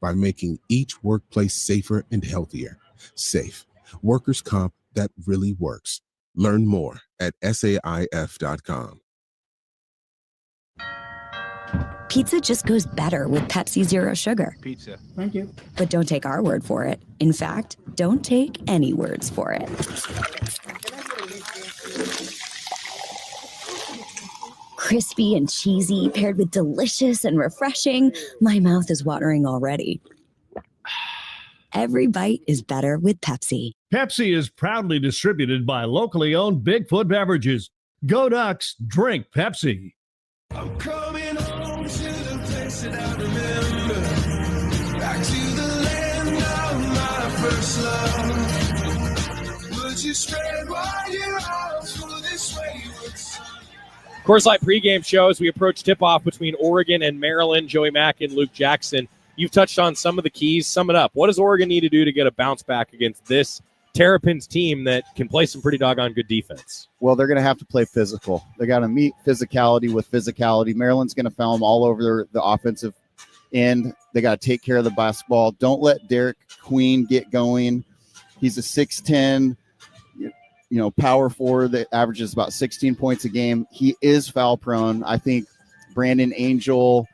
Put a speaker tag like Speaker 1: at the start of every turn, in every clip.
Speaker 1: by making each workplace safer and healthier. Safe. Workers' comp that really works. Learn more at saif.com.
Speaker 2: Pizza just goes better with Pepsi Zero Sugar.
Speaker 3: Pizza.
Speaker 4: Thank you.
Speaker 2: But don't take our word for it. In fact, don't take any words for it. Crispy and cheesy, paired with delicious and refreshing, my mouth is watering already. Every bite is better with Pepsi.
Speaker 5: Pepsi is proudly distributed by locally owned Bigfoot Beverages. Go Ducks, drink Pepsi.
Speaker 6: I'm coming home to the place that I remember. Back to the land of my first love. Would you spread wide your arms for this wayward son?
Speaker 7: Coors Light pregame show as we approach tip-off between Oregon and Maryland. Joey Mack and Luke Jackson. You've touched on some of the keys. Sum it up. What does Oregon need to do to get a bounce back against this Terrapins team that can play some pretty doggone good defense?
Speaker 8: Well, they're going to have to play physical. They got to meet physicality with physicality. Maryland's going to foul them all over the offensive end. They got to take care of the basketball. Don't let Derek Queen get going. He's a 6'10", power forward that averages about 16 points a game. He is foul prone. I think Brandon Angel,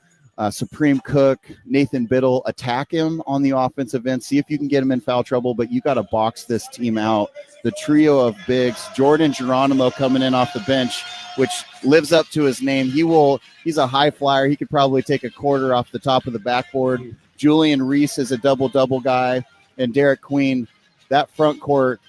Speaker 8: Supreme Cook, Nathan Biddle, attack him on the offensive end. See if you can get him in foul trouble, but you got to box this team out. The trio of bigs, Jordan Geronimo coming in off the bench, which lives up to his name. He's a high flyer. He could probably take a quarter off the top of the backboard. Julian Reese is a double-double guy. And Derek Queen, that front court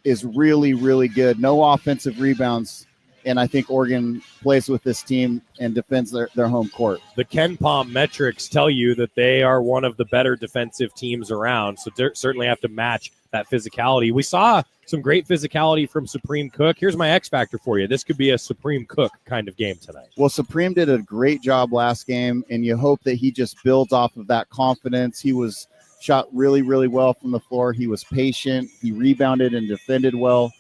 Speaker 8: is really, really good. No offensive rebounds. And I think Oregon plays with this team and defends their home court.
Speaker 7: The Ken Palm metrics tell you that they are one of the better defensive teams around, so they certainly have to match that physicality. We saw some great physicality from Supreme Cook. Here's my X factor for you. This could be a Supreme Cook kind of game tonight.
Speaker 8: Well, Supreme did a great job last game, and you hope that he just builds off of that confidence. He was shot really, really well from the floor. He was patient. He rebounded and defended well.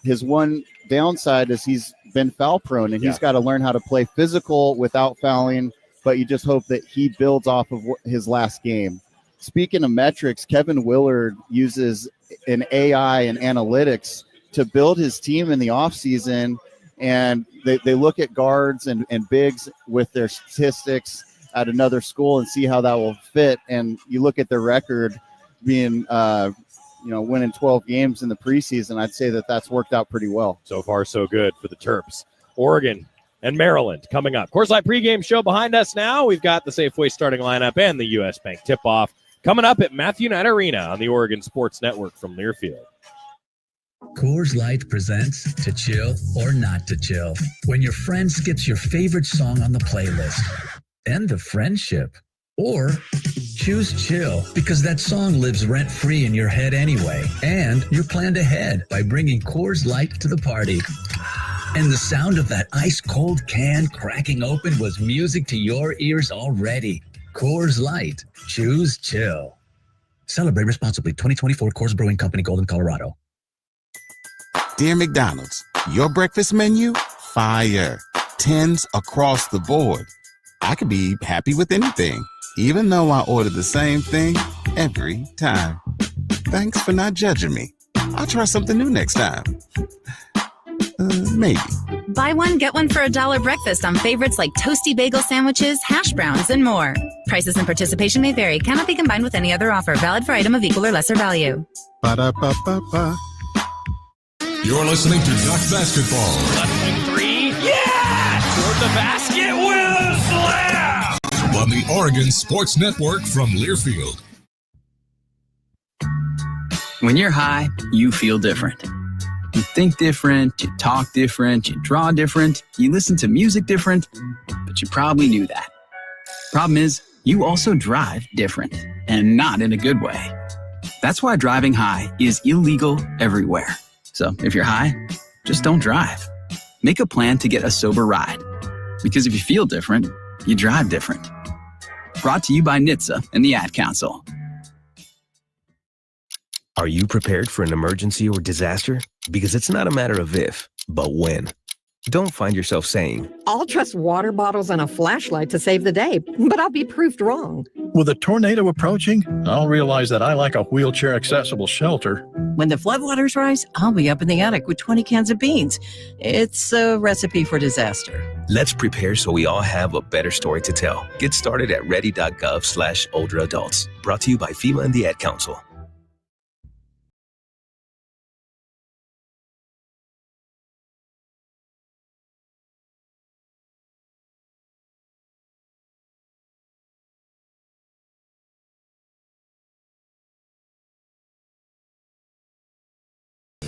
Speaker 8: His one downside is he's been foul prone, and he's got to learn how to play physical without fouling, but you just hope that he builds off of his last game. Speaking of metrics, Kevin Willard uses an AI and analytics to build his team in the offseason, and they look at guards and bigs with their statistics at another school and see how that will fit. And you look at their record being winning 12 games in the preseason, I'd say that's worked out pretty well.
Speaker 7: So far, so good for the Terps. Oregon and Maryland coming up. Coors Light pregame show behind us now. We've got the Safeway starting lineup and the U.S. Bank tip-off coming up at Matthew Knight Arena on the Oregon Sports Network from Learfield.
Speaker 9: Coors Light presents To Chill or Not to Chill. When your friend skips your favorite song on the playlist. End the friendship. Or choose chill because that song lives rent-free in your head anyway. And you're planned ahead by bringing Coors Light to the party. And the sound of that ice-cold can cracking open was music to your ears already. Coors Light. Choose chill. Celebrate responsibly. 2024 Coors Brewing Company, Golden, Colorado.
Speaker 10: Dear McDonald's, your breakfast menu? Fire. 10s across the board. I could be happy with anything, even though I order the same thing every time. Thanks for not judging me. I'll try something new next time. Maybe.
Speaker 11: Buy one, get one for $1 breakfast on favorites like toasty bagel sandwiches, hash browns, and more. Prices and participation may vary. Cannot be combined with any other offer. Valid for item of equal or lesser value.
Speaker 10: Ba-da-ba-ba-ba.
Speaker 6: You're listening to Duck Basketball.
Speaker 7: Left wing three. Yeah! Toward the basket with a slam!
Speaker 6: On the Oregon Sports Network from Learfield.
Speaker 12: When you're high, you feel different. You think different, you talk different, you draw different, you listen to music different, but you probably knew that. Problem is, you also drive different, and not in a good way. That's why driving high is illegal everywhere. So if you're high, just don't drive. Make a plan to get a sober ride. Because if you feel different, you drive different. Brought to you by NHTSA and the Ad Council.
Speaker 13: Are you prepared for an emergency or disaster? Because it's not a matter of if, but when.
Speaker 3: Don't find yourself saying,
Speaker 4: I'll trust water bottles and a flashlight to save the day, but I'll be proved wrong.
Speaker 13: With a tornado approaching, I'll realize that I like a wheelchair-accessible shelter.
Speaker 14: When the floodwaters rise, I'll be up in the attic with 20 cans of beans. It's a recipe for disaster.
Speaker 3: let's prepare so we all have a better story to tell. Get started at ready.gov/older adults. Brought to you by FEMA and the Ad Council.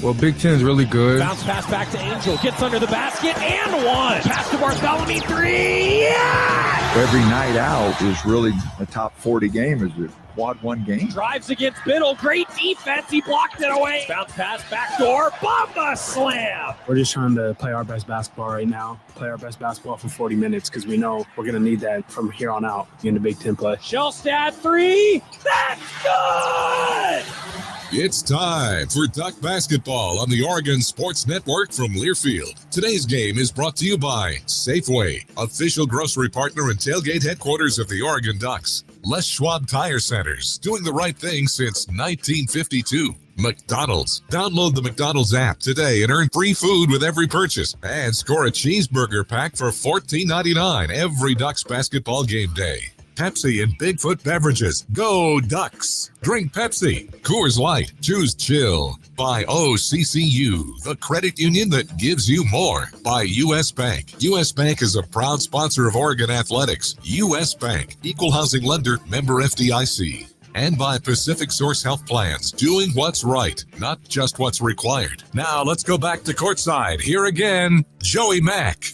Speaker 15: Well, Big Ten is really good.
Speaker 7: Bounce pass back to Angel. Gets under the basket and one. Pass to Bartholomew. Three. Yeah!
Speaker 16: Every night out is really a top 40 game. Is a quad one game.
Speaker 7: Drives against Biddle. Great defense. He blocked it away. Bounce pass back door. Bomba slam.
Speaker 17: We're just trying to play our best basketball right now. Play our best basketball for 40 minutes because we know we're going to need that from here on out in the Big Ten play.
Speaker 7: Shellstad three. That's good.
Speaker 18: It's time for Duck Basketball on the Oregon Sports Network from Learfield. Today's game is brought to you by Safeway, official grocery partner and tailgate headquarters of the Oregon Ducks. Les Schwab Tire Centers, doing the right thing since 1952. McDonald's. Download the McDonald's app today and earn free food with every purchase. And score a cheeseburger pack for $14.99 every Ducks basketball game day. Pepsi and Bigfoot Beverages. Go Ducks. Drink Pepsi. Coors Light. Choose chill. By OCCU, the credit union that gives you more. By U.S. Bank. U.S. Bank is a proud sponsor of Oregon Athletics. U.S. Bank. Equal housing lender. Member FDIC. And by Pacific Source Health Plans. Doing what's right, not just what's required. Now let's go back to courtside. Here again, Joey Mack.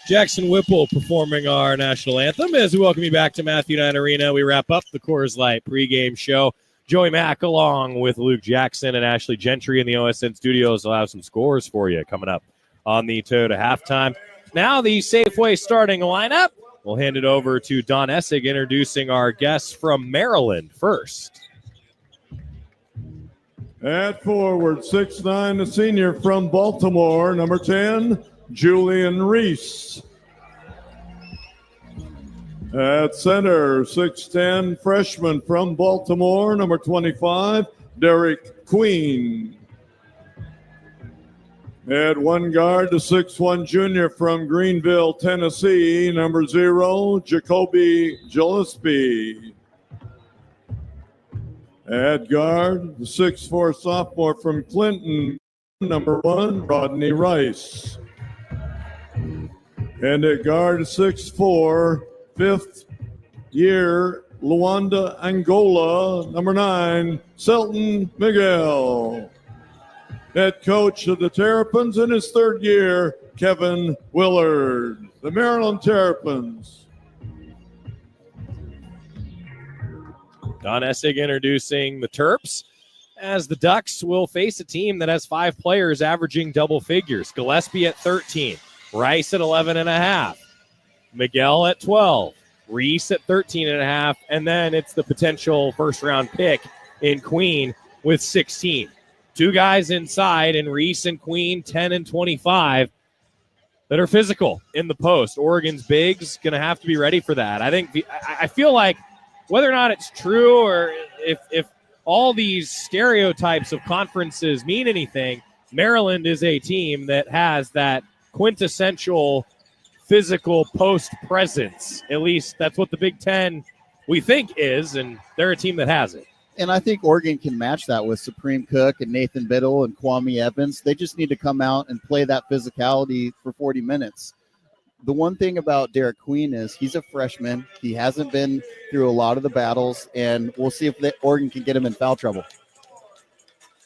Speaker 7: Jackson Whipple performing our national anthem as we welcome you back to Matthew Knight Arena. We wrap up the Coors Light pregame show. Joey Mack along with Luke Jackson and Ashley Gentry in the OSN studios will have some scores for you coming up on the Toyota halftime. Now the Safeway starting lineup. We'll hand it over to Don Essig introducing our guests from Maryland first.
Speaker 19: At forward, 6'9", the senior from Baltimore, number 10, Julian Reese. At center, 6'10", freshman from Baltimore, number 25, Derek Queen. At one guard, the 6'1" junior from Greenville, Tennessee, number 0, Jacoby Gillespie. At guard, the 6'4" sophomore from Clinton, number 1, Rodney Rice. And at guard, 6'4", fifth-year Luanda, Angola, number 9, Selton Miguel. Head coach of the Terrapins in his third year, Kevin Willard. The Maryland Terrapins.
Speaker 7: Don Essig introducing the Terps as the Ducks will face a team that has 5 players averaging double figures. Gillespie at 13, Rice at 11.5, Miguel at 12, Reese at 13.5, and then it's the potential first-round pick in Queen with 16. 2 guys inside, and Reese and Queen 10 and 25 that are physical in the post. Oregon's bigs going to have to be ready for that. I feel like whether or not it's true or if all these stereotypes of conferences mean anything, Maryland is a team that has that quintessential physical post presence. At least that's what the Big Ten we think is, and they're a team that has it.
Speaker 8: And I think Oregon can match that with Supreme Cook and Nathan Biddle and Kwame Evans. They just need to come out and play that physicality for 40 minutes. The one thing about Derek Queen is he's a freshman. He hasn't been through a lot of the battles, and we'll see if Oregon can get him in foul trouble.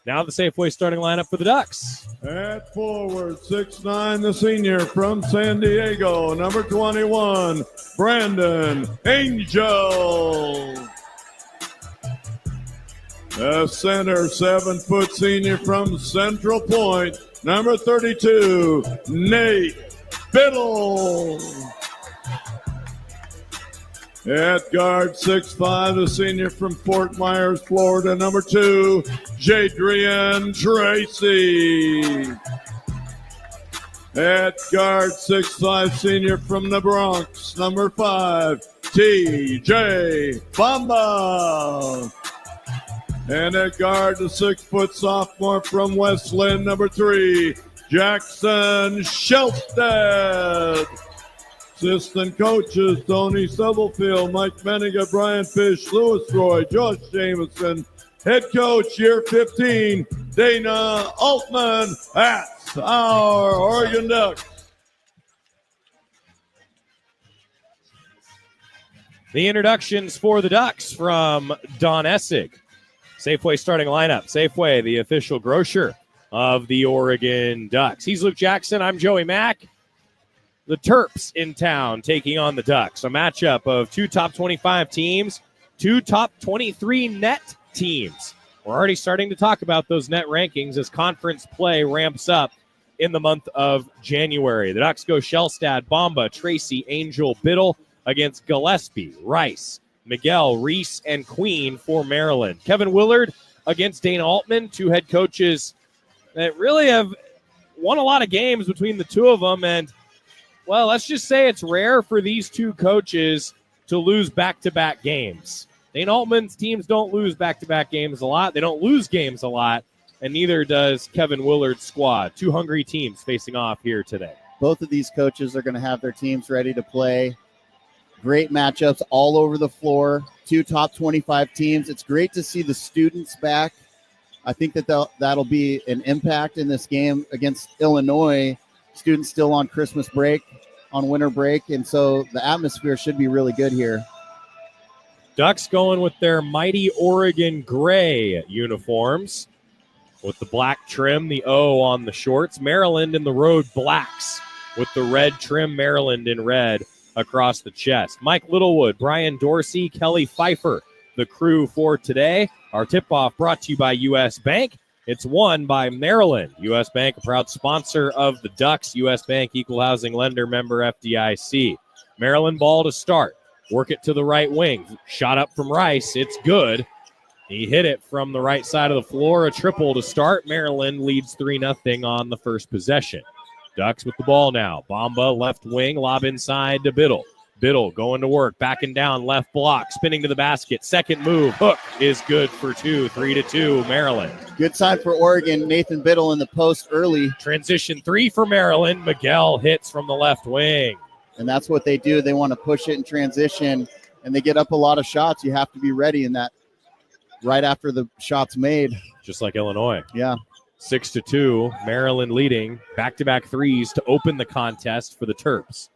Speaker 7: Now the Safeway starting lineup for the Ducks.
Speaker 19: At forward, 6'9", the senior from San Diego, number 21, Brandon Angel. The center, 7-foot senior from Central Point, number 32, Nate Biddle. At guard, 6'5", the senior from Fort Myers, Florida, number 2, Jadrian Tracy. At guard, 6'5", senior from the Bronx, number 5, T.J. Bamba. And at guard, the 6-foot sophomore from West Lynn, number 3, Jackson Shelstead. Assistant coaches, Tony Stubblefield, Mike Meniga, Brian Fish, Lewis Roy, Josh Jameson. Head coach, year 15, Dana Altman. That's our Oregon Ducks.
Speaker 7: The introductions for the Ducks from Don Essig. Safeway starting lineup. Safeway, the official grocer of the Oregon Ducks. He's Luke Jackson. I'm Joey Mack. The Terps in town taking on the Ducks. A matchup of two top 25 teams, two top 23 net teams. We're already starting to talk about those net rankings as conference play ramps up in the month of January. The Ducks go Shelstad, Bamba, Tracy, Angel, Biddle against Gillespie, Rice, Miguel, Reese, and Queen for Maryland. Kevin Willard against Dana Altman, two head coaches that really have won a lot of games between the two of them. And, well, let's just say it's rare for these two coaches to lose back-to-back games. Dana Altman's teams don't lose back-to-back games a lot. They don't lose games a lot, and neither does Kevin Willard's squad. Two hungry teams facing off here today.
Speaker 8: Both of these coaches are going to have their teams ready to play. Great matchups all over the floor. Two top 25 teams. It's great to see the students back. I think that that'll be an impact in this game against Illinois. Students still on Christmas break, on winter break, and so the atmosphere should be really good here.
Speaker 7: Ducks going with their mighty Oregon gray uniforms with the black trim, the O on the shorts. Maryland in the road blacks with the red trim, Maryland in red across the chest. Mike Littlewood, Brian Dorsey, Kelly Pfeiffer, the crew for today. Our tip-off brought to you by U.S. Bank. It's won by Maryland. U.S. Bank, a proud sponsor of the Ducks. U.S. Bank, equal housing lender, member FDIC. Maryland ball to start. Work it to the right wing. Shot up from Rice. It's good. He hit it from the right side of the floor. A triple to start. Maryland leads 3-0 on the first possession. Ducks with the ball now. Bamba, left wing, lob inside to Biddle. Biddle going to work, backing down, left block, spinning to the basket. Second move, hook is good for two. 3-2, Maryland.
Speaker 8: Good side for Oregon. Nathan Biddle in the post early.
Speaker 7: Transition three for Maryland. Miguel hits from the left wing.
Speaker 8: And that's what they do. They want to push it in transition, and they get up a lot of shots. You have to be ready in that right after the shot's made.
Speaker 7: Just like Illinois.
Speaker 8: Yeah.
Speaker 7: 6-2, Maryland leading. Back-to-back threes to open the contest for the Terps.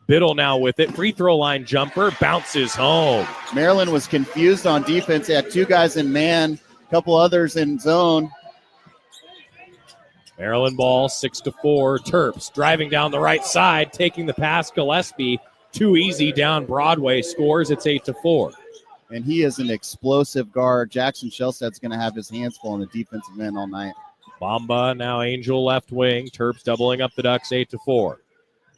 Speaker 7: Biddle now with it. Free throw line jumper. Bounces home.
Speaker 8: Maryland was confused on defense. They had two guys in man, a couple others in zone.
Speaker 7: Maryland ball, 6-4. Terps driving down the right side, taking the pass. Gillespie, too easy down Broadway, scores. It's 8-4.
Speaker 8: And he is an explosive guard. Jackson Shelstad's going to have his hands full on the defensive end all night.
Speaker 7: Bamba now Angel left wing. Terps doubling up the Ducks 8-4.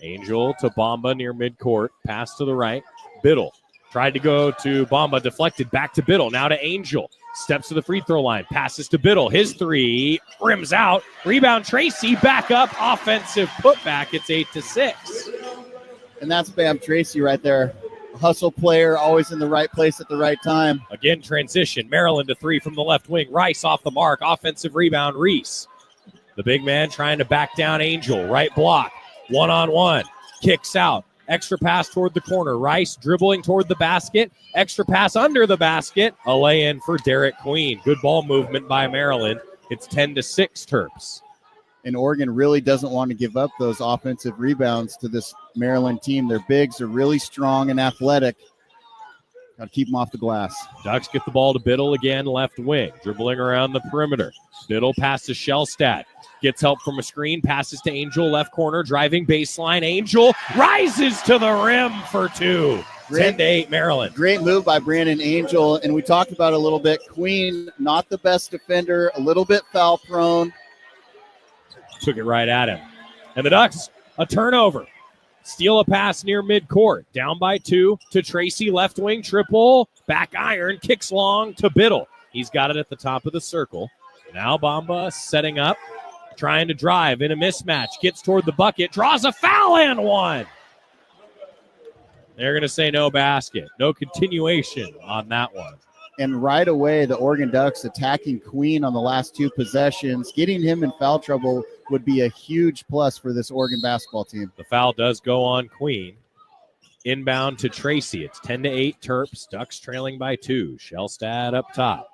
Speaker 7: Angel to Bamba near midcourt. Pass to the right. Biddle tried to go to Bamba. Deflected back to Biddle. Now to Angel. Steps to the free throw line. Passes to Biddle. His three rims out. Rebound Tracy. Back up. Offensive putback. It's 8-6.
Speaker 8: And that's Bam Tracy right there. hustle player, always in the right place at the right time.
Speaker 7: Again, transition. Maryland to three from the left wing. Rice off the mark. Offensive rebound, Reese. The big man trying to back down Angel. Right block. One-on-one. Kicks out. Extra pass toward the corner. Rice dribbling toward the basket. Extra pass under the basket. A lay-in for Derek Queen. Good ball movement by Maryland. It's 10-6 Terps.
Speaker 8: And Oregon really doesn't want to give up those offensive rebounds to this Maryland team. Their bigs are really strong and athletic. Got to keep them off the glass.
Speaker 7: Ducks get the ball to Biddle again, left wing. Dribbling around the perimeter. Biddle passes Shellstat. Gets help from a screen. Passes to Angel, left corner. Driving baseline. Angel rises to the rim for two. 10-8 Maryland.
Speaker 8: Great move by Brandon Angel. And we talked about it a little bit. Queen, not the best defender. A little bit foul prone.
Speaker 7: Took it right at him. And the Ducks, a turnover. Steal a pass near midcourt. Down by two to Tracy, left wing, triple. Back iron, kicks long to Biddle. He's got it at the top of the circle. Now Bamba setting up, trying to drive in a mismatch. Gets toward the bucket, draws a foul and one. They're going to say no basket. No continuation on that one.
Speaker 8: And right away, the Oregon Ducks attacking Queen on the last two possessions. Getting him in foul trouble would be a huge plus for this Oregon basketball team.
Speaker 7: The foul does go on Queen. Inbound to Tracy. It's 10-8 Terps. Ducks trailing by two. Shellstad up top.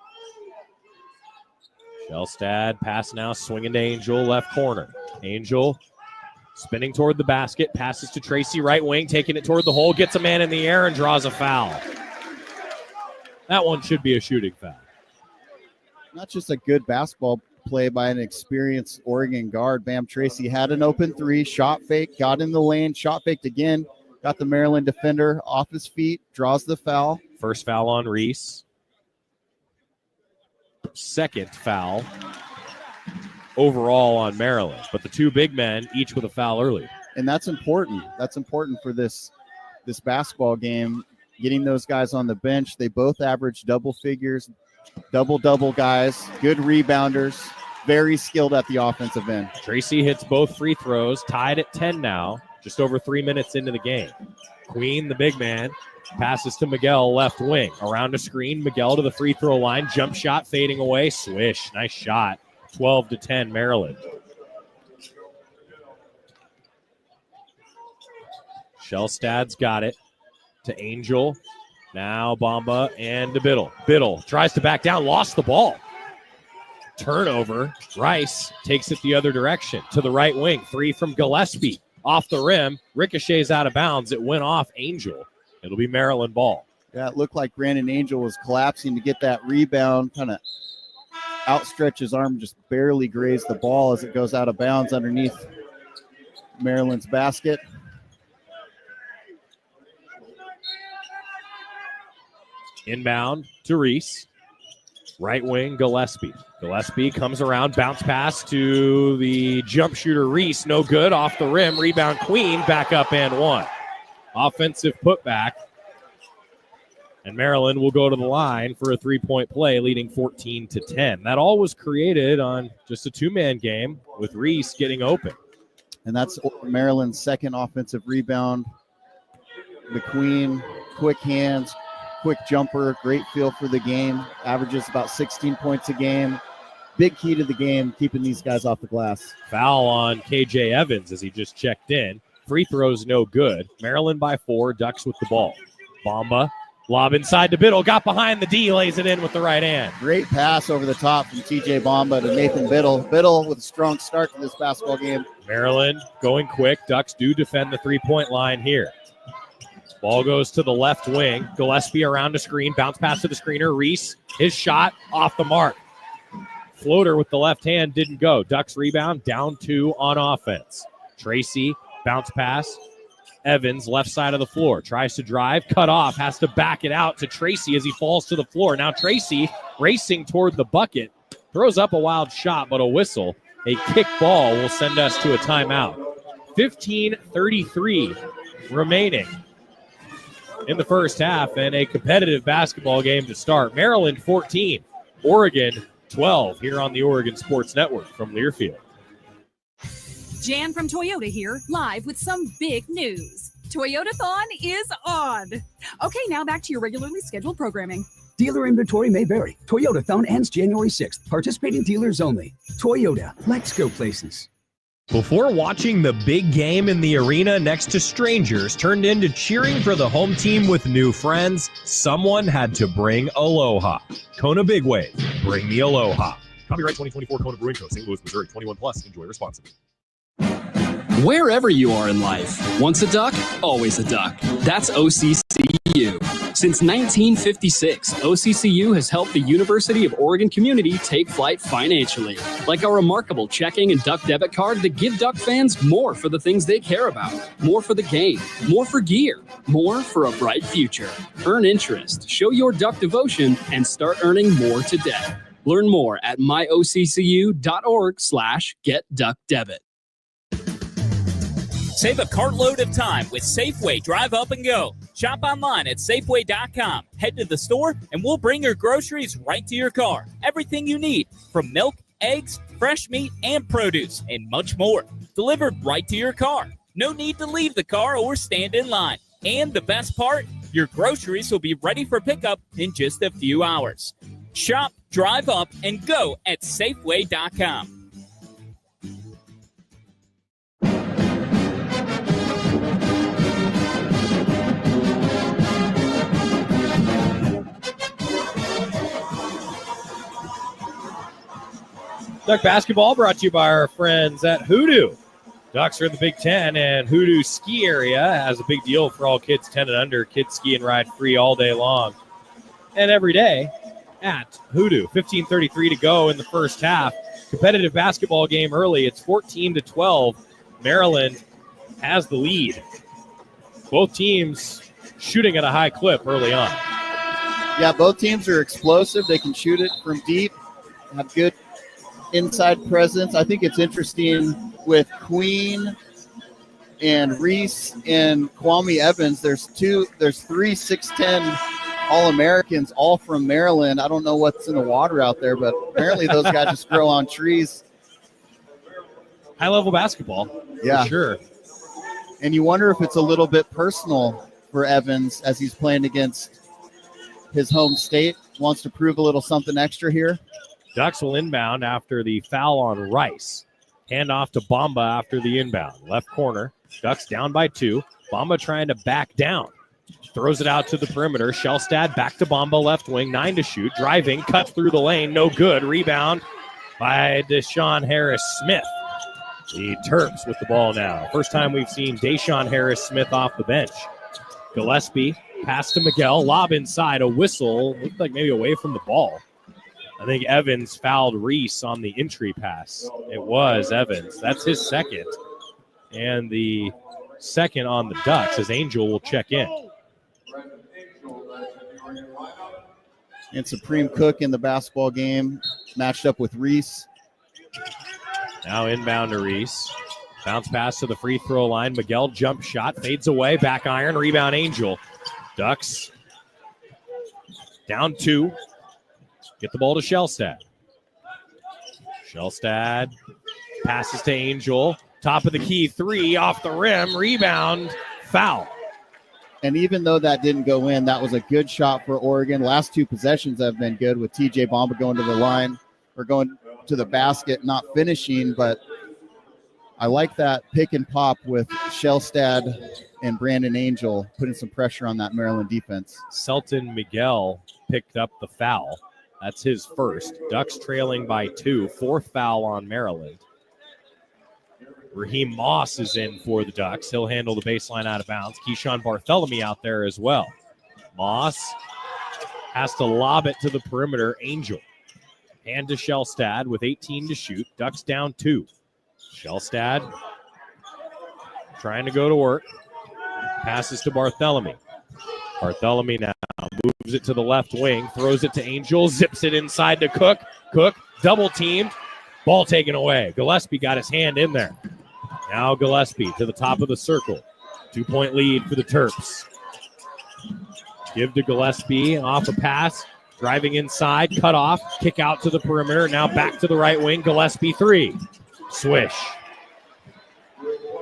Speaker 7: Shellstad pass now swinging to Angel, left corner. Angel spinning toward the basket. Passes to Tracy, right wing, taking it toward the hole. Gets a man in the air and draws a foul. That one should be a shooting foul.
Speaker 8: Not just a good basketball play by an experienced Oregon guard. Bam Tracy had an open three, shot fake, got in the lane, shot faked again, got the Maryland defender off his feet, draws the foul.
Speaker 7: First foul on Reese. Second foul overall on Maryland. But the two big men, each with a foul early.
Speaker 8: And that's important. That's important for this basketball game. Getting those guys on the bench. They both average double figures, double guys, good rebounders, very skilled at the offensive end.
Speaker 7: Tracy hits both free throws, tied at 10 now, just over 3 minutes into the game. Queen, the big man, passes to Miguel, left wing. Around a screen, Miguel to the free throw line, jump shot fading away, swish, nice shot. 12-10 Maryland. Shellstad's got it. To Angel, now Bamba and to Biddle. Biddle tries to back down, lost the ball. Turnover, Rice takes it the other direction to the right wing. Three from Gillespie, off the rim, ricochets out of bounds. It went off Angel. It'll be Maryland ball.
Speaker 8: Yeah, it looked like Brandon Angel was collapsing to get that rebound, kind of outstretch his arm, just barely grazed the ball as it goes out of bounds underneath Maryland's basket.
Speaker 7: Inbound to Reese. Right wing, Gillespie. Gillespie comes around, bounce pass to the jump shooter Reese. No good, off the rim. Rebound Queen, back up and one. Offensive putback. And Maryland will go to the line for a three-point play, leading 14-10. That all was created on just a two-man game with Reese getting open.
Speaker 8: And that's Maryland's second offensive rebound. The Queen, quick hands, quick jumper, great feel for the game, averages about 16 points a game. Big key to the game, keeping these guys off the glass.
Speaker 7: Foul on KJ Evans as he just checked in. Free throws no good. Maryland by 4, Ducks with the ball. Bamba, lob inside to Biddle, got behind the D, lays it in with the right hand.
Speaker 8: Great pass over the top from TJ Bamba to Nathan Biddle. Biddle with a strong start to this basketball game.
Speaker 7: Maryland going quick. Ducks do defend the three-point line here. Ball goes to the left wing. Gillespie around a screen. Bounce pass to the screener. Reese, his shot off the mark. Floater with the left hand didn't go. Ducks rebound, down 2 on offense. Tracy, bounce pass. Evans, left side of the floor. Tries to drive, cut off, has to back it out to Tracy as he falls to the floor. Now Tracy racing toward the bucket. Throws up a wild shot, but a whistle. A kick ball will send us to a timeout. 15:33 remaining in the first half, and a competitive basketball game to start. Maryland 14, Oregon 12 here on the Oregon Sports Network from Learfield.
Speaker 15: Jan from Toyota here, live with some big news. Toyotathon is on. Okay, now back to your regularly scheduled programming.
Speaker 20: Dealer inventory may vary. Toyotathon ends January 6th. Participating dealers only. Toyota. Let's go places.
Speaker 5: Before watching the big game in the arena next to strangers turned into cheering for the home team with new friends, someone had to bring Aloha. Kona Big Wave. Bring the Aloha. Copyright 2024 Kona Brewing Co. St. Louis, Missouri. 21 plus. Enjoy responsibly.
Speaker 21: Wherever you are in life, once a duck, always a duck. That's OCCU. Since 1956, OCCU has helped the University of Oregon community take flight financially, like our remarkable checking and duck debit card that give Duck fans more for the things they care about, more for the game, more for gear, more for a bright future. Earn interest, show your Duck devotion, and start earning more today. Learn more at myoccu.org/getduckdebit.
Speaker 22: Save a cartload of time with Safeway Drive Up and Go. Shop online at Safeway.com. Head to the store and we'll bring your groceries right to your car. Everything you need, from milk, eggs, fresh meat, and produce, and much more. Delivered right to your car. No need to leave the car or stand in line. And the best part, your groceries will be ready for pickup in just a few hours. Shop, drive up, and go at Safeway.com.
Speaker 7: Duck basketball brought to you by our friends at Hoodoo. Ducks are in the Big Ten, and Hoodoo Ski Area has a big deal for all kids 10 and under. Kids ski and ride free all day long and every day at Hoodoo. 15:33 to go in the first half. Competitive basketball game early. It's 14-12. Maryland has the lead. Both teams shooting at a high clip early on.
Speaker 8: Yeah, both teams are explosive. They can shoot it from deep, have good inside presence. I think it's interesting with Queen and Reese and Kwame Evans. There's three 6'10" All-Americans, all from Maryland. I don't know what's in the water out there, but apparently those guys just grow on trees.
Speaker 7: High-level basketball,
Speaker 8: yeah,
Speaker 7: for sure.
Speaker 8: And you wonder if it's a little bit personal for Evans as he's playing against his home state. Wants to prove a little something extra here.
Speaker 7: Ducks will inbound after the foul on Rice. Hand off to Bamba after the inbound. Left corner. Ducks down by 2. Bamba trying to back down. Throws it out to the perimeter. Shellstad back to Bamba, left wing. 9 to shoot. Driving. Cuts through the lane. No good. Rebound by Deshaun Harris-Smith. The Terps with the ball now. First time we've seen Deshaun Harris-Smith off the bench. Gillespie. Pass to Miguel. Lob inside. A whistle. Looked like maybe away from the ball. I think Evans fouled Reese on the entry pass. It was Evans. That's his second. And the second on the Ducks as Angel will check in.
Speaker 8: And Supreme Cook in the basketball game matched up with Reese.
Speaker 7: Now inbound to Reese. Bounce pass to the free throw line. Miguel jump shot. Fades away. Back iron. Rebound Angel. Ducks down 2. Get the ball to Shellstad. Shellstad passes to Angel. Top of the key 3 off the rim. Rebound. Foul.
Speaker 8: And even though that didn't go in, that was a good shot for Oregon. Last 2 possessions have been good with TJ Bamba going to the line or going to the basket, not finishing. But I like that pick and pop with Shellstad and Brandon Angel putting some pressure on that Maryland defense.
Speaker 7: Selton Miguel picked up the foul. That's his first. Ducks trailing by 2. 4th foul on Maryland. Raheem Moss is in for the Ducks. He'll handle the baseline out of bounds. Keyshawn Bartholomew out there as well. Moss has to lob it to the perimeter. Angel. Hand to Shellstad with 18 to shoot. Ducks down 2. Shellstad trying to go to work. Passes to Bartholomew. Bartholomew now moves it to the left wing, throws it to Angel, zips it inside to Cook. Cook double teamed, ball taken away. Gillespie got his hand in there. Now Gillespie to the top of the circle. 2-point lead for the Terps. Give to Gillespie off a pass, driving inside, cut off, kick out to the perimeter. Now back to the right wing. Gillespie 3. Swish.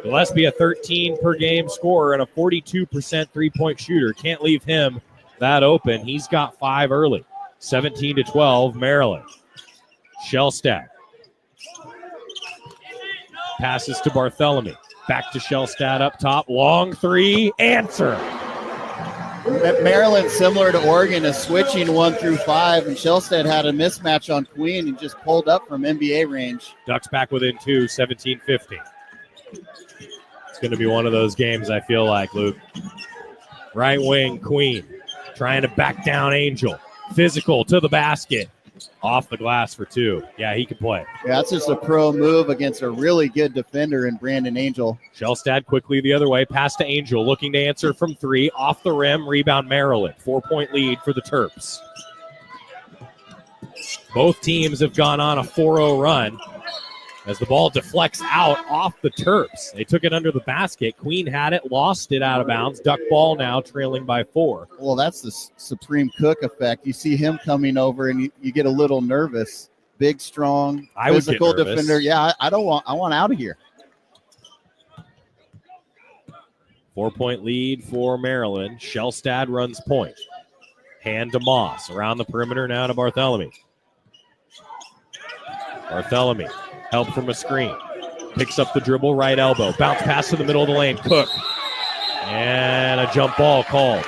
Speaker 7: Gillespie, a 13 per game scorer and a 42% three-point shooter. Can't leave him that open. He's got 5 early. 17-12, Maryland. Shellstad passes to Bartholomew. Back to Shellstad up top. Long three. Answer.
Speaker 8: Maryland, similar to Oregon, is switching 1 through 5, and Shellstad had a mismatch on Queen and just pulled up from NBA range.
Speaker 7: Ducks back within 2, 17-15. It's going to be one of those games, I feel like, Luke. Right wing, Queen trying to back down Angel. Physical to the basket. Off the glass for 2. Yeah, he can play.
Speaker 8: Yeah, that's just a pro move against a really good defender in Brandon Angel.
Speaker 7: Shellstad quickly the other way. Pass to Angel, looking to answer from 3. Off the rim, rebound Maryland. 4-point lead for the Terps. Both teams have gone on a 4-0 run as the ball deflects out off the Terps. They took it under the basket. Queen had it, lost it out of bounds. Duck ball now, trailing by 4.
Speaker 8: Well, that's the Supreme Cook effect. You see him coming over, and you get a little nervous. Big, strong, physical defender. Yeah, I want out of here.
Speaker 7: 4-point lead for Maryland. Shellstad runs point. Hand to Moss. Around the perimeter now to Bartholomew. Bartholomew. Help from a screen. Picks up the dribble, right elbow. Bounce pass to the middle of the lane. Cook. And a jump ball called.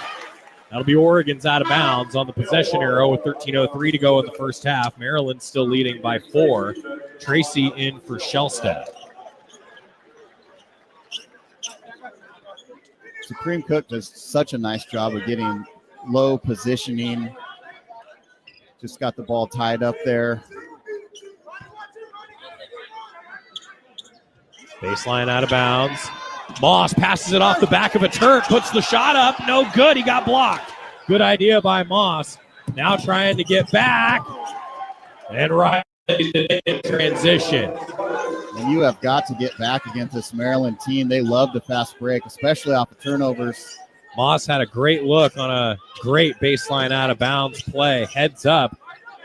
Speaker 7: That'll be Oregon's out of bounds on the possession arrow with 13:03 to go in the first half. Maryland still leading by 4. Tracy in for Shellstad.
Speaker 8: Supreme Cook does such a nice job of getting low positioning. Just got the ball tied up there.
Speaker 7: Baseline out of bounds. Moss passes it off the back of a Turk, puts the shot up. No good. He got blocked. Good idea by Moss. Now trying to get back. And right in transition.
Speaker 8: And you have got to get back against this Maryland team. They love the fast break, especially off of turnovers.
Speaker 7: Moss had a great look on a great baseline out of bounds play. Heads up.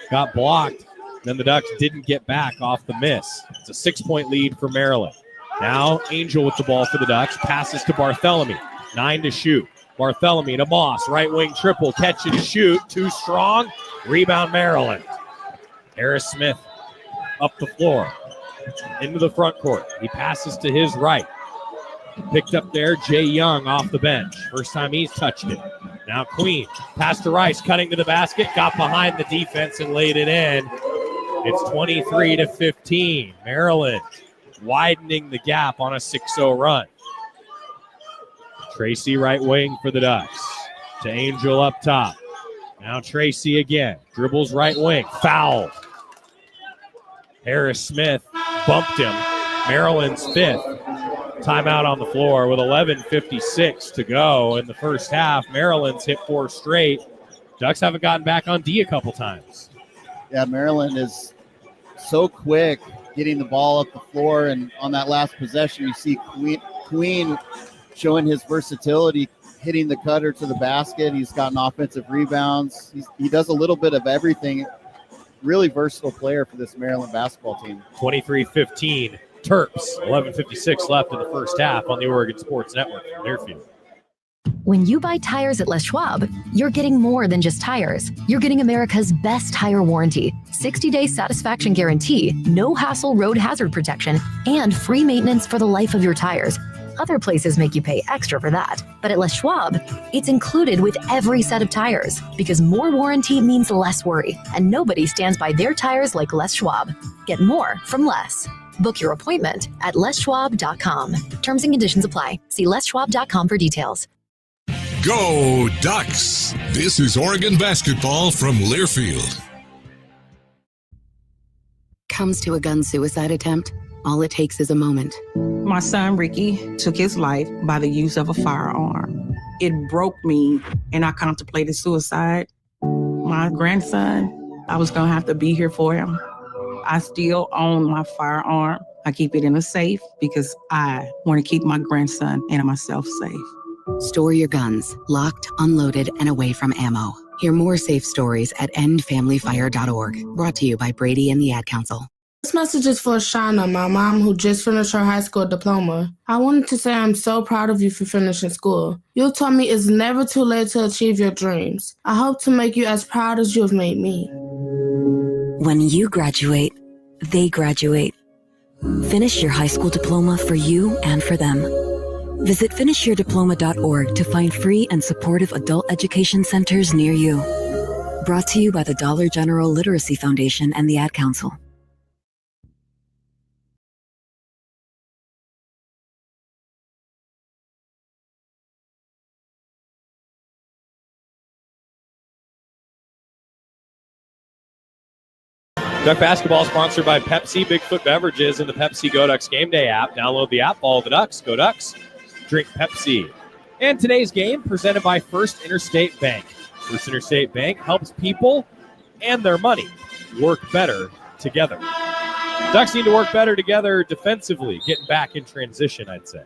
Speaker 7: Got blocked. Then the Ducks didn't get back off the miss. It's a 6-point lead for Maryland. Now Angel with the ball for the Ducks. Passes to Bartholomew. 9 to shoot. Bartholomew to Moss. Right wing triple. Catch and shoot. Too strong. Rebound Maryland. Harris Smith up the floor. Into the front court. He passes to his right. Picked up there. Jay Young off the bench. First time he's touched it. Now Queen. Pass to Rice. Cutting to the basket. Got behind the defense and laid it in. It's 23-15. Maryland widening the gap on a 6-0 run. Tracy right wing for the Ducks. To Angel up top. Now Tracy again. Dribbles right wing. Foul. Harris Smith bumped him. Maryland's 5th. Timeout on the floor with 11:56 to go in the first half. Maryland's hit 4 straight. Ducks haven't gotten back on D a couple times.
Speaker 8: Yeah, Maryland is so quick getting the ball up the floor, and on that last possession, you see Queen showing his versatility, hitting the cutter to the basket. He's gotten offensive rebounds. He does a little bit of everything. Really versatile player for this Maryland basketball team.
Speaker 7: 23-15, Terps. 11:56 left in the first half on the Oregon Sports Network from Learfield.
Speaker 1: When you buy tires at Les Schwab, you're getting more than just tires. You're getting America's best tire warranty, 60-day satisfaction guarantee, no hassle road hazard protection, and free maintenance for the life of your tires. Other places make you pay extra for that. But at Les Schwab, it's included with every set of tires because more warranty means less worry, and nobody stands by their tires like Les Schwab. Get more from less. Book your appointment at leschwab.com. Terms and conditions apply. See leschwab.com for details.
Speaker 18: Go Ducks! This is Oregon basketball from Learfield.
Speaker 2: Comes to a gun suicide attempt, all it takes is a moment.
Speaker 23: My son Ricky took his life by the use of a firearm. It broke me, and I contemplated suicide. My grandson, I was gonna have to be here for him. I still own my firearm. I keep it in a safe because I want to keep my grandson and myself safe.
Speaker 2: Store your guns, locked, unloaded, and away from ammo. Hear more safe stories at endfamilyfire.org. Brought to you by Brady and the Ad Council.
Speaker 9: This message is for Shauna, my mom, who just finished her high school diploma. I wanted to say I'm so proud of you for finishing school. You taught me it's never too late to achieve your dreams. I hope to make you as proud as you have made me.
Speaker 10: When you graduate, they graduate. Finish your high school diploma for you and for them. Visit finishyourdiploma.org to find free and supportive adult education centers near you. Brought to you by the Dollar General Literacy Foundation and the Ad Council.
Speaker 7: Duck basketball sponsored by Pepsi, Bigfoot Beverages, and the Pepsi Go Ducks Game Day app. Download the app, follow the Ducks, go Ducks, drink Pepsi. And today's game presented by First Interstate Bank. First Interstate Bank helps people and their money work better together. Ducks need to work better together defensively, getting back in transition, I'd say.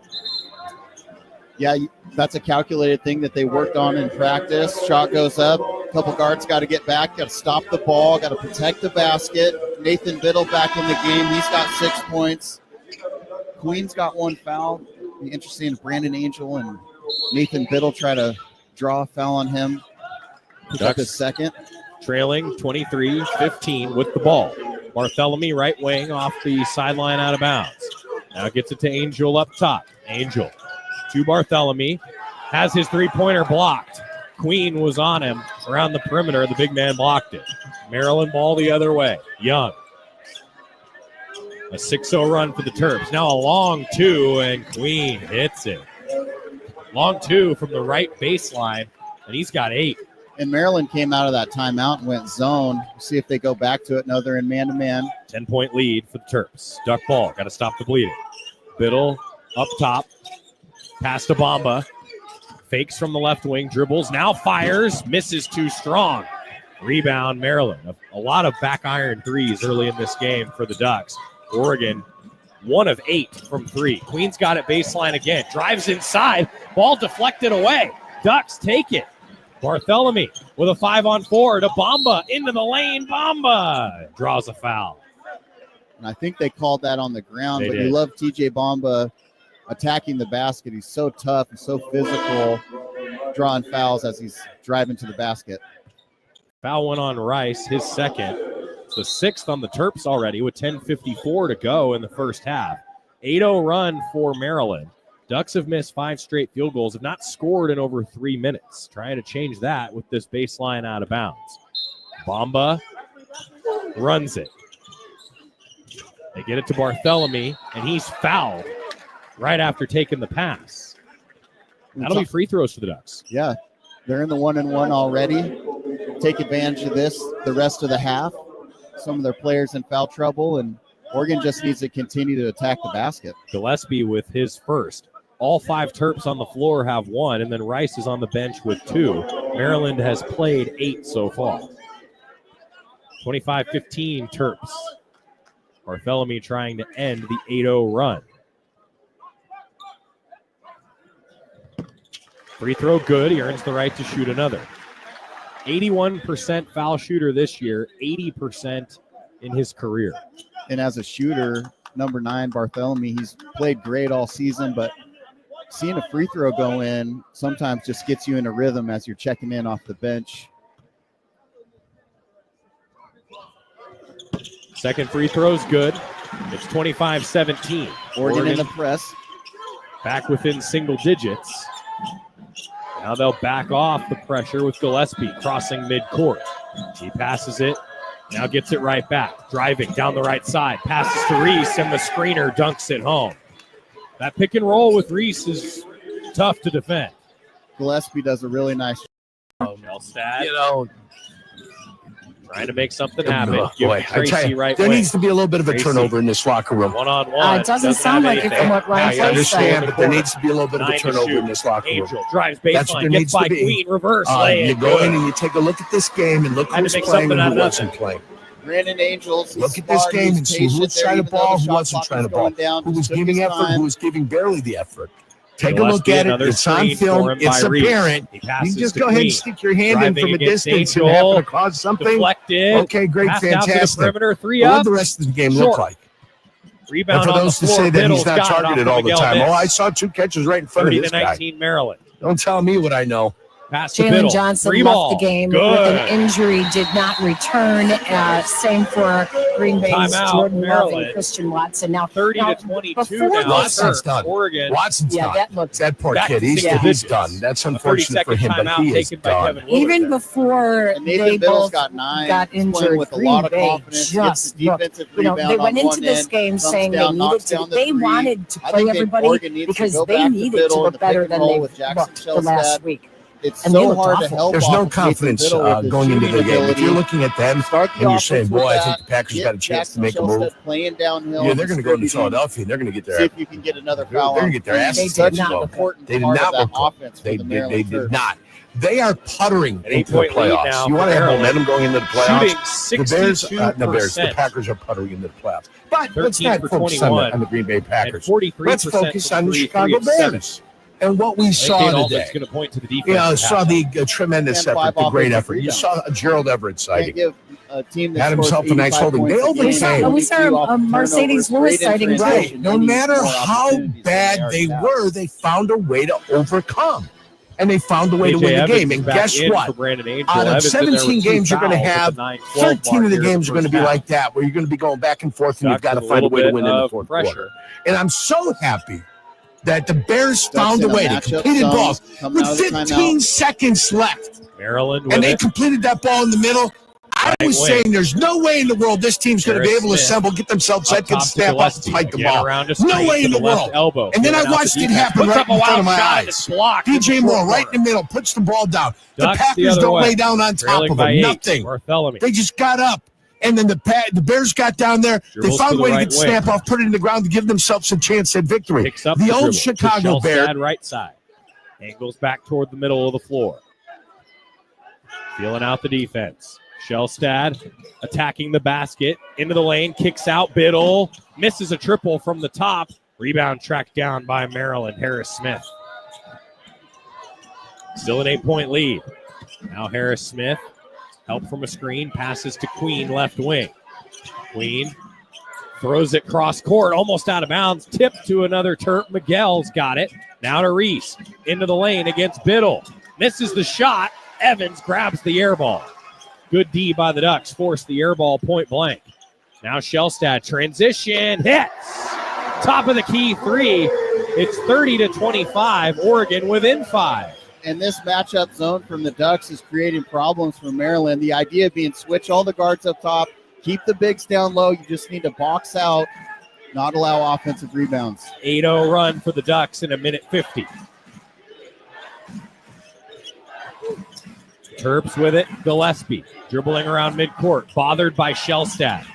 Speaker 8: Yeah, that's a calculated thing that they worked on in practice. Shot goes up. A couple guards got to get back, got to stop the ball, got to protect the basket. Nathan Biddle back in the game. He's got 6 points. Queen's got 1 foul. Be interesting if Brandon Angel and Nathan Biddle try to draw a foul on him. Pick up his second.
Speaker 7: Trailing 23-15 with the ball. Bartholomew right wing off the sideline out of bounds. Now gets it to Angel up top. Angel to Bartholomew. Has his three-pointer blocked. Queen was on him around the perimeter. The big man blocked it. Maryland ball the other way. Young. A 6-0 run for the Terps. Now a long 2, and Queen hits it. Long 2 from the right baseline, and he's got 8.
Speaker 8: And Maryland came out of that timeout and went zone. See if they go back to it. No, they're in man-to-man.
Speaker 7: 10-point lead for the Terps. Duck ball. Got to stop the bleeding. Biddle up top. Pass to Bamba. Fakes from the left wing. Dribbles. Now fires. Misses too strong. Rebound, Maryland. A lot of back iron threes early in this game for the Ducks. Oregon, 1 of 8 from 3. Queen's got it baseline again. Drives inside. Ball deflected away. Ducks take it. Bartholomew with a 5-on-4 to Bamba into the lane. Bamba draws a foul.
Speaker 8: And I think they called that on the ground,
Speaker 7: They
Speaker 8: but
Speaker 7: did.
Speaker 8: you love TJ Bamba attacking the basket. He's so tough and so physical, drawing fouls as he's driving to the basket.
Speaker 7: Foul went on Rice, his second. It's the 6th on the Terps already with 10:54 to go in the first half. 8-0 run for Maryland. Ducks have missed 5 straight field goals, have not scored in over 3 minutes. Trying to change that with this baseline out of bounds. Bamba runs it. They get it to Bartholomew, and he's fouled right after taking the pass. That'll be free throws for the Ducks.
Speaker 8: Yeah, they're in the 1-and-1 already. Take advantage of this the rest of the half. Some of their players in foul trouble, and Oregon just needs to continue to attack the basket.
Speaker 7: Gillespie with his first. All 5 Terps on the floor have 1, and then Rice is on the bench with 2. Maryland has played 8 so far. 25-15 Terps. Bartholomew trying to end the 8-0 run. Free throw good. He earns the right to shoot another. 81% foul shooter this year, 80% in his career.
Speaker 8: And as a shooter, number 9, Bartholomew, he's played great all season, but seeing a free throw go in sometimes just gets you in a rhythm as you're checking in off the bench.
Speaker 7: Second free throw's good. It's 25-17.
Speaker 8: Oregon in the press.
Speaker 7: Back within single digits. Now they'll back off the pressure with Gillespie crossing midcourt. He passes it. Now gets it right back. Driving down the right side. Passes to Reese, and the screener dunks it home. That pick and roll with Reese is tough to defend.
Speaker 8: Gillespie does a really nice
Speaker 7: job. Trying to make something happen.
Speaker 11: Oh,
Speaker 7: Give
Speaker 11: boy,
Speaker 7: Tracy right
Speaker 11: there
Speaker 7: wing.
Speaker 11: needs to be a little bit of a
Speaker 7: Tracy.
Speaker 11: turnover in this locker room.
Speaker 7: One-on-one.
Speaker 24: It doesn't sound like it from what Ryan
Speaker 11: I
Speaker 24: said.
Speaker 11: understand, but there needs to be a little bit of a
Speaker 7: 9 to
Speaker 11: turnover
Speaker 7: shoot.
Speaker 11: in this locker room.
Speaker 7: Angel drives
Speaker 11: That's what
Speaker 7: baseline,
Speaker 11: there
Speaker 7: gets
Speaker 11: needs to
Speaker 7: by
Speaker 11: be.
Speaker 7: Queen, reverse
Speaker 11: You
Speaker 7: lay.
Speaker 11: go in and you take a look at this game and look
Speaker 7: Had to
Speaker 11: who's
Speaker 7: make
Speaker 11: playing
Speaker 7: something
Speaker 11: and
Speaker 7: out
Speaker 11: who
Speaker 7: of
Speaker 11: wasn't
Speaker 7: nothing.
Speaker 11: playing.
Speaker 8: Brandon Angels.
Speaker 11: Look at this game and see who was trying to ball, who wasn't trying to ball, who was giving effort, who was giving barely the effort. Take a look
Speaker 7: Gillespie,
Speaker 11: at it.
Speaker 7: another
Speaker 11: It's on
Speaker 7: screen
Speaker 11: film.
Speaker 7: for him by
Speaker 11: It's
Speaker 7: Reese.
Speaker 11: apparent.
Speaker 7: He
Speaker 11: You
Speaker 7: passes
Speaker 11: can just
Speaker 7: to
Speaker 11: go ahead
Speaker 7: Queen.
Speaker 11: and stick your hand
Speaker 7: Driving
Speaker 11: in from a
Speaker 7: against
Speaker 11: distance
Speaker 7: Angel.
Speaker 11: and happen to cause something.
Speaker 7: Deflected.
Speaker 11: Okay, great,
Speaker 7: Passed out to the
Speaker 11: fantastic.
Speaker 7: perimeter, 3
Speaker 11: What
Speaker 7: up.
Speaker 11: did the rest of the game
Speaker 7: Short.
Speaker 11: look like?
Speaker 7: Rebound
Speaker 11: And for
Speaker 7: on
Speaker 11: those
Speaker 7: the
Speaker 11: to
Speaker 7: floor.
Speaker 11: say that
Speaker 7: Biddle's
Speaker 11: he's not
Speaker 7: got it off
Speaker 11: targeted
Speaker 7: of
Speaker 11: all the
Speaker 7: Miguel
Speaker 11: time.
Speaker 7: Miss.
Speaker 11: Oh, I saw 2 catches right in front of this guy.
Speaker 7: 30-19 Maryland.
Speaker 11: Don't tell me what I know.
Speaker 7: Pass to Biddle.
Speaker 24: Jalen Johnson
Speaker 7: Free
Speaker 24: left
Speaker 7: ball.
Speaker 24: the game
Speaker 7: Good.
Speaker 24: with an injury, did not return. Same for Green Bay's
Speaker 7: Timeout,
Speaker 24: Jordan Love
Speaker 7: Maryland.
Speaker 24: and Christian Watson. Now
Speaker 7: 30-22
Speaker 24: before
Speaker 7: now.
Speaker 11: Watson's done.
Speaker 7: Oregon.
Speaker 11: Watson's
Speaker 24: Yeah,
Speaker 11: done.
Speaker 24: that looks
Speaker 11: that poor
Speaker 7: back
Speaker 11: kid.
Speaker 7: to
Speaker 11: He's,
Speaker 7: single
Speaker 11: he's
Speaker 7: digits.
Speaker 11: done. That's
Speaker 7: A
Speaker 11: unfortunate for
Speaker 7: 30-second
Speaker 11: him, but
Speaker 7: timeout
Speaker 11: he is
Speaker 7: taken by
Speaker 11: done.
Speaker 7: Kevin Willard
Speaker 24: even
Speaker 7: there.
Speaker 24: before
Speaker 8: And Nathan
Speaker 24: they
Speaker 8: Biddle's
Speaker 24: both
Speaker 8: got 9.
Speaker 24: got
Speaker 8: He's playing
Speaker 24: injured,
Speaker 8: with a
Speaker 24: Green
Speaker 8: lot of
Speaker 24: Bay
Speaker 8: confidence.
Speaker 24: just
Speaker 8: Gets the defensive
Speaker 24: looked,
Speaker 8: rebound
Speaker 24: they
Speaker 8: on
Speaker 24: went into
Speaker 8: one
Speaker 24: this
Speaker 8: end,
Speaker 24: game
Speaker 8: thumbs
Speaker 24: saying
Speaker 8: down,
Speaker 24: they
Speaker 8: knocks
Speaker 24: needed
Speaker 8: down
Speaker 24: to,
Speaker 8: the
Speaker 24: they
Speaker 8: three.
Speaker 24: wanted to
Speaker 8: I
Speaker 24: play
Speaker 8: think
Speaker 24: everybody
Speaker 8: Oregon needs to
Speaker 24: because
Speaker 8: go
Speaker 24: they
Speaker 8: back to
Speaker 24: needed to
Speaker 8: Biddle in
Speaker 24: look
Speaker 8: the
Speaker 24: better
Speaker 8: pick and
Speaker 24: than
Speaker 8: roll
Speaker 24: they
Speaker 8: with Jackson
Speaker 24: looked the last
Speaker 8: Shellstad.
Speaker 24: week.
Speaker 8: It's
Speaker 24: And they
Speaker 8: so
Speaker 24: looked
Speaker 8: hard to
Speaker 24: awful.
Speaker 8: help.
Speaker 11: There's
Speaker 8: off
Speaker 11: no
Speaker 8: of Nathan
Speaker 11: confidence
Speaker 8: Biddle with his
Speaker 11: going into the
Speaker 8: shooting
Speaker 11: game. If
Speaker 8: ability.
Speaker 11: you're looking at them
Speaker 8: Start the
Speaker 11: and you're
Speaker 8: offense
Speaker 11: saying,
Speaker 8: with
Speaker 11: boy, I
Speaker 8: that.
Speaker 11: think the Packers
Speaker 8: Get
Speaker 11: got a chance
Speaker 8: Jackson
Speaker 11: to make a
Speaker 8: Shellstad
Speaker 11: move.
Speaker 8: playing downhill.
Speaker 11: Yeah, they're going to go into
Speaker 8: distributing.
Speaker 11: Philadelphia and they're going to get
Speaker 8: See
Speaker 11: their
Speaker 8: if you can get another foul.
Speaker 11: they're going to get their
Speaker 8: on.
Speaker 11: asses
Speaker 8: Such
Speaker 11: kicked.
Speaker 8: an
Speaker 11: So
Speaker 8: important
Speaker 11: they did
Speaker 8: part of
Speaker 11: not
Speaker 8: that
Speaker 11: look
Speaker 8: offense for
Speaker 11: they
Speaker 8: the
Speaker 11: did
Speaker 8: Maryland
Speaker 11: they did
Speaker 8: Terps.
Speaker 11: not. They are puttering
Speaker 7: An
Speaker 11: into the
Speaker 7: 8-point lead
Speaker 11: playoffs.
Speaker 7: now
Speaker 11: You
Speaker 7: for
Speaker 11: want to have
Speaker 7: Maryland.
Speaker 11: momentum going into the playoffs?
Speaker 7: Shooting
Speaker 11: The Bears,
Speaker 7: 62%.
Speaker 11: the Packers are puttering into the playoffs. But
Speaker 7: 13
Speaker 11: let's not
Speaker 7: for
Speaker 11: focus
Speaker 7: 21
Speaker 11: on the Green Bay
Speaker 7: and
Speaker 11: Packers.
Speaker 7: 43%
Speaker 11: Let's focus
Speaker 7: from
Speaker 11: on the
Speaker 7: three,
Speaker 11: Chicago
Speaker 7: 3 of 7.
Speaker 11: Bears and what we
Speaker 7: I think
Speaker 11: saw
Speaker 7: Kate
Speaker 11: today.
Speaker 7: Aldridge's going to point to the defense.
Speaker 11: Yeah, I
Speaker 7: at
Speaker 11: saw
Speaker 7: halftime.
Speaker 11: the tremendous
Speaker 8: And 5
Speaker 11: effort, the great
Speaker 8: offensive
Speaker 11: effort. You
Speaker 8: rebounds.
Speaker 11: saw Gerald Everett
Speaker 8: Can't
Speaker 11: sighting.
Speaker 8: give a team that
Speaker 11: Had
Speaker 8: scores
Speaker 11: himself a nice
Speaker 8: 85
Speaker 11: holding.
Speaker 8: points
Speaker 11: They
Speaker 8: a
Speaker 11: overcame.
Speaker 8: game,
Speaker 24: We saw
Speaker 8: two off
Speaker 24: a
Speaker 8: turnovers,
Speaker 24: Mercedes
Speaker 8: great
Speaker 24: Lewis
Speaker 8: in
Speaker 24: sighting.
Speaker 8: transition.
Speaker 11: Right. No
Speaker 8: They need
Speaker 11: matter
Speaker 8: more
Speaker 11: how
Speaker 8: opportunities than
Speaker 11: bad
Speaker 8: already
Speaker 11: they
Speaker 8: have.
Speaker 11: were, they found a way to overcome. And they found a way to
Speaker 7: AJ
Speaker 11: win the
Speaker 7: Evans
Speaker 11: game.
Speaker 7: is
Speaker 11: And
Speaker 7: back
Speaker 11: guess
Speaker 7: in
Speaker 11: what?
Speaker 7: for Brandon Angel.
Speaker 11: Out of
Speaker 7: Evans in there with
Speaker 11: 17
Speaker 7: 2
Speaker 11: games, you're going to
Speaker 7: fouls at
Speaker 11: have
Speaker 7: the 9-12
Speaker 11: 13 of
Speaker 7: mark
Speaker 11: the
Speaker 7: here in
Speaker 11: games are going to be
Speaker 7: first
Speaker 11: like that, where you're going to be going back and forth, and you've got
Speaker 7: Ducks
Speaker 11: to
Speaker 7: with
Speaker 11: find a
Speaker 7: little
Speaker 11: way to
Speaker 7: bit
Speaker 11: win in the
Speaker 7: of
Speaker 11: fourth
Speaker 7: pressure.
Speaker 11: quarter. And I'm so happy that the Bears found a
Speaker 8: in a
Speaker 11: way. They
Speaker 8: matchup
Speaker 11: completed
Speaker 8: zone,
Speaker 11: balls
Speaker 8: coming out
Speaker 11: with
Speaker 8: of the
Speaker 11: 15
Speaker 8: timeout.
Speaker 11: seconds left.
Speaker 7: Maryland with
Speaker 11: And they
Speaker 7: it.
Speaker 11: completed that ball in the middle. I
Speaker 7: Right
Speaker 11: was
Speaker 7: wing.
Speaker 11: saying there's no way in the world this team's going to be
Speaker 7: Harris
Speaker 11: able to
Speaker 7: Smith.
Speaker 11: assemble, get themselves
Speaker 7: Up
Speaker 11: set, can
Speaker 7: top to
Speaker 11: snap up and
Speaker 7: Gillespie.
Speaker 11: spike the
Speaker 7: Again
Speaker 11: ball.
Speaker 7: around a
Speaker 11: No
Speaker 7: screen
Speaker 11: way
Speaker 7: to
Speaker 11: in the
Speaker 7: the left
Speaker 11: world.
Speaker 7: elbow.
Speaker 11: And then I
Speaker 7: Feeling out
Speaker 11: watched
Speaker 7: the
Speaker 11: it
Speaker 7: defense.
Speaker 11: happen
Speaker 7: Puts
Speaker 11: right
Speaker 7: up a
Speaker 11: in front
Speaker 7: wild
Speaker 11: of my
Speaker 7: shot
Speaker 11: eyes.
Speaker 7: that's blocked in the
Speaker 11: DJ
Speaker 7: short
Speaker 11: Moore right in
Speaker 7: corner.
Speaker 11: the middle, puts the ball down. The
Speaker 7: Ducks the
Speaker 11: Packers
Speaker 7: other
Speaker 11: don't
Speaker 7: way.
Speaker 11: lay down on top
Speaker 7: Trailing
Speaker 11: of
Speaker 7: by
Speaker 11: them.
Speaker 7: 8.
Speaker 11: Nothing.
Speaker 7: Bartholomew.
Speaker 11: They just got up. And then the Bears got down there.
Speaker 7: Dribbles
Speaker 11: They found
Speaker 7: to
Speaker 11: a
Speaker 7: the
Speaker 11: way to
Speaker 7: right
Speaker 11: get the
Speaker 7: wing.
Speaker 11: snap off, put it in the ground to give themselves a chance at victory.
Speaker 7: Picks up
Speaker 11: The
Speaker 7: dribble
Speaker 11: old
Speaker 7: to
Speaker 11: Chicago Bear.
Speaker 7: Shellstad right side. Angles back toward the middle of the floor. Feeling out the defense. Shellstad attacking the basket. Into the lane. Kicks out. Biddle. Misses a triple from the top. Rebound tracked down by Maryland. Harris Smith. Still an 8-point lead. Now Harris Smith. Help from a screen. Passes to Queen left wing. Queen throws it cross court. Almost out of bounds. Tipped to another Terp. Miguel's got it. Now to Reese. Into the lane against Biddle. Misses the shot. Evans grabs the air ball. Good D by the Ducks. Forced the air ball point blank. Now Shellstad transition. Hits. Top of the key 3. It's 30-25. Oregon within 5.
Speaker 8: And this matchup zone from the Ducks is creating problems for Maryland. The idea being switch all the guards up top, keep the bigs down low. You just need to box out, not allow offensive rebounds.
Speaker 7: 8-0 run for the Ducks in a minute 50. Terps with it. Gillespie dribbling around midcourt. Bothered by Shellstad.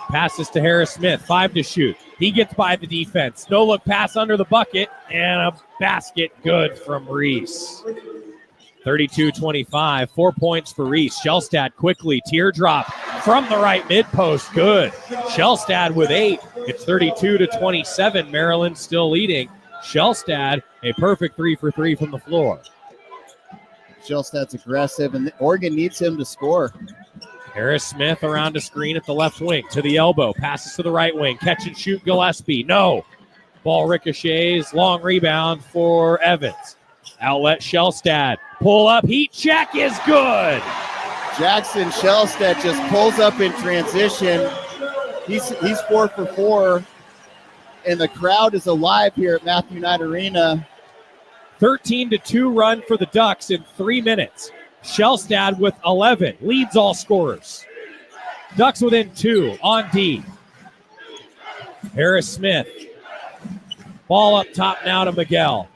Speaker 7: Passes to Harris Smith. 5 to shoot. He gets by the defense. No look pass under the bucket. And a basket good from Reese. 32-25. 4 points for Reese. Shellstad quickly. Teardrop from the right mid post. Good. Shellstad with 8. It's 32-27. Maryland still leading. Shellstad, a perfect 3 for 3 from the floor.
Speaker 8: Shellstad's aggressive, and Oregon needs him to score.
Speaker 7: Harris Smith around a screen at the left wing to the elbow. Passes to the right wing. Catch and shoot Gillespie. No. Ball ricochets. Long rebound for Evans. Outlet Shellstad. Pull up. Heat check is good.
Speaker 8: Jackson Shellstad just pulls up in transition. He's 4 for 4, and the crowd is alive here at Matthew Knight Arena.
Speaker 7: 13-2 run for the Ducks in 3 minutes. Shellstad with 11. Leads all scorers. Ducks within 2 on D. Harris Smith. Ball up top now to Miguel.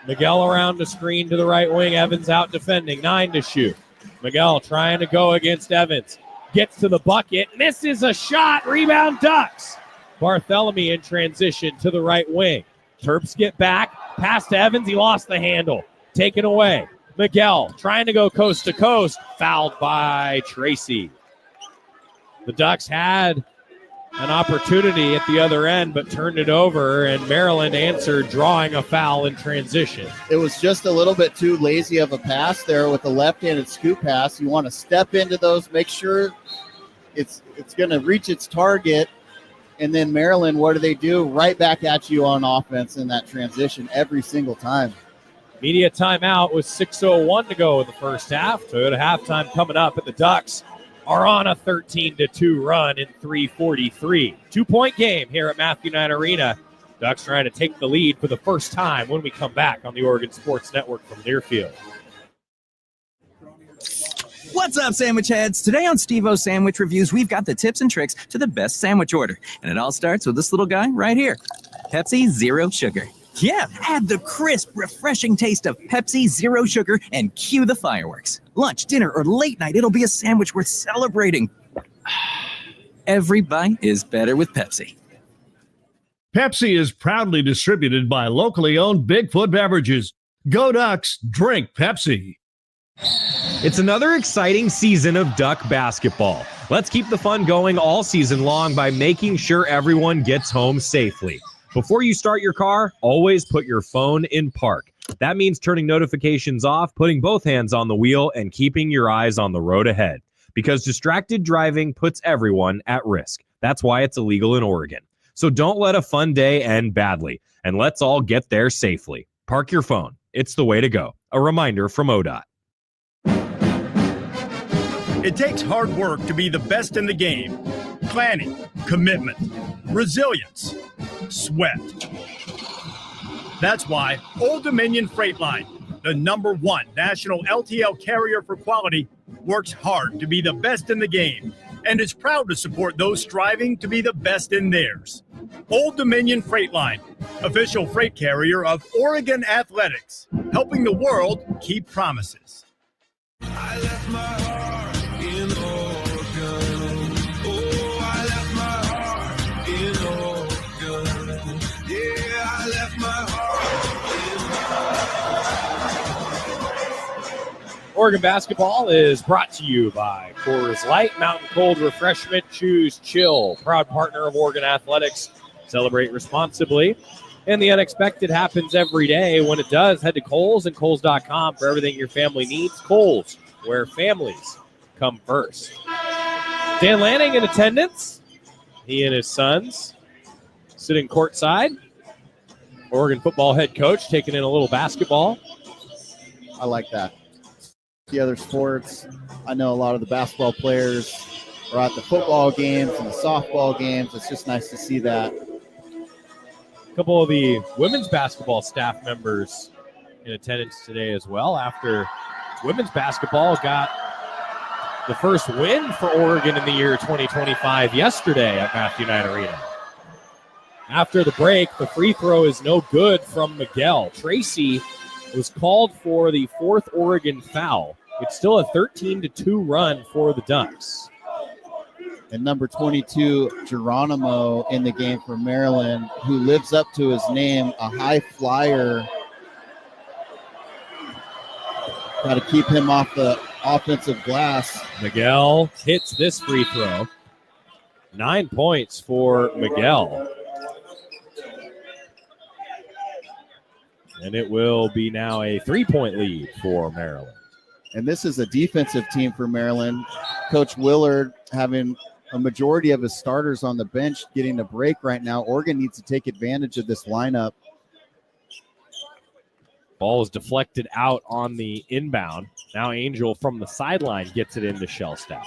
Speaker 7: Miguel around the screen to the right wing. Evans out defending. 9 to shoot. Miguel trying to go against Evans. Gets to the bucket. Misses a shot. Rebound Ducks. Bartholomew in transition to the right wing. Terps get back. Pass to Evans. He lost the handle. Taken away. Miguel trying to go coast to coast. Fouled by Tracy. The Ducks had an opportunity at the other end, but turned it over, and Maryland answered, drawing a foul in transition.
Speaker 8: It was just a little bit too lazy of a pass there with the left-handed scoop pass. You want to step into those, make sure it's going to reach its target, And then Maryland, what do? Right back at you on offense in that transition every single time.
Speaker 7: Media timeout with 6:01 to go in the first half. Toyota halftime coming up, and the Ducks are on a 13-2 run in 3:43. 2-point game here at Matthew Knight Arena. Ducks trying to take the lead for the first time when we come back on the Oregon Sports Network from Learfield.
Speaker 4: What's up, sandwich heads? Today on Steve-O's Sandwich Reviews, we've got the tips and tricks to the best sandwich order. And it all starts with this little guy right here. Pepsi Zero Sugar. Yeah, add the crisp, refreshing taste of Pepsi Zero Sugar and cue the fireworks. Lunch, dinner, or late night, it'll be a sandwich worth celebrating. Every bite is better with Pepsi.
Speaker 6: Pepsi is proudly distributed by locally owned Bigfoot Beverages. Go Ducks, drink Pepsi.
Speaker 5: It's another exciting season of Duck basketball. Let's keep the fun going all season long by making sure everyone gets home safely. Before you start your car, always put your phone in park. That means turning notifications off, putting both hands on the wheel, and keeping your eyes on the road ahead. Because distracted driving puts everyone at risk. That's why it's illegal in Oregon. So don't let a fun day end badly, and let's all get there safely. Park your phone. It's the way to go. A reminder from ODOT.
Speaker 12: It takes hard work to be the best in the game. Planning, commitment, resilience, sweat. That's why Old Dominion Freight Line, the #1 national LTL carrier for quality, works hard to be the best in the game and is proud to support those striving to be the best in theirs. Old Dominion Freight Line, official freight carrier of Oregon Athletics, helping the world keep promises.
Speaker 13: I left my heart in Oregon. Oh, I left my heart in Oregon. Yeah, I left my heart.
Speaker 7: Oregon basketball is brought to you by Coors Light, Mountain Cold Refreshment. Choose chill. Proud partner of Oregon Athletics. Celebrate responsibly. And the unexpected happens every day. When it does, head to Kohl's and Kohl's.com for everything your family needs. Kohl's, where families come first. Dan Lanning in attendance. He and his sons sitting courtside. Oregon football head coach taking in a little basketball.
Speaker 8: I like that. The other sports, I know a lot of the basketball players are at the football games and the softball games. It's just nice to see that.
Speaker 7: A couple of the women's basketball staff members in attendance today as well, after women's basketball got the first win for Oregon in the year 2025 yesterday at Matthew Knight Arena. After the break, the free throw is no good from Miguel. Tracy was called for the fourth Oregon foul. It's still a 13-2 run for the Ducks.
Speaker 8: And number 22, Geronimo, in the game for Maryland, who lives up to his name, a high flyer. Got to keep him off the offensive glass.
Speaker 7: Miguel hits this free throw. 9 points for Miguel. And it will be now a 3-point lead for Maryland.
Speaker 8: And this is a defensive team for Maryland. Coach Willard having a majority of his starters on the bench getting a break right now. Oregon needs to take advantage of this lineup.
Speaker 7: Ball is deflected out on the inbound. Now Angel from the sideline gets it into Shellstack.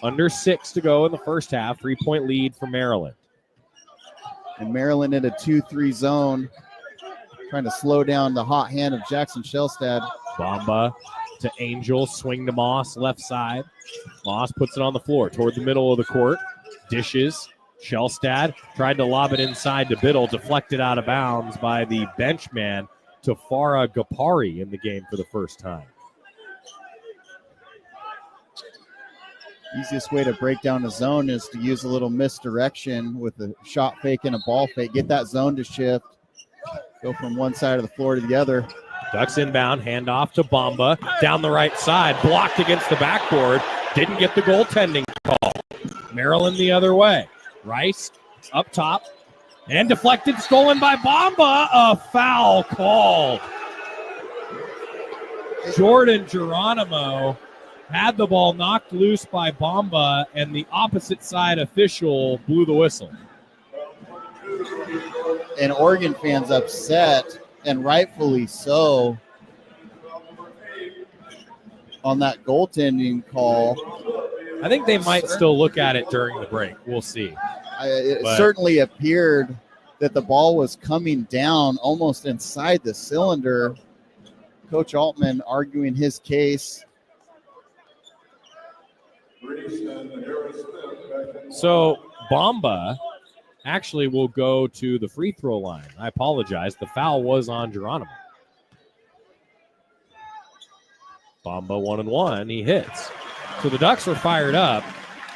Speaker 7: Under 6 to go in the first half. 3-point lead for Maryland.
Speaker 8: And Maryland in a 2-3 zone, trying to slow down the hot hand of Jackson Shellstad.
Speaker 7: Bamba to Angel, swing to Moss, left side. Moss puts it on the floor toward the middle of the court. Dishes. Shellstad tried to lob it inside to Biddle, deflected out of bounds by the bench man Tafara Gapari in the game for the first time.
Speaker 8: Easiest way to break down a zone is to use a little misdirection with a shot fake and a ball fake. Get that zone to shift. Go from one side of the floor to the other.
Speaker 7: Ducks inbound, handoff to Bamba. Down the right side, blocked against the backboard. Didn't get the goaltending call. Maryland the other way. Rice up top. And deflected, stolen by Bamba. A foul called. Jordan Geronimo had the ball knocked loose by Bamba, and the opposite side official blew the whistle.
Speaker 8: And Oregon fans upset, and rightfully so, on that goaltending call.
Speaker 7: I think they might still look at it during the break. We'll see.
Speaker 8: It certainly appeared that the ball was coming down almost inside the cylinder. Coach Altman arguing his case.
Speaker 7: So Bomba actually will go to the free throw line. I apologize. The foul was on Geronimo. Bomba 1-1. He hits. So the Ducks were fired up,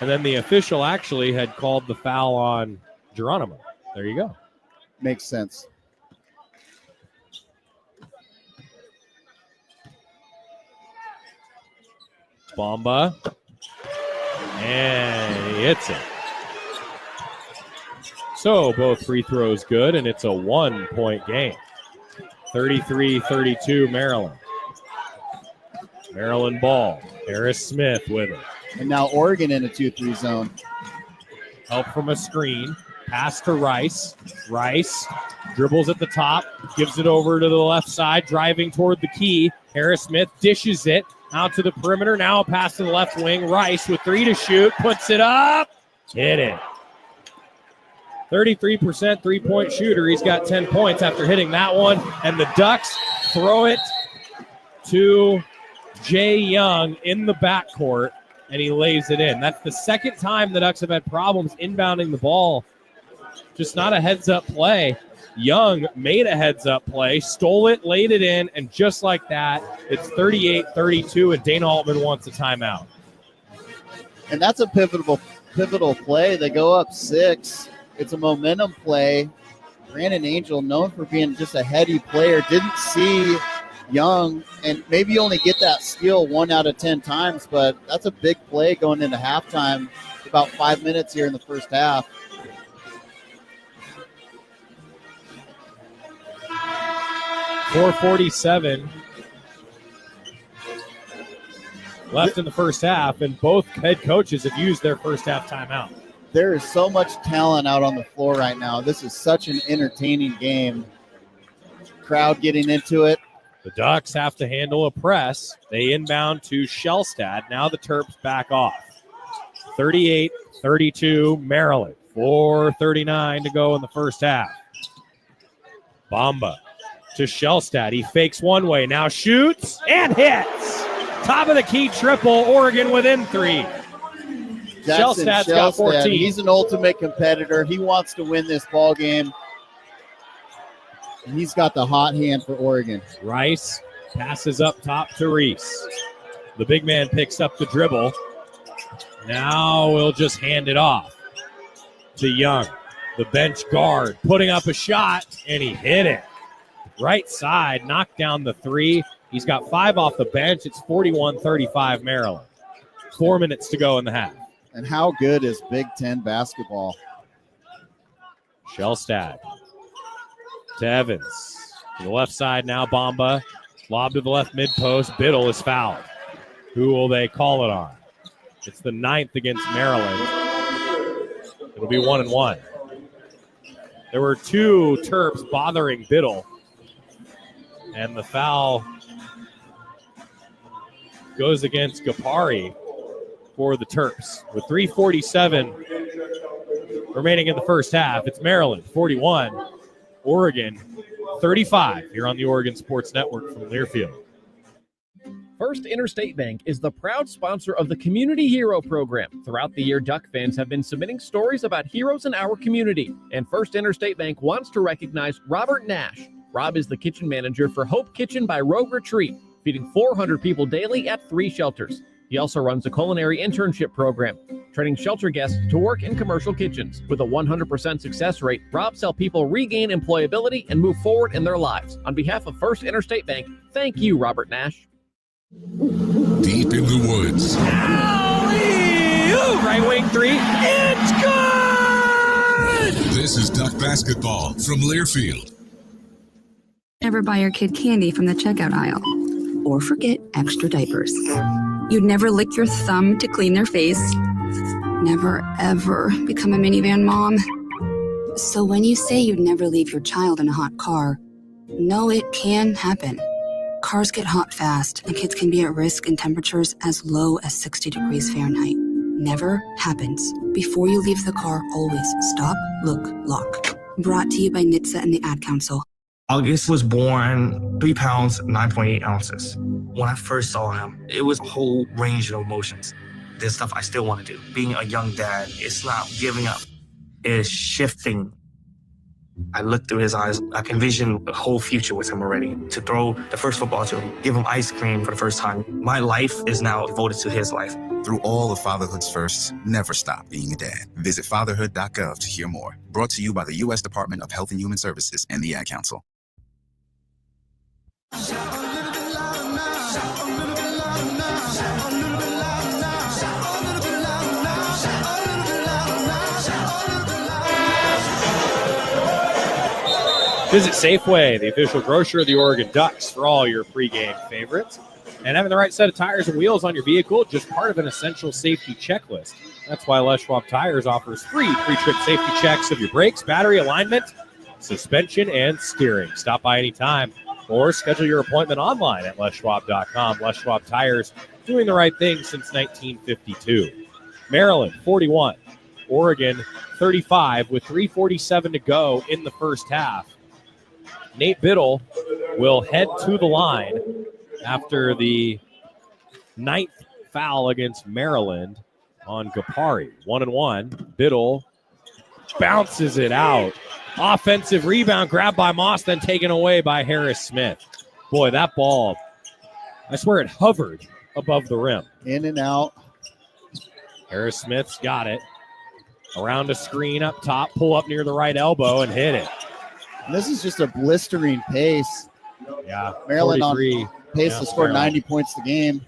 Speaker 7: and then the official actually had called the foul on Geronimo. There you go.
Speaker 8: Makes sense.
Speaker 7: Bomba. And he hits it. So both free throws good, and it's a 1-point game. 33-32 Maryland. Maryland ball. Harris Smith with it.
Speaker 8: And now Oregon in a 2-3 zone.
Speaker 7: Help from a screen. Pass to Rice. Rice dribbles at the top. Gives it over to the left side. Driving toward the key. Harris Smith dishes it out to the perimeter. Now a pass to the left wing. Rice with 3 to shoot. Puts it up. Hit it. 33% three-point shooter. He's got 10 points after hitting that one. And the Ducks throw it to Jay Young in the backcourt, and he lays it in. That's the second time the Ducks have had problems inbounding the ball. Just not a heads-up play. Young made a heads-up play, stole it, laid it in, and just like that, it's 38-32, and Dana Altman wants a timeout.
Speaker 8: And that's a pivotal play. They go up 6. It's a momentum play. Brandon Angel, known for being just a heady player, didn't see Young, and maybe you only get that steal 1 out of 10 times, but that's a big play going into halftime. About 5 minutes here in the first half.
Speaker 7: .447 left in the first half, and both head coaches have used their first half timeout.
Speaker 8: There is so much talent out on the floor right now. This is such an entertaining game. Crowd getting into it.
Speaker 7: The Ducks have to handle a press. They inbound to Shellstad. Now the Terps back off. 38-32 Maryland. 4:39 to go in the first half. Bomba to Shellstad. He fakes one way. Now shoots and hits. Top of the key triple. Oregon within 3. Shellstad's got 14.
Speaker 8: He's an ultimate competitor. He wants to win this ball game. And he's got the hot hand for Oregon.
Speaker 7: Rice passes up top to Reese. The big man picks up the dribble. Now we'll just hand it off to Young. The bench guard putting up a shot, and he hit it. Right side, knocked down the 3. He's got 5 off the bench. It's 41-35 Maryland. 4 minutes to go in the half.
Speaker 8: And how good is Big Ten basketball?
Speaker 7: Shellstad to Evans. To the left side now, Bomba. Lob to the left mid-post. Biddle is fouled. Who will they call it on? It's the 9th against Maryland. It'll be 1-1. There were 2 Terps bothering Biddle. And the foul goes against Gapari for the Terps. With 3:47 remaining in the first half, it's Maryland 41, Oregon 35 here on the Oregon Sports Network from Learfield.
Speaker 3: First Interstate Bank is the proud sponsor of the Community Hero Program. Throughout the year, Duck fans have been submitting stories about heroes in our community. And First Interstate Bank wants to recognize Robert Nash. Rob is the kitchen manager for Hope Kitchen by Rogue Retreat, feeding 400 people daily at 3 shelters. He also runs a culinary internship program, training shelter guests to work in commercial kitchens. With a 100% success rate, Rob's helped people regain employability and move forward in their lives. On behalf of First Interstate Bank, thank you, Robert Nash.
Speaker 18: Deep in the woods.
Speaker 7: Right wing 3. It's good!
Speaker 18: This is Duck Basketball from Learfield.
Speaker 14: Never buy your kid candy from the checkout aisle. Or forget extra diapers. You'd never lick your thumb to clean their face. Never, ever become a minivan mom. So when you say you'd never leave your child in a hot car, no, it can happen. Cars get hot fast, and kids can be at risk in temperatures as low as 60 degrees Fahrenheit. Never happens. Before you leave the car, always stop, look, lock. Brought to you by NHTSA and the Ad Council.
Speaker 15: August was born 3 pounds, 9.8 ounces. When I first saw him, it was a whole range of emotions. There's stuff I still want to do. Being a young dad, it's not giving up. It's shifting. I looked through his eyes. I can envision a whole future with him already. To throw the first football to him, give him ice cream for the first time. My life is now devoted to his life.
Speaker 16: Through all of fatherhood's firsts, never stop being a dad. Visit fatherhood.gov to hear more. Brought to you by the U.S. Department of Health and Human Services and the Ad Council.
Speaker 7: Visit Safeway, the official grocer of the Oregon Ducks, for all your pregame favorites. And having the right set of tires and wheels on your vehicle, just part of an essential safety checklist. That's why Les Schwab Tires offers free pre-trip safety checks of your brakes, battery alignment, suspension, and steering. Stop by anytime or schedule your appointment online at leschwab.com. Les Schwab Tires, doing the right thing since 1952. Maryland, 41. Oregon, 35, with 3:47 to go in the first half. Nate Biddle will head to the line after the 9th foul against Maryland on Gapari. 1-1. Biddle bounces it out. Offensive rebound grabbed by Moss, then taken away by Harris Smith. Boy, that ball, I swear it hovered above the rim.
Speaker 8: In and out.
Speaker 7: Harris Smith's got it. Around a screen up top, pull up near the right elbow and hit it.
Speaker 8: And this is just a blistering pace.
Speaker 7: Yeah,
Speaker 8: Maryland
Speaker 7: 43.
Speaker 8: on pace to score
Speaker 7: Maryland.
Speaker 8: 90 points a game.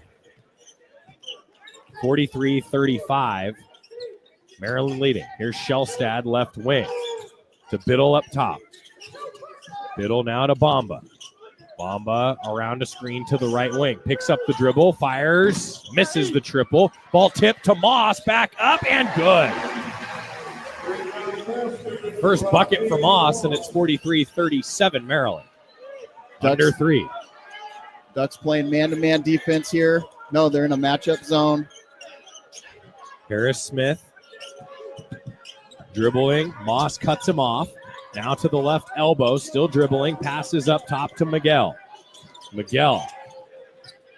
Speaker 7: 43-35. Maryland leading. Here's Shellstad, left wing. To Biddle up top. Biddle now to Bamba. Bamba around a screen to the right wing. Picks up the dribble, fires, misses the triple. Ball tipped to Moss, back up and good. First bucket for Moss, and it's 43-37 Maryland. Under 3.
Speaker 8: Ducks playing man-to-man defense here. No, they're in a matchup zone.
Speaker 7: Harris Smith dribbling. Moss cuts him off. Now to the left elbow, still dribbling. Passes up top to Miguel. Miguel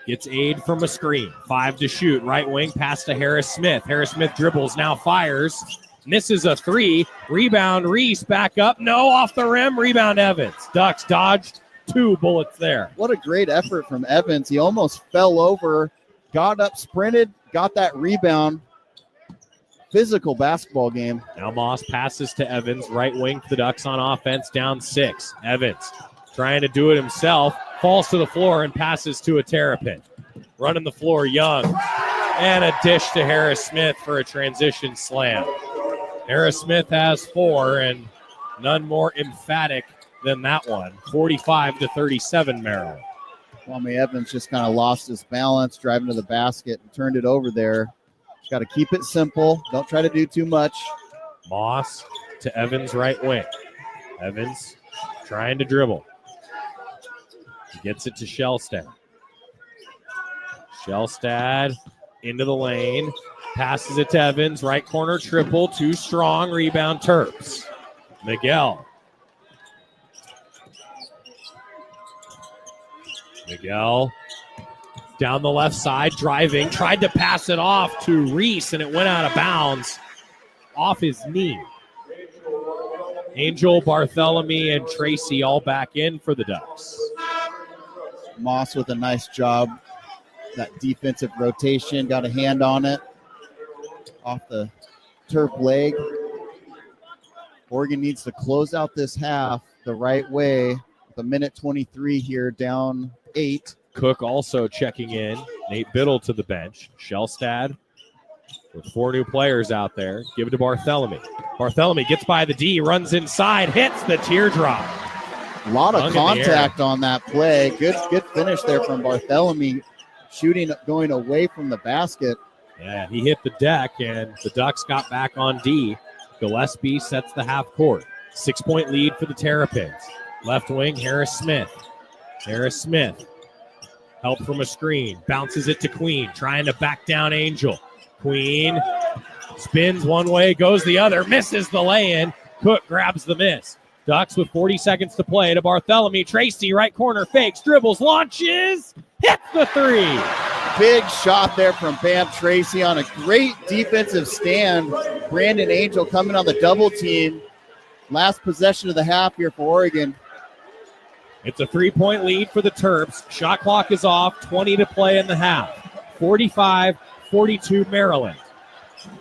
Speaker 7: gets aid from a screen. 5 to shoot. Right wing, pass to Harris Smith. Harris Smith dribbles, now fires. Misses a 3. Rebound, Reese back up. No, off the rim. Rebound, Evans. Ducks dodged 2 bullets there.
Speaker 8: What a great effort from Evans. He almost fell over, got up, sprinted, got that rebound. Physical basketball game.
Speaker 7: Now Moss passes to Evans. Right wing for the Ducks on offense, down 6. Evans trying to do it himself. Falls to the floor and passes to a Terrapin. Running the floor, Young. And a dish to Harris Smith for a transition slam. Harris Smith has 4, and none more emphatic than that one. 45-37 Maryland.
Speaker 8: Kwame Evans just kind of lost his balance, driving to the basket and turned it over there. Got to keep it simple. Don't try to do too much.
Speaker 7: Moss to Evans, right wing. Evans trying to dribble. He gets it to Shellstad. Shellstad into the lane. Passes it to Evans. Right corner triple. Too strong. Rebound Terps. Miguel. Miguel down the left side, driving. Tried to pass it off to Reese, and it went out of bounds off his knee. Angel, Bartholomew, and Tracy all back in for the Ducks.
Speaker 8: Moss with a nice job. That defensive rotation, got a hand on it. Off the Terp leg. Oregon needs to close out this half the right way. With a minute 23 here, down 8.
Speaker 7: Cook also checking in. Nate Biddle to the bench. Shellstad with 4 new players out there. Give it to Bartholomew. Bartholomew gets by the D, runs inside, hits the teardrop.
Speaker 8: A lot of contact on that play. Good finish there from Bartholomew. Shooting, going away from the basket.
Speaker 7: Yeah, he hit the deck, and the Ducks got back on D. Gillespie sets the half court. 6-point lead for the Terrapins. Left wing, Harris Smith. Harris Smith, help from a screen, bounces it to Queen, trying to back down Angel. Queen spins one way, goes the other, misses the lay-in. Cook grabs the miss. Ducks with 40 seconds to play to Bartholomew. Tracy, right corner, fakes, dribbles, launches, hits the three.
Speaker 8: Big shot there from Bam Tracy on a great defensive stand. Brandon Angel coming on the double team. Last possession of the half here for Oregon.
Speaker 7: It's a 3-point lead for the Terps. Shot clock is off, 20 to play in the half. 45-42 Maryland.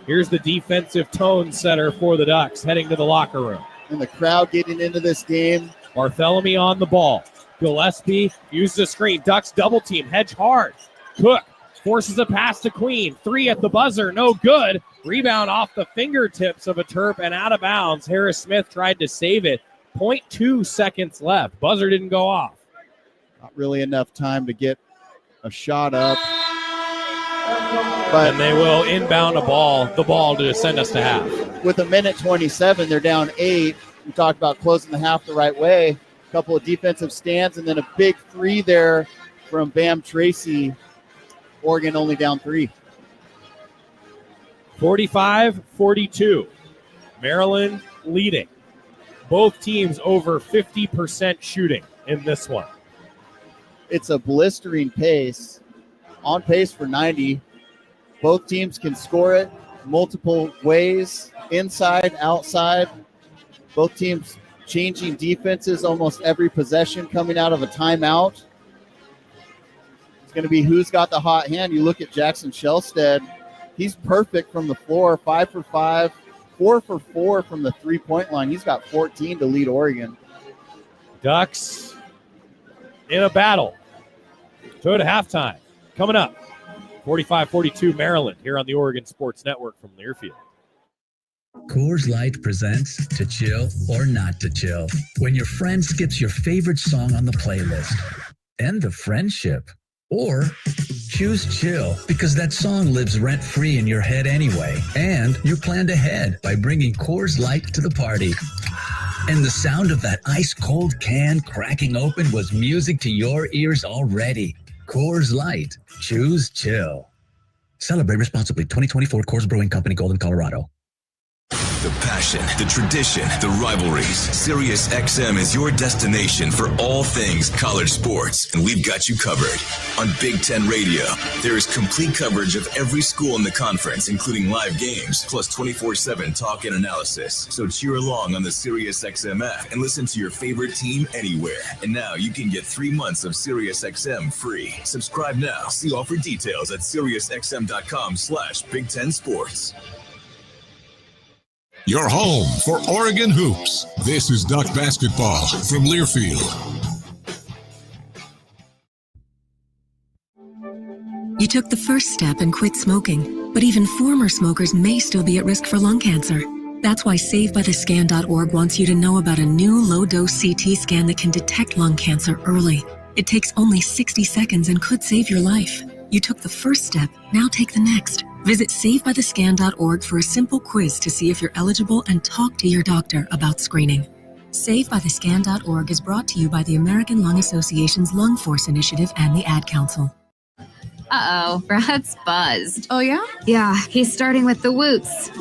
Speaker 7: Here's the defensive tone setter for the Ducks heading to the locker room.
Speaker 8: And the crowd getting into this game.
Speaker 7: Bartholomew on the ball. Gillespie uses the screen. Ducks double team, hedge hard. Cook forces a pass to Queen. 3 at the buzzer, no good. Rebound off the fingertips of a Terp and out of bounds. Harris Smith tried to save it. 0.2 seconds left. Buzzer didn't go off.
Speaker 8: Not really enough time to get a shot up.
Speaker 7: But and they will inbound the ball to send us to half.
Speaker 8: With a minute 27, they're down 8. We talked about closing the half the right way. A couple of defensive stands and then a big 3 there from Bam Tracy. Oregon only down 3.
Speaker 7: 45-42. Maryland leading. Both teams over 50% shooting in this one.
Speaker 8: It's a blistering pace. On pace for 90. Both teams can score it multiple ways, inside, outside. Both teams changing defenses almost every possession coming out of a timeout. It's going to be who's got the hot hand. You look at Jackson Shelstead. He's perfect from the floor, 5 for 5, 4 for 4 from the 3-point line. He's got 14 to lead Oregon.
Speaker 7: Ducks in a battle. Go to halftime. Coming up, 45-42 Maryland here on the Oregon Sports Network from Learfield.
Speaker 17: Coors Light presents To Chill or Not to Chill. When your friend skips your favorite song on the playlist. End the friendship. Or choose chill because that song lives rent-free in your head anyway. And you planned ahead by bringing Coors Light to the party. And the sound of that ice-cold can cracking open was music to your ears already. Coors Light. Choose chill. Celebrate responsibly. 2024 Coors Brewing Company, Golden, Colorado.
Speaker 19: The passion, the tradition, the rivalries. SiriusXM is your destination for all things college sports, and we've got you covered. On Big Ten Radio, there is complete coverage of every school in the conference, including live games, plus 24/7 talk and analysis. So cheer along on the SiriusXM app and listen to your favorite team anywhere. And now you can get 3 months of SiriusXM free. Subscribe now. See offer details at SiriusXM.com/Big Ten Sports.
Speaker 18: Your home for Oregon hoops. This is Duck Basketball from Learfield.
Speaker 10: You took the first step and quit smoking, but even former smokers may still be at risk for lung cancer. That's why SaveByTheScan.org wants you to know about a new low-dose CT scan that can detect lung cancer early. It takes only 60 seconds and could save your life. You took the first step, now take the next. Visit SaveByTheScan.org for a simple quiz to see if you're eligible and talk to your doctor about screening. SaveByTheScan.org is brought to you by the American Lung Association's Lung Force Initiative and the Ad Council.
Speaker 20: Uh-oh, Brad's buzzed. Oh, yeah? Yeah, he's starting with the whoops.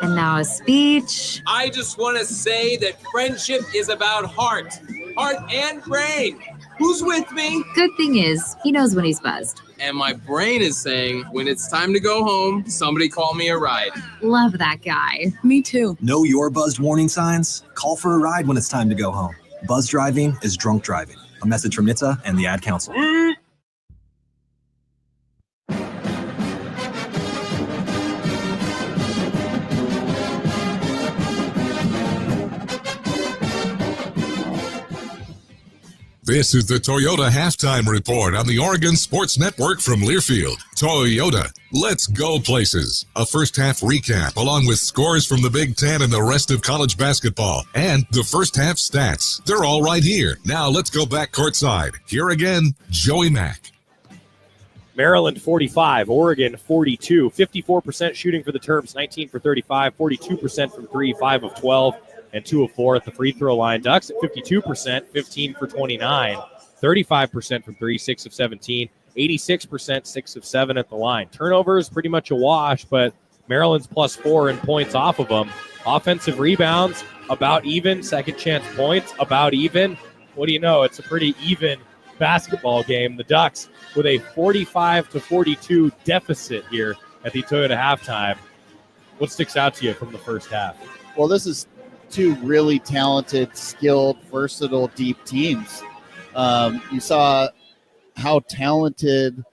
Speaker 20: And now a speech.
Speaker 21: I just want to say that friendship is about heart and brain. Who's with me?
Speaker 20: Good thing is, he knows when he's buzzed.
Speaker 21: And my brain is saying, when it's time to go home, somebody call me a ride.
Speaker 20: Love that guy.
Speaker 25: Me too. Know your buzzed warning signs? Call for a ride when it's time to go home. Buzz driving is drunk driving. A message from NHTSA and the Ad Council.
Speaker 18: This is the Toyota Halftime Report on the Oregon Sports Network from Learfield. Toyota, let's go places. A first half recap along with scores from the Big Ten and the rest of college basketball. And the first half stats. They're all right here. Now let's go back courtside. Here again, Joey Mack.
Speaker 7: Maryland 45, Oregon 42. 54% shooting for the Terps, 19 for 35, 42% from 3, 5 of 12. and 2 of 4 at the free throw line. Ducks at 52%, 15 for 29, 35% from 3, 6 of 17, 86%, 6 of 7 at the line. Turnovers, pretty much a wash, but Maryland's +4 in points off of them. Offensive rebounds, about even. Second chance points, about even. What do you know? It's a pretty even basketball game. The Ducks with a 45-42 deficit here at the Toyota halftime. What sticks out to you from the first half?
Speaker 8: Well, this is two really talented, skilled, versatile, deep teams. You saw how talented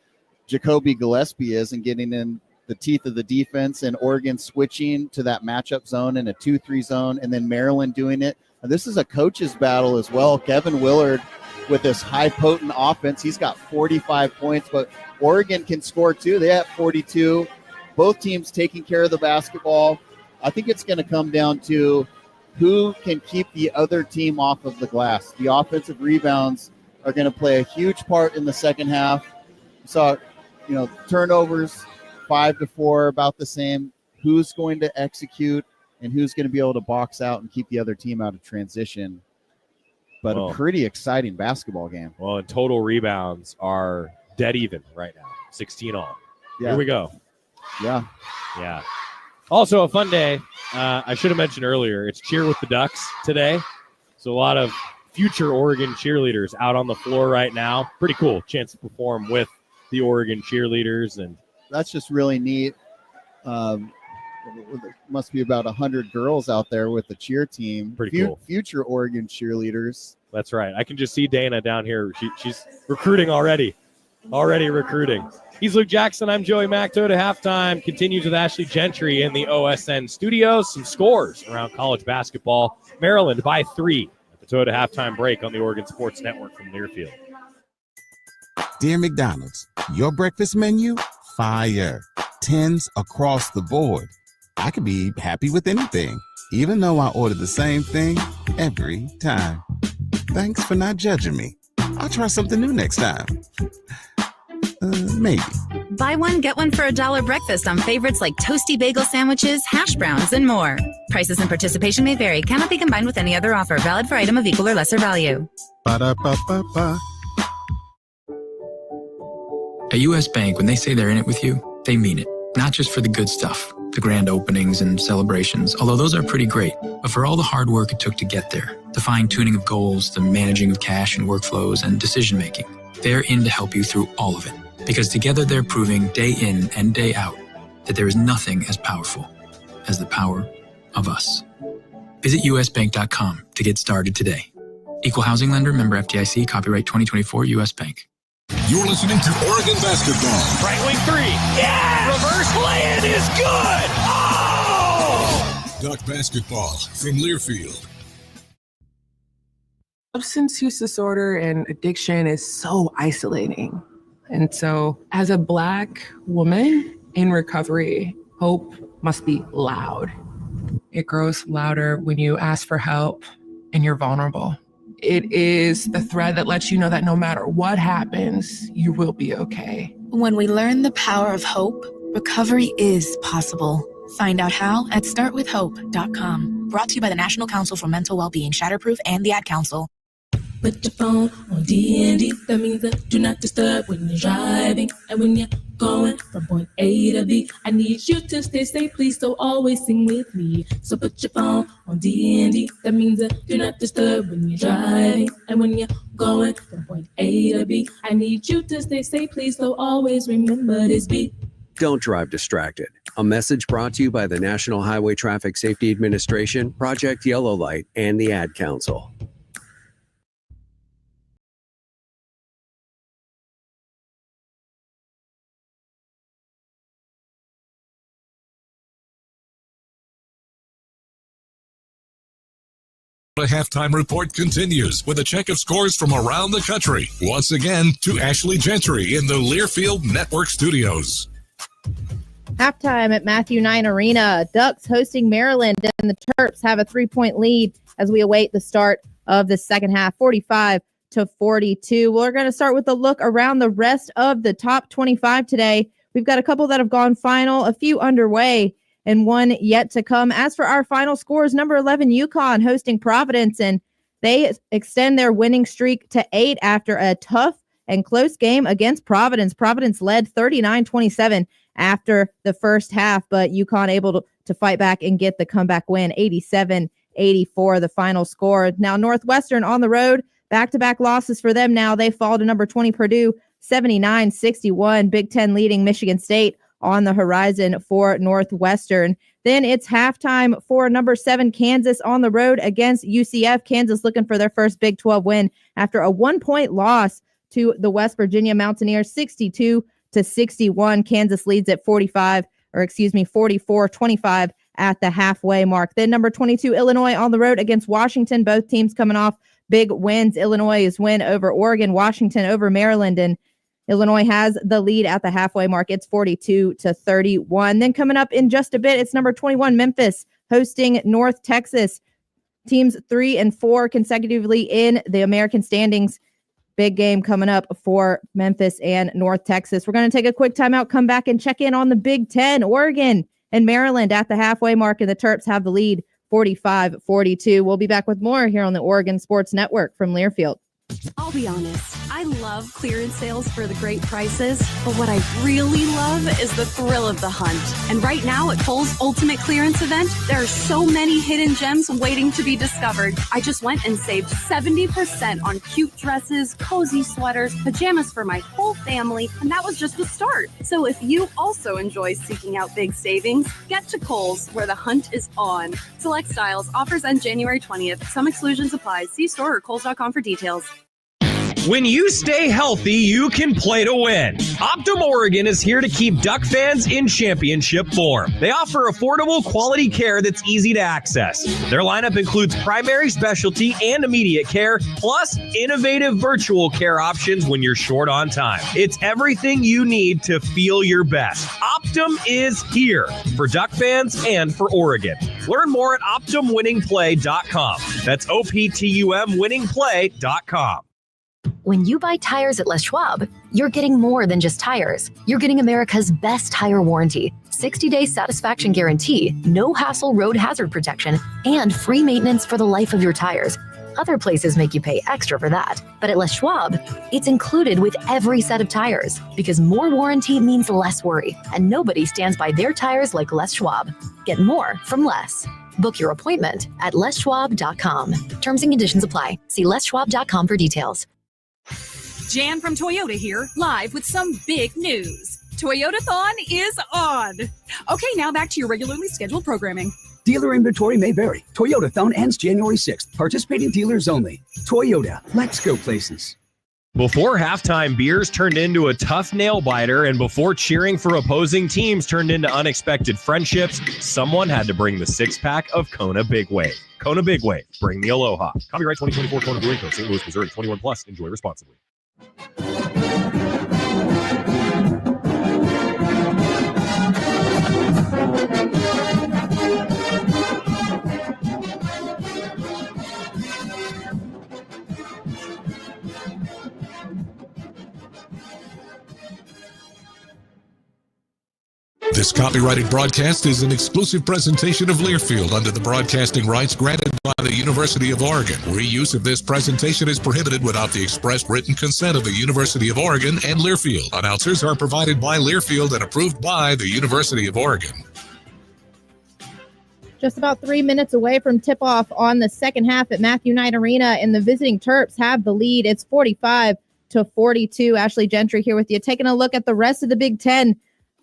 Speaker 8: Jacoby Gillespie is in getting in the teeth of the defense, and Oregon switching to that matchup zone in a 2-3 zone, and then Maryland doing it. And this is a coach's battle as well. Kevin Willard with this high potent offense, he's got 45 points, but Oregon can score too. They have 42. Both teams taking care of the basketball. I think it's going to come down to who can keep the other team off of the glass. The offensive rebounds are going to play a huge part in the second half. We saw, turnovers, 5 to 4, about the same. Who's going to execute and who's going to be able to box out and keep the other team out of transition? But a pretty exciting basketball game.
Speaker 7: Well, and total rebounds are dead even right now, 16 all.
Speaker 8: Yeah.
Speaker 7: Here we go.
Speaker 8: Yeah.
Speaker 7: Yeah. Also a fun day. I should have mentioned earlier, it's Cheer with the Ducks today. So a lot of future Oregon cheerleaders out on the floor right now. Pretty cool chance to perform with the Oregon cheerleaders. And
Speaker 8: that's just really neat. Must be about 100 girls out there with the cheer team.
Speaker 7: Pretty cool.
Speaker 8: Future Oregon cheerleaders.
Speaker 7: That's right. I can just see Dana down here. She's recruiting already. Already recruiting. He's Luke Jackson. I'm Joey Mack. Toyota halftime continues with Ashley Gentry in the OSN studios. Some scores around college basketball. Maryland by 3 at the Toyota halftime break on the Oregon Sports Network from Learfield.
Speaker 1: Dear McDonald's, your breakfast menu, fire. 10s across the board. I could be happy with anything, even though I order the same thing every time. Thanks for not judging me. I'll try something new next time. Maybe.
Speaker 2: Buy one, get one for $1 breakfast on favorites like toasty bagel sandwiches, hash browns, and more. Prices and participation may vary. Cannot be combined with any other offer. Valid for item of equal or lesser value.
Speaker 1: Ba-da-ba-ba-ba.
Speaker 9: At U.S. Bank, when they say they're in it with you, they mean it. Not just for the good stuff, the grand openings and celebrations, although those are pretty great, but for all the hard work it took to get there, the fine-tuning of goals, the managing of cash and workflows, and decision-making. They're in to help you through all of it, because together they're proving day in and day out that there is nothing as powerful as the power of us. Visit usbank.com to get started today. Equal housing lender, member FDIC, copyright 2024 U.S. Bank.
Speaker 18: You're listening to Oregon basketball.
Speaker 13: Right wing 3. Yeah! Reverse lay-in is good! Oh!
Speaker 18: Duck basketball from Learfield.
Speaker 22: Substance use disorder and addiction is so isolating. And so as a Black woman in recovery, hope must be loud. It grows louder when you ask for help and you're vulnerable. It is the thread that lets you know that no matter what happens, you will be okay.
Speaker 23: When we learn the power of hope, recovery is possible. Find out how at startwithhope.com. Brought to you by the National Council for Mental Wellbeing, Shatterproof, and the Ad Council.
Speaker 26: Put your phone on D&D. That means that do not disturb when you're driving. And when you're going from point A to B, I need you to stay safe, please, so always sing with me. So put your phone on D&D. That means that do not disturb when you're driving. And when you're going from point A to B, I need you to stay safe, please, so always remember this beat.
Speaker 27: Don't drive distracted. A message brought to you by the National Highway Traffic Safety Administration, Project Yellow Light, and the Ad Council.
Speaker 18: The halftime report continues with a check of scores from around the country. Once again, to Ashley Gentry in the Learfield Network studios.
Speaker 28: Halftime at Matthew 9 Arena. Ducks hosting Maryland, and the Terps have a 3-point lead as we await the start of the second half, 45-42. We're going to start with a look around the rest of the top 25 today. We've got a couple that have gone final, a few underway, and one yet to come. As for our final scores, number 11, UConn hosting Providence, and they extend their winning streak to 8 after a tough and close game against Providence. Providence led 39-27 after the first half, but UConn able to fight back and get the comeback win, 87-84, the final score. Now, Northwestern on the road, back-to-back losses for them now. They fall to number 20 Purdue, 79-61. Big Ten leading Michigan State on the horizon for Northwestern. Then it's halftime for number 7 Kansas on the road against UCF. Kansas looking for their first Big 12 win after a 1-point loss to the West Virginia Mountaineers, 62-61. Kansas leads at 44-25 at the halfway mark. Then number 22 Illinois on the road against Washington. Both teams coming off big wins. Illinois' win over Oregon, Washington over Maryland, and Illinois has the lead at the halfway mark. It's 42-31. Then coming up in just a bit, it's number 21 Memphis hosting North Texas. Teams 3 and 4 consecutively in the American standings. Big game coming up for Memphis and North Texas. We're going to take a quick timeout, come back and check in on the Big Ten. Oregon and Maryland at the halfway mark, and the Terps have the lead 45-42. We'll be back with more here on the Oregon Sports Network from Learfield.
Speaker 3: I'll be honest, I love clearance sales for the great prices, but what I really love is the thrill of the hunt. And right now at Kohl's Ultimate Clearance Event, there are so many hidden gems waiting to be discovered. I just went and saved 70% on cute dresses, cozy sweaters, pajamas for my whole family, and that was just the start. So if you also enjoy seeking out big savings, get to Kohl's where the hunt is on. Select styles, offers end January 20th. Some exclusions apply. See store or Kohl's.com for details.
Speaker 7: When you stay healthy, you can play to win. Optum Oregon is here to keep Duck fans in championship form. They offer affordable, quality care that's easy to access. Their lineup includes primary specialty and immediate care, plus innovative virtual care options when you're short on time. It's everything you need to feel your best. Optum is here for Duck fans and for Oregon. Learn more at OptumWinningPlay.com. That's OPTUMWinningPlay.com.
Speaker 4: When you buy tires at Les Schwab, you're getting more than just tires. You're getting America's best tire warranty, 60-day satisfaction guarantee, no hassle road hazard protection, and free maintenance for the life of your tires. Other places make you pay extra for that. But at Les Schwab, it's included with every set of tires because more warranty means less worry, and nobody stands by their tires like Les Schwab. Get more from less. Book your appointment at leschwab.com. Terms and conditions apply. See leschwab.com for details.
Speaker 5: Jan from Toyota here, live with some big news. Toyotathon is on. Okay, now back to your regularly scheduled programming.
Speaker 6: Dealer inventory may vary. Toyotathon ends January 6th. Participating dealers only. Toyota, let's go places.
Speaker 7: Before halftime beers turned into a tough nail biter, and before cheering for opposing teams turned into unexpected friendships, someone had to bring the 6-pack of Kona Big Wave. Kona Big Wave, bring the aloha. Copyright 2024 Kona Brewing Co., St. Louis, Missouri, 21 plus. Enjoy responsibly.
Speaker 18: This copyrighted broadcast is an exclusive presentation of Learfield under the broadcasting rights granted by the University of Oregon. Reuse of this presentation is prohibited without the express written consent of the University of Oregon and Learfield. Announcers are provided by Learfield and approved by the University of Oregon.
Speaker 28: Just about 3 minutes away from tip-off on the second half at Matthew Knight Arena, and the visiting Terps have the lead. It's 45-42. Ashley Gentry here with you, taking a look at the rest of the Big Ten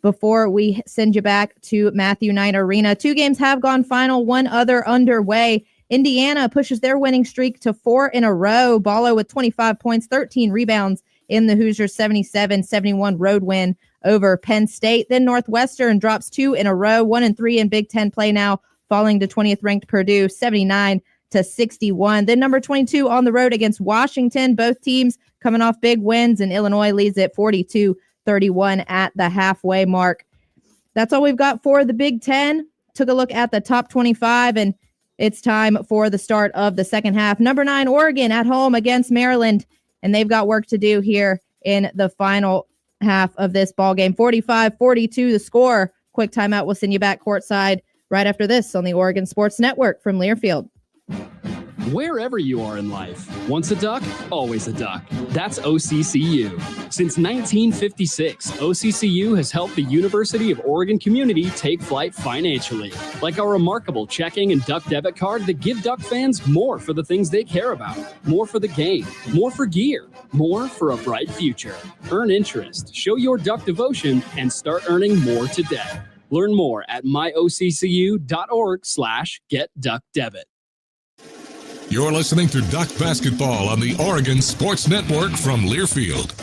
Speaker 28: before we send you back to Matthew Knight Arena. 2 games have gone final, 1 other underway. Indiana pushes their winning streak to 4 in a row. Ballo with 25 points, 13 rebounds in the Hoosiers' 77-71 road win over Penn State. Then Northwestern drops 2 in a row, 1-3 in Big Ten play now, falling to 20th ranked Purdue, 79-61. Then number 22 on the road against Washington. Both teams coming off big wins, and Illinois leads at 42-31 at the halfway mark. That's all we've got for the Big Ten. Took a look at the top 25, and it's time for the start of the second half. Number 9, Oregon at home against Maryland, and they've got work to do here in the final half of this ball game. 45-42 the score. Quick timeout. We'll send you back courtside right after this on the Oregon Sports Network from Learfield.
Speaker 11: Wherever you are in life, once a duck, always a duck. That's OCCU. Since 1956, OCCU has helped the University of Oregon community take flight financially, like our remarkable checking and duck debit card that give duck fans more for the things they care about, more for the game, more for gear, more for a bright future. Earn interest, show your duck devotion, and start earning more today. Learn more at myoccu.org/getduckdebit.
Speaker 18: You're listening to Duck Basketball on the Oregon Sports Network from Learfield.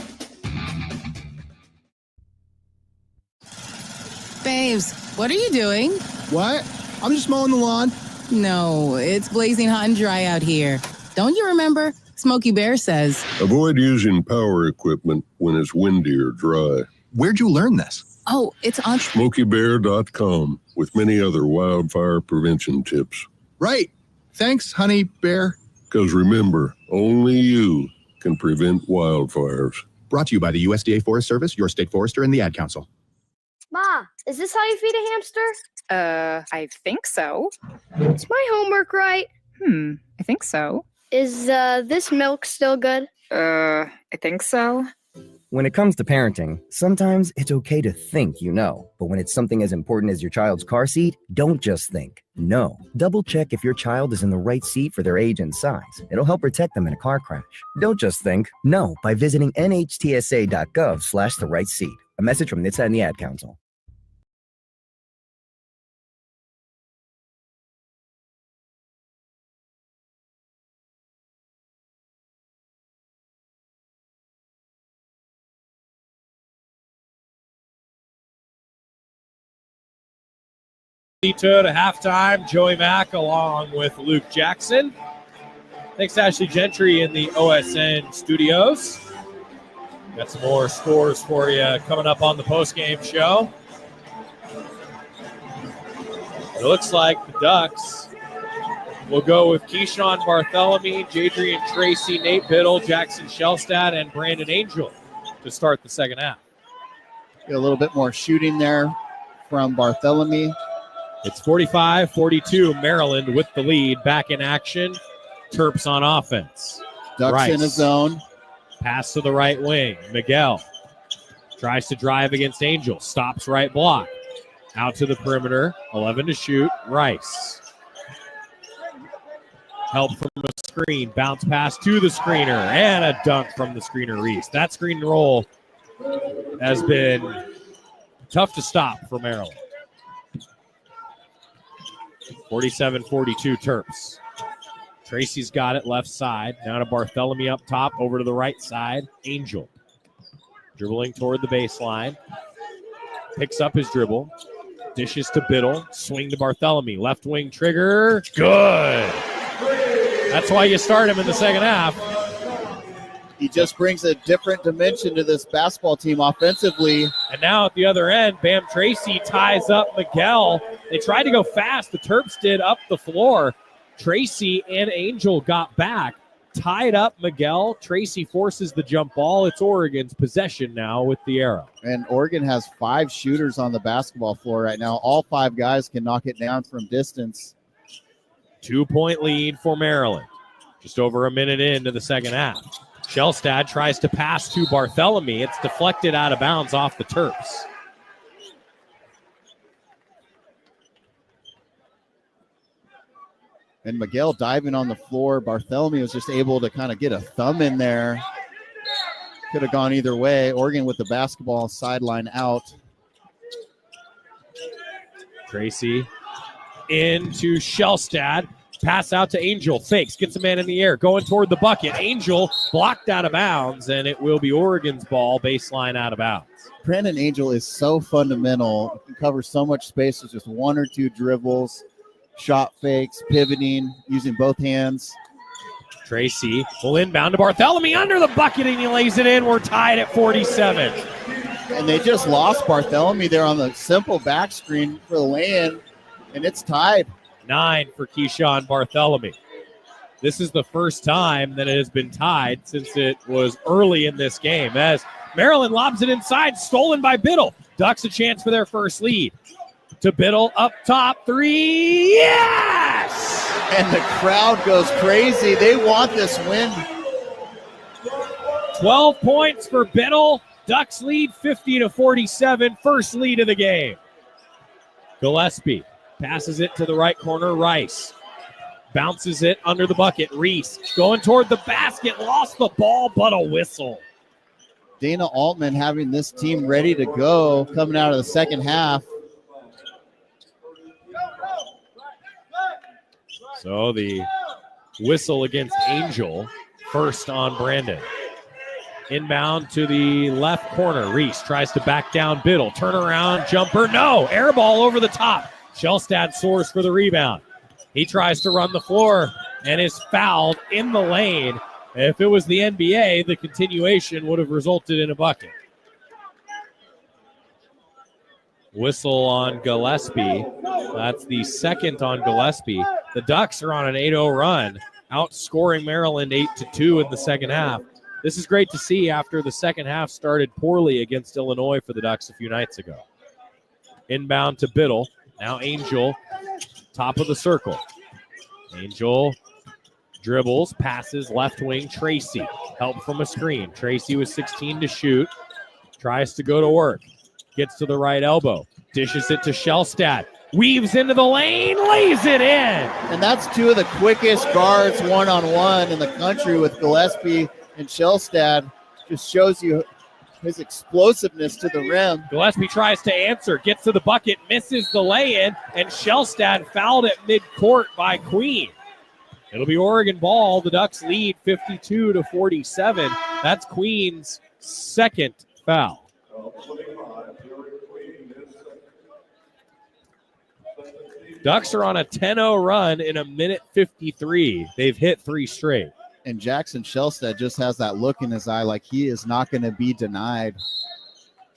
Speaker 12: Babes, what are you doing?
Speaker 14: What? I'm just mowing the lawn.
Speaker 12: No, it's blazing hot and dry out here. Don't you remember? Smokey Bear says.
Speaker 15: Avoid using power equipment when it's windy or dry.
Speaker 14: Where'd you learn this?
Speaker 12: Oh, it's on
Speaker 15: SmokeyBear.com with many other wildfire prevention tips.
Speaker 14: Right. Thanks, Honey Bear.
Speaker 15: Because remember, only you can prevent wildfires.
Speaker 14: Brought to you by the USDA Forest Service, your state forester, and the Ad Council.
Speaker 16: Ma, is this how you feed a hamster?
Speaker 17: I think so.
Speaker 16: Is my homework right?
Speaker 17: I think so.
Speaker 16: Is this milk still good?
Speaker 17: I think so.
Speaker 19: When it comes to parenting, sometimes it's okay to think you know, but when it's something as important as your child's car seat, don't just think. Know. Double check if your child is in the right seat for their age and size. It'll help protect them in a car crash. Don't just think. Know by visiting nhtsa.gov/the right seat. A message from NHTSA and the Ad Council.
Speaker 7: To halftime, Joey Mack along with Luke Jackson. Thanks to Ashley Gentry in the OSN studios. Got some more scores for you coming up on the postgame show. It looks like the Ducks will go with Keyshawn Barthelemy, Jadrian Tracy, Nate Biddle, Jackson Shellstad, and Brandon Angel to start the second half.
Speaker 8: Get a little bit more shooting there from Barthelemy.
Speaker 7: It's 45-42, Maryland with the lead. Back in action, Terps on offense.
Speaker 8: Ducks
Speaker 7: Rice.
Speaker 8: in a zone.
Speaker 7: Pass to the right wing. Miguel tries to drive against Angel. Stops right block. Out to the perimeter. 11 to shoot. Rice. Help from a screen. Bounce pass to the screener. And a dunk from the screener, Reese. That screen and roll has been tough to stop for Maryland. 47-42 Terps. Tracy's got it left side. Down to Barthelemy up top. Over to the right side. Angel. Dribbling toward the baseline. Picks up his dribble. Dishes to Biddle. Swing to Barthelemy. Left wing trigger. Good. That's why you start him in the second half.
Speaker 8: He just brings a different dimension to this basketball team offensively.
Speaker 7: And now at the other end, Bam Tracy ties up Miguel. They tried to go fast. The Terps did up the floor. Tracy and Angel got back. Tied up Miguel. Tracy forces the jump ball. It's Oregon's possession now with the arrow.
Speaker 8: And Oregon has 5 shooters on the basketball floor right now. All 5 guys can knock it down from distance.
Speaker 7: 2-point lead for Maryland. Just over a minute into the second half. Shellstad tries to pass to Barthelemy. It's deflected out of bounds off the Terps.
Speaker 8: And Miguel diving on the floor. Barthelemy was just able to kind of get a thumb in there. Could have gone either way. Oregon with the basketball sideline out.
Speaker 7: Tracy into Shellstad. Pass out to Angel. Fakes. Gets a man in the air. Going toward the bucket. Angel blocked out of bounds, and it will be Oregon's ball. Baseline out of bounds.
Speaker 8: Brandon Angel is so fundamental. He can cover so much space with just 1 or 2 dribbles. Shot fakes, pivoting, using both hands.
Speaker 7: Tracy will inbound to Barthelemy under the bucket, and he lays it in. We're tied at 47.
Speaker 8: And they just lost Barthelemy there on the simple back screen for the lay-in, and it's tied.
Speaker 7: 9 for Keyshawn Barthelemy. This is the first time that it has been tied since it was early in this game. As Maryland lobs it inside, stolen by Biddle. Ducks a chance for their first lead. to Biddle, up top, three, yes!
Speaker 8: And the crowd goes crazy. They want this win.
Speaker 7: 12 points for Biddle. Ducks lead 50-47, first lead of the game. Gillespie passes it to the right corner, Rice. Bounces it under the bucket, Reese going toward the basket, lost the ball, but a whistle.
Speaker 8: Dana Altman having this team ready to go coming out of the second half.
Speaker 7: So the whistle against Angel, first on Brandon. Inbound to the left corner. Reese tries to back down Biddle. Turnaround jumper. No. Air ball over the top. Shellstad soars for the rebound. He tries to run the floor and is fouled in the lane. If it was the NBA, the continuation would have resulted in a bucket. Whistle on Gillespie. That's the second on Gillespie. The Ducks are on an 8-0 run, outscoring Maryland 8-2 in the second half. This is great to see after the second half started poorly against Illinois for the Ducks a few nights ago. Inbound to Biddle. Now Angel, top of the circle. Angel dribbles, passes, left wing, Tracy. Help from a screen. Tracy with 16 to shoot. Tries to go to work. Gets to the right elbow. Dishes it to Shellstad. Weaves into the lane, lays it in.
Speaker 8: And that's two of the quickest guards one-on-one in the country with Gillespie and Shellstad. Just shows you his explosiveness to the rim.
Speaker 7: Gillespie tries to answer, gets to the bucket, misses the lay-in, and Shellstad fouled at midcourt by Queen. It'll be Oregon ball. The Ducks lead 52-47. That's Queen's second foul. Ducks are on a 10-0 run in a minute 53. They've hit three straight.
Speaker 8: And Jackson Shellstad just has that look in his eye like he is not going to be denied.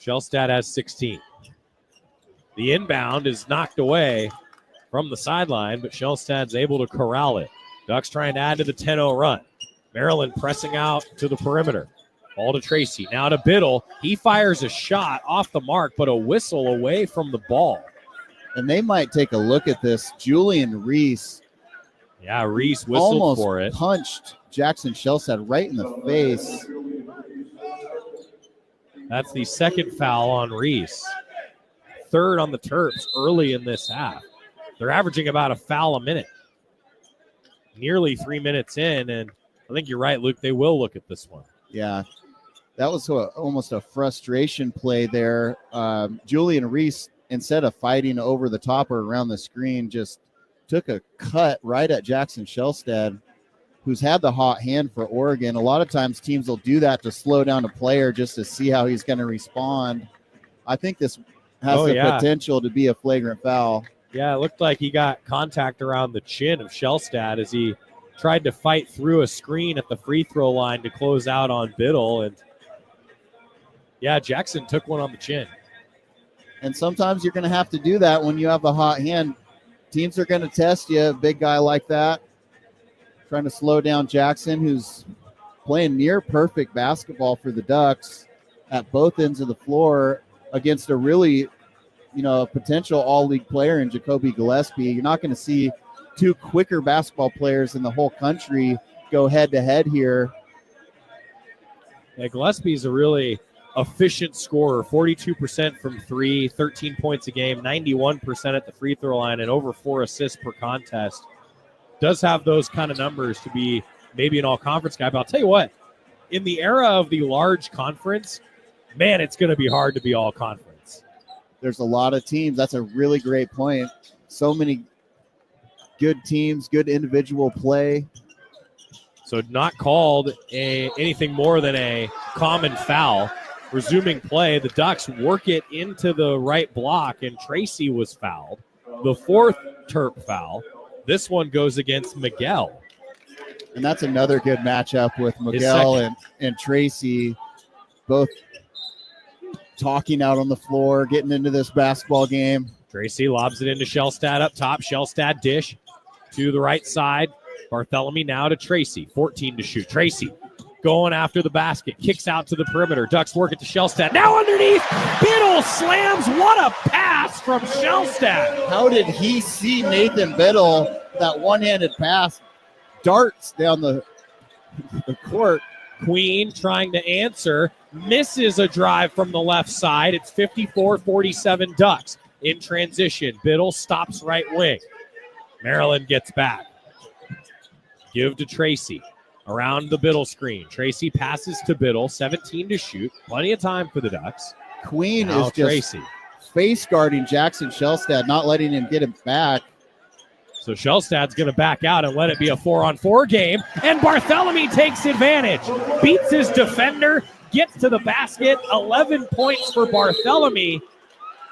Speaker 7: Shellstad has 16. The inbound is knocked away from the sideline, but Shellstad's able to corral it. Ducks trying to add to the 10-0 run. Maryland pressing out to the perimeter. Ball to Tracy. Now to Biddle. He fires a shot off the mark, but a whistle away from the ball.
Speaker 8: And they might take a look at this. Julian Reese.
Speaker 7: Yeah, Reese whistled
Speaker 8: almost
Speaker 7: for it.
Speaker 8: Punched Jackson Shellstad right in the face.
Speaker 7: That's the second foul on Reese. Third on the Terps early in this half. They're averaging about a foul a minute. Nearly 3 minutes in, and I think you're right, Luke. They will look at this one.
Speaker 8: Yeah, that was almost a frustration play there. Julian Reese, instead of fighting over the top or around the screen, just took a cut right at Jackson Shellstad, who's had the hot hand for Oregon. A lot of times teams will do that to slow down a player just to see how he's going to respond. I think this has potential to be a flagrant foul.
Speaker 7: Yeah, it looked like he got contact around the chin of Shellstad as he tried to fight through a screen at the free throw line to close out on Biddle. And yeah, Jackson took one on the chin.
Speaker 8: And sometimes you're going to have to do that when you have a hot hand. Teams are going to test you, a big guy like that. Trying to slow down Jackson, who's playing near perfect basketball for the Ducks at both ends of the floor against a really, potential all-league player in Jacoby Gillespie. You're not going to see two quicker basketball players in the whole country go head-to-head here.
Speaker 7: Yeah, Gillespie's a really efficient scorer, 42% from three, 13 points a game, 91% at the free throw line, and over 4 assists per contest. Does have those kind of numbers to be maybe an all-conference guy. But I'll tell you what, in the era of the large conference, man, it's going to be hard to be all-conference.
Speaker 8: There's a lot of teams. That's a really great point. So many good teams, good individual play.
Speaker 7: So not called anything more than a common foul. Resuming play, the Ducks work it into the right block, and Tracy was fouled. The fourth Terp foul. This one goes against Miguel.
Speaker 8: And that's another good matchup with Miguel and Tracy, both talking out on the floor, getting into this basketball game.
Speaker 7: Tracy lobs it into Shellstad up top. Shellstad dish to the right side. Bartholomew now to Tracy. 14 to shoot. Tracy going after the basket. Kicks out to the perimeter. Ducks work it to Shellstad. Now underneath. Biddle slams. What a pass from Shellstad.
Speaker 8: How did he see Nathan Biddle? That one-handed pass darts down the court.
Speaker 7: Queen trying to answer. Misses a drive from the left side. It's 54-47 Ducks. In transition. Biddle stops right wing. Maryland gets back. Give to Tracy. Around the Biddle screen. Tracy passes to Biddle. 17 to shoot. Plenty of time for the Ducks.
Speaker 8: Queen
Speaker 7: Now
Speaker 8: is just
Speaker 7: Tracy.
Speaker 8: face guarding Jackson Shellstad, not letting him get him back.
Speaker 7: So Shellstad's going to back out and let it be a 4-on-4 game. And Bartholomew takes advantage. Beats his defender. Gets to the basket. 11 points for Bartholomew.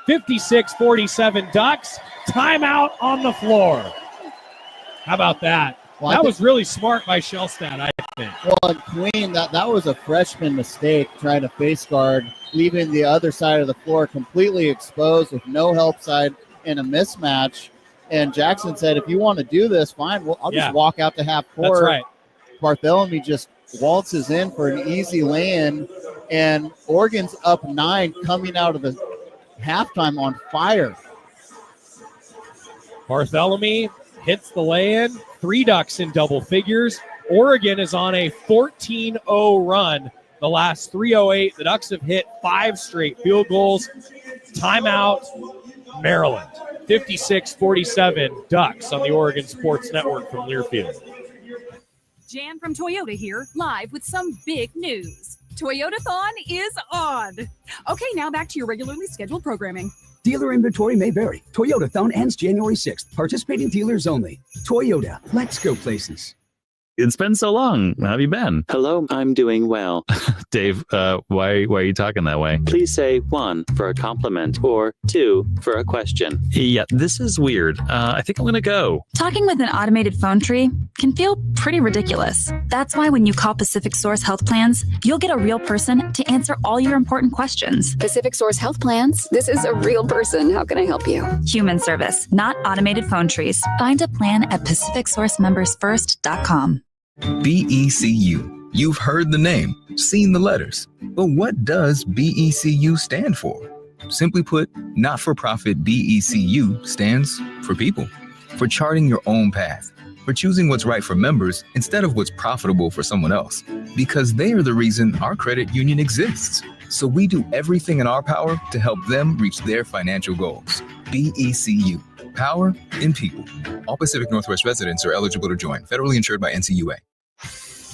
Speaker 7: 56-47 Ducks. Timeout on the floor. How about that?
Speaker 8: Well,
Speaker 7: that was really smart by Shellstad, I think.
Speaker 8: Well, and Queen, that was a freshman mistake trying to face guard, leaving the other side of the floor completely exposed with no help side and a mismatch. And Jackson said, if you want to do this, fine. Well, I'll just walk out to half court.
Speaker 7: That's right.
Speaker 8: Bartholomew just waltzes in for an easy lay-in, and Oregon's up 9 coming out of the halftime on fire.
Speaker 7: Bartholomew hits the lay-in. 3 Ducks in double figures. Oregon is on a 14-0 run. The last 3:08, the Ducks have hit 5 straight field goals. Timeout, Maryland. 56-47 Ducks on the Oregon Sports Network from Learfield.
Speaker 5: Jan from Toyota here, live with some big news. Toyotathon is on. Okay, now back to your regularly scheduled programming.
Speaker 6: Dealer inventory may vary. Toyotathon ends January 6th. Participating dealers only. Toyota, let's go places.
Speaker 1: It's been so long. How have you been? Hello, I'm doing well. Dave, why are you talking that way? Please say 1 for a compliment or 2 for a question. Yeah, this is weird. I think I'm going to go.
Speaker 2: Talking with an automated phone tree can feel pretty ridiculous. That's why when you call Pacific Source Health Plans, you'll get a real person to answer all your important questions.
Speaker 9: Pacific Source Health Plans? This is a real person. How can I help you?
Speaker 2: Human service, not automated phone trees. Find a plan at PacificSourceMembersFirst.com.
Speaker 10: BECU. You've heard the name, seen the letters. But what does BECU stand for? Simply put, not-for-profit BECU stands for people, for charting your own path, for choosing what's right for members instead of what's profitable for someone else, because they are the reason our credit union exists. So we do everything in our power to help them reach their financial goals. BECU. Power in people. All Pacific Northwest residents are eligible to join. Federally insured by NCUA.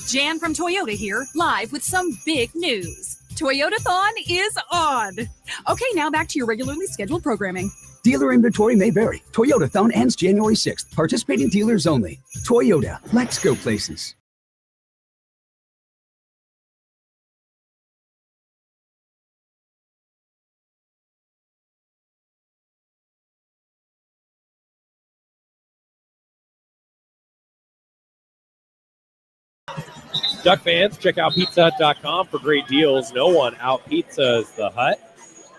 Speaker 5: Jan from Toyota here, live with some big news. Toyotathon is on. Okay, now back to your regularly scheduled programming.
Speaker 6: Dealer inventory may vary. Toyotathon ends January 6th. Participating dealers only. Toyota, let's go places.
Speaker 7: Duck fans, check out PizzaHut.com for great deals. No one out pizzas the Hut.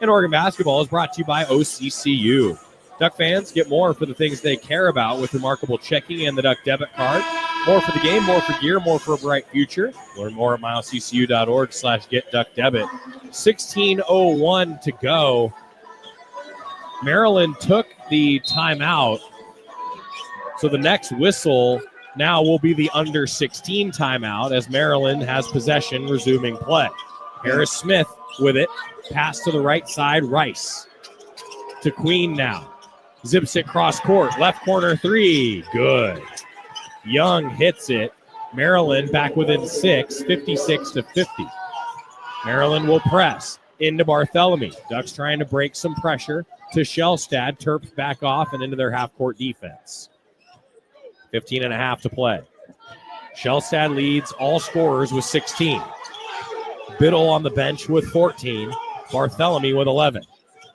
Speaker 7: And Oregon basketball is brought to you by OCCU. Duck fans, get more for the things they care about with remarkable checking and the Duck debit card. More for the game, more for gear, more for a bright future. Learn more at myoccu.org/getduckdebit. 16:01 to go. Maryland took the timeout. So the next whistle now will be the under 16 timeout as Maryland has possession, resuming play. Harris Smith with it. Pass to the right side. Rice to Queen now. Zips it cross court. Left corner 3. Good. Young hits it. Maryland back within 6, 56-50. Maryland will press into Bartholomew. Ducks trying to break some pressure to Shellstad. Terps back off and into their half-court defense. 15.5 to play. Shellstad leads all scorers with 16. Biddle on the bench with 14. Bartholomew with 11.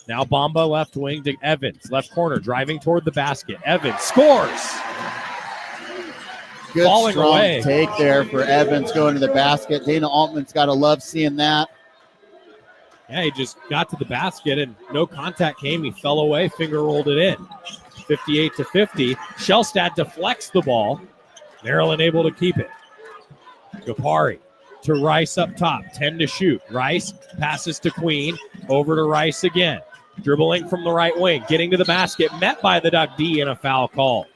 Speaker 7: Now Bamba left wing to Evans. Left corner driving toward the basket. Evans scores.
Speaker 8: Good
Speaker 7: Falling
Speaker 8: strong
Speaker 7: away.
Speaker 8: take there for Evans going to the basket. Dana Altman's got to love seeing that.
Speaker 7: Yeah, he just got to the basket and no contact came. He fell away, finger rolled it in. 58-50. Shellstad deflects the ball. Maryland able to keep it. Gapari to Rice up top. 10 to shoot. Rice passes to Queen. Over to Rice again. Dribbling from the right wing. Getting to the basket. Met by the Duck D and a foul call.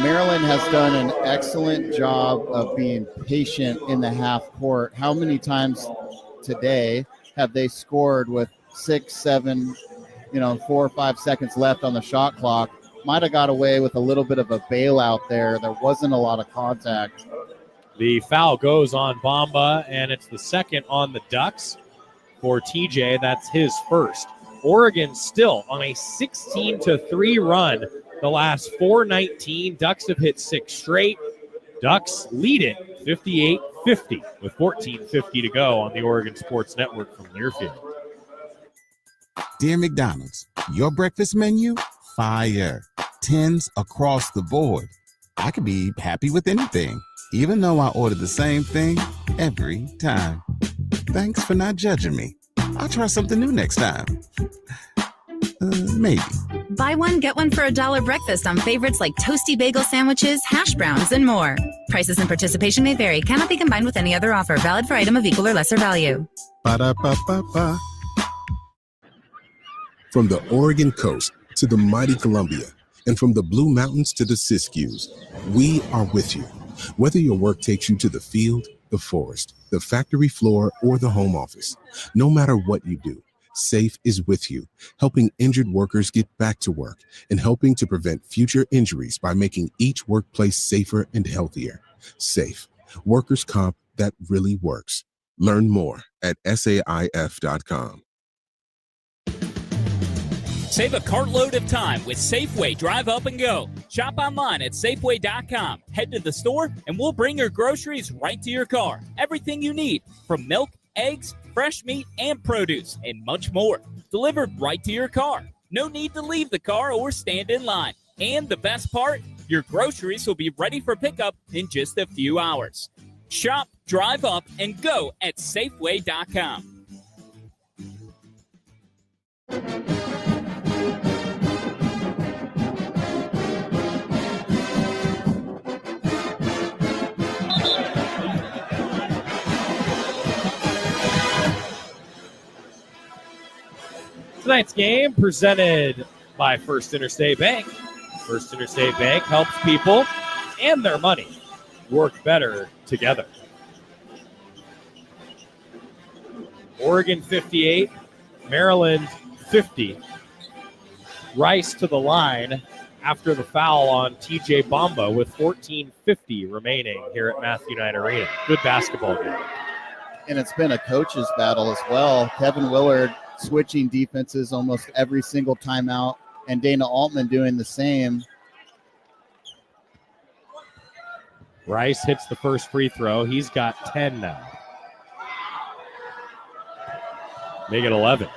Speaker 8: Maryland has done an excellent job of being patient in the half court. How many times today have they scored with 6, 7, 4 or 5 seconds left on the shot clock? Might have got away with a little bit of a bailout there. There wasn't a lot of contact.
Speaker 7: The foul goes on Bamba, and it's the second on the Ducks for TJ. That's his first. Oregon still on a 16-3 run. The last 4:19, Ducks have hit 6 straight. Ducks lead it 58-50 with 14:50 to go on the Oregon Sports Network from Learfield.
Speaker 13: Dear McDonald's, your breakfast menu, fire. 10s across the board. I could be happy with anything, even though I order the same thing every time. Thanks for not judging me. I'll try something new next time. Maybe.
Speaker 20: Buy one, get one for $1 breakfast on favorites like toasty bagel sandwiches, hash browns, and more. Prices and participation may vary. Cannot be combined with any other offer. Valid for item of equal or lesser value.
Speaker 13: Ba-da-ba-ba-ba.
Speaker 15: From the Oregon coast to the mighty Columbia, and from the Blue Mountains to the Siskiyous, we are with you. Whether your work takes you to the field, the forest, the factory floor, or the home office, no matter what you do, SAFE is with you, helping injured workers get back to work and helping to prevent future injuries by making each workplace safer and healthier. SAFE, workers' comp that really works. Learn more at SAIF.com.
Speaker 21: Save a cartload of time with Safeway Drive Up and Go. Shop online at Safeway.com. Head to the store and we'll bring your groceries right to your car. Everything you need, from milk, eggs, fresh meat, and produce, and much more. Delivered right to your car. No need to leave the car or stand in line. And the best part, your groceries will be ready for pickup in just a few hours. Shop, drive up, and go at Safeway.com.
Speaker 7: Tonight's game presented by First Interstate Bank. First Interstate Bank helps people and their money work better together. Oregon 58, Maryland 50. Rice to the line after the foul on TJ Bamba with 14:50 remaining here at Matthew Knight Arena. Good basketball game.
Speaker 8: And it's been a coach's battle as well. Kevin Willard switching defenses almost every single timeout, and Dana Altman doing the same.
Speaker 7: Rice hits the first free throw. He's got 10 now. Make it 11.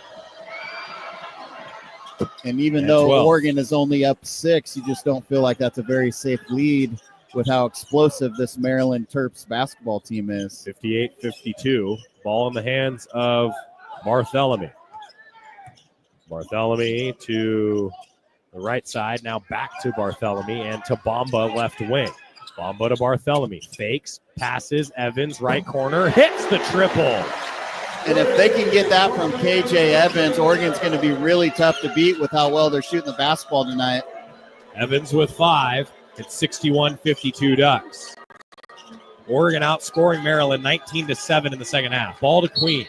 Speaker 8: And even
Speaker 7: And
Speaker 8: though
Speaker 7: 12.
Speaker 8: Oregon is only up 6, you just don't feel like that's a very safe lead with how explosive this Maryland Terps basketball team is.
Speaker 7: 58-52. Ball in the hands of Barthélemy. Barthélemy to the right side. Now back to Barthélemy and to Bamba left wing. Bamba to Barthélemy. Fakes, passes. Evans right corner. Hits the triple.
Speaker 8: And if they can get that from KJ Evans, Oregon's going to be really tough to beat with how well they're shooting the basketball tonight.
Speaker 7: Evans with 5. It's 61-52 Ducks. Oregon outscoring Maryland 19-7 in the second half. Ball to Queen.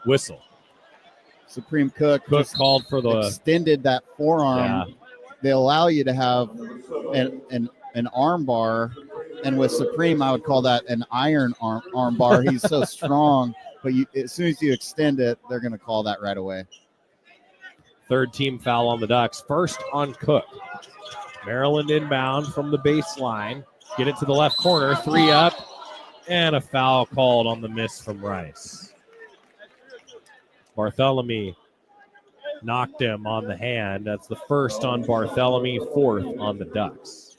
Speaker 7: Whistle.
Speaker 8: Supreme Cook just
Speaker 7: called for the
Speaker 8: extended that forearm.
Speaker 7: Yeah.
Speaker 8: They allow you to have an arm bar, and with Supreme, I would call that an iron arm bar. He's so strong, but as soon as you extend it, they're going to call that right away.
Speaker 7: Third team foul on the Ducks. First on Cook. Maryland inbound from the baseline. Get it to the left corner. 3 up, and a foul called on the miss from Rice. Barthélemy knocked him on the hand. That's the first on Barthélemy, 4th on the Ducks.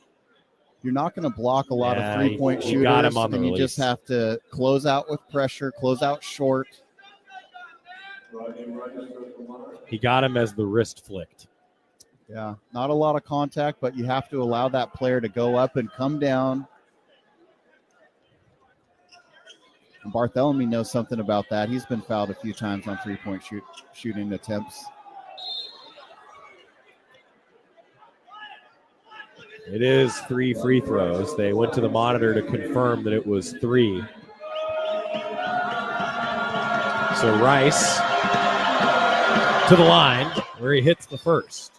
Speaker 8: You're not going to block a lot of three-point shooters,
Speaker 7: you got him on the
Speaker 8: and you
Speaker 7: release.
Speaker 8: just have to close out with pressure, close out short.
Speaker 7: He got him as the wrist flicked.
Speaker 8: Yeah, not a lot of contact, but you have to allow that player to go up and come down And Bartholomew knows something about that. He's been fouled a few times on three-point shooting attempts.
Speaker 7: It is 3 free throws. They went to the monitor to confirm that it was 3. So Rice to the line where he hits the first.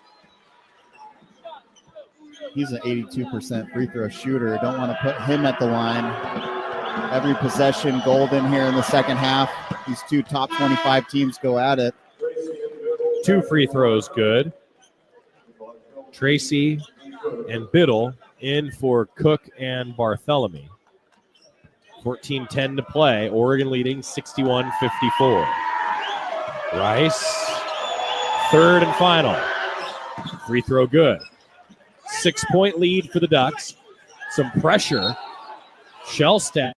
Speaker 8: He's an 82% free throw shooter. Don't want to put him at the line. Every possession, Golden here in the second half. These two top 25 teams go at it.
Speaker 7: 2 free throws good. Tracy and Biddle in for Cook and Bartholomew. 14-10 to play. Oregon leading 61-54. Rice, third and final. Free throw good. 6-point lead for the Ducks. Some pressure. Shellstack.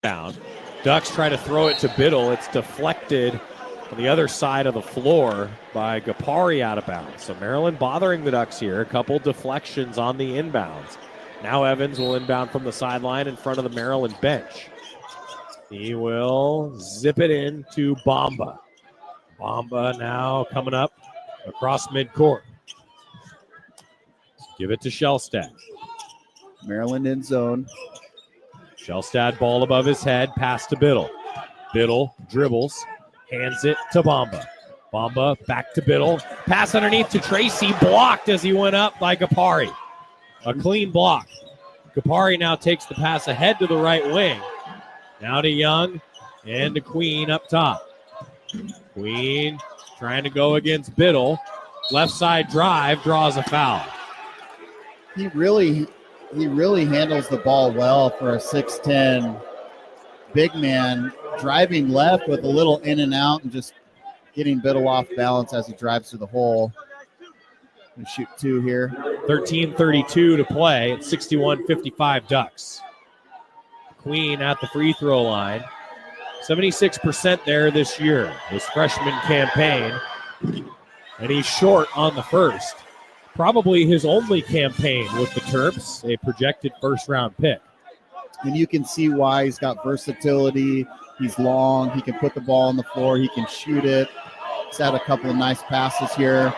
Speaker 7: Down. Ducks try to throw it to Biddle. It's deflected on the other side of the floor by Gapari out of bounds. So Maryland bothering the Ducks here. A couple deflections on the inbounds. Now Evans will inbound from the sideline in front of the Maryland bench. He will zip it in to Bamba. Bamba now coming up across midcourt. Give it to Shellstad.
Speaker 8: Maryland in zone.
Speaker 7: Shellstad ball above his head, pass to Biddle. Biddle dribbles, hands it to Bamba. Bamba back to Biddle. Pass underneath to Tracy, blocked as he went up by Gapari. A clean block. Gapari now takes the pass ahead to the right wing. Now to Young and to Queen up top. Queen trying to go against Biddle. Left side drive, draws a foul.
Speaker 8: He really handles the ball well for a 6'10 big man, driving left with a little in and out and just getting Biddle off balance as he drives to the hole. And shoot 2 here.
Speaker 7: 13:32 to play at 61-55 Ducks. Queen at the free throw line. 76% there this year, his freshman campaign. And he's short on the first. Probably his only campaign with the Terps, a projected first-round pick.
Speaker 8: And you can see why. He's got versatility. He's long. He can put the ball on the floor. He can shoot it. He's had a couple of nice passes here.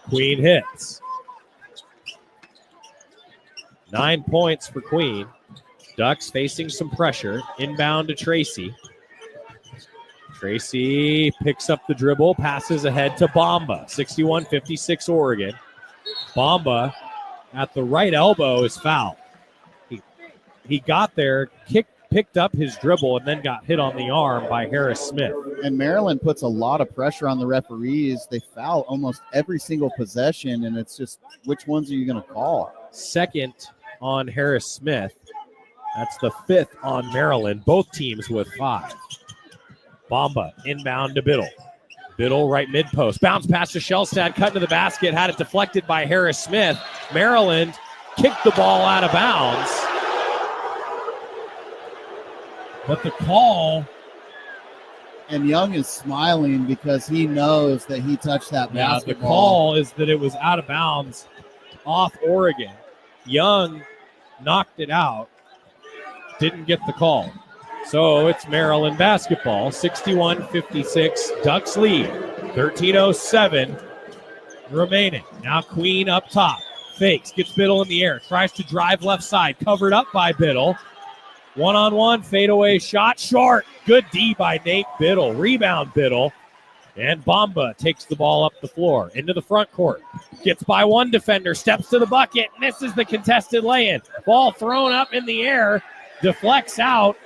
Speaker 7: Queen hits. 9 points for Queen. Ducks facing some pressure. Inbound to Tracy. Tracy picks up the dribble, passes ahead to Bamba. 61-56 Oregon. Bamba at the right elbow is fouled. He got there, picked up his dribble, and then got hit on the arm by Harris Smith.
Speaker 8: And Maryland puts a lot of pressure on the referees. They foul almost every single possession, and it's just which ones are you going to call?
Speaker 7: Second on Harris Smith. That's the 5th on Maryland. Both teams with 5. Bamba inbound to Biddle. Biddle right mid-post. Bounce pass to Shellstad. Cut to the basket. Had it deflected by Harris Smith. Maryland kicked the ball out of bounds. But the call.
Speaker 8: And Young is smiling because he knows that he touched that basketball.
Speaker 7: The call is that it was out of bounds off Oregon. Young knocked it out. Didn't get the call. So it's Maryland basketball, 61-56, Ducks lead, 13:07 remaining. Now Queen up top, fakes, gets Biddle in the air, tries to drive left side, covered up by Biddle. One-on-one, fadeaway shot, short. Good D by Nate Biddle, rebound Biddle. And Bamba takes the ball up the floor, into the front court. Gets by one defender, steps to the bucket, misses the contested lay-in. Ball thrown up in the air, deflects out.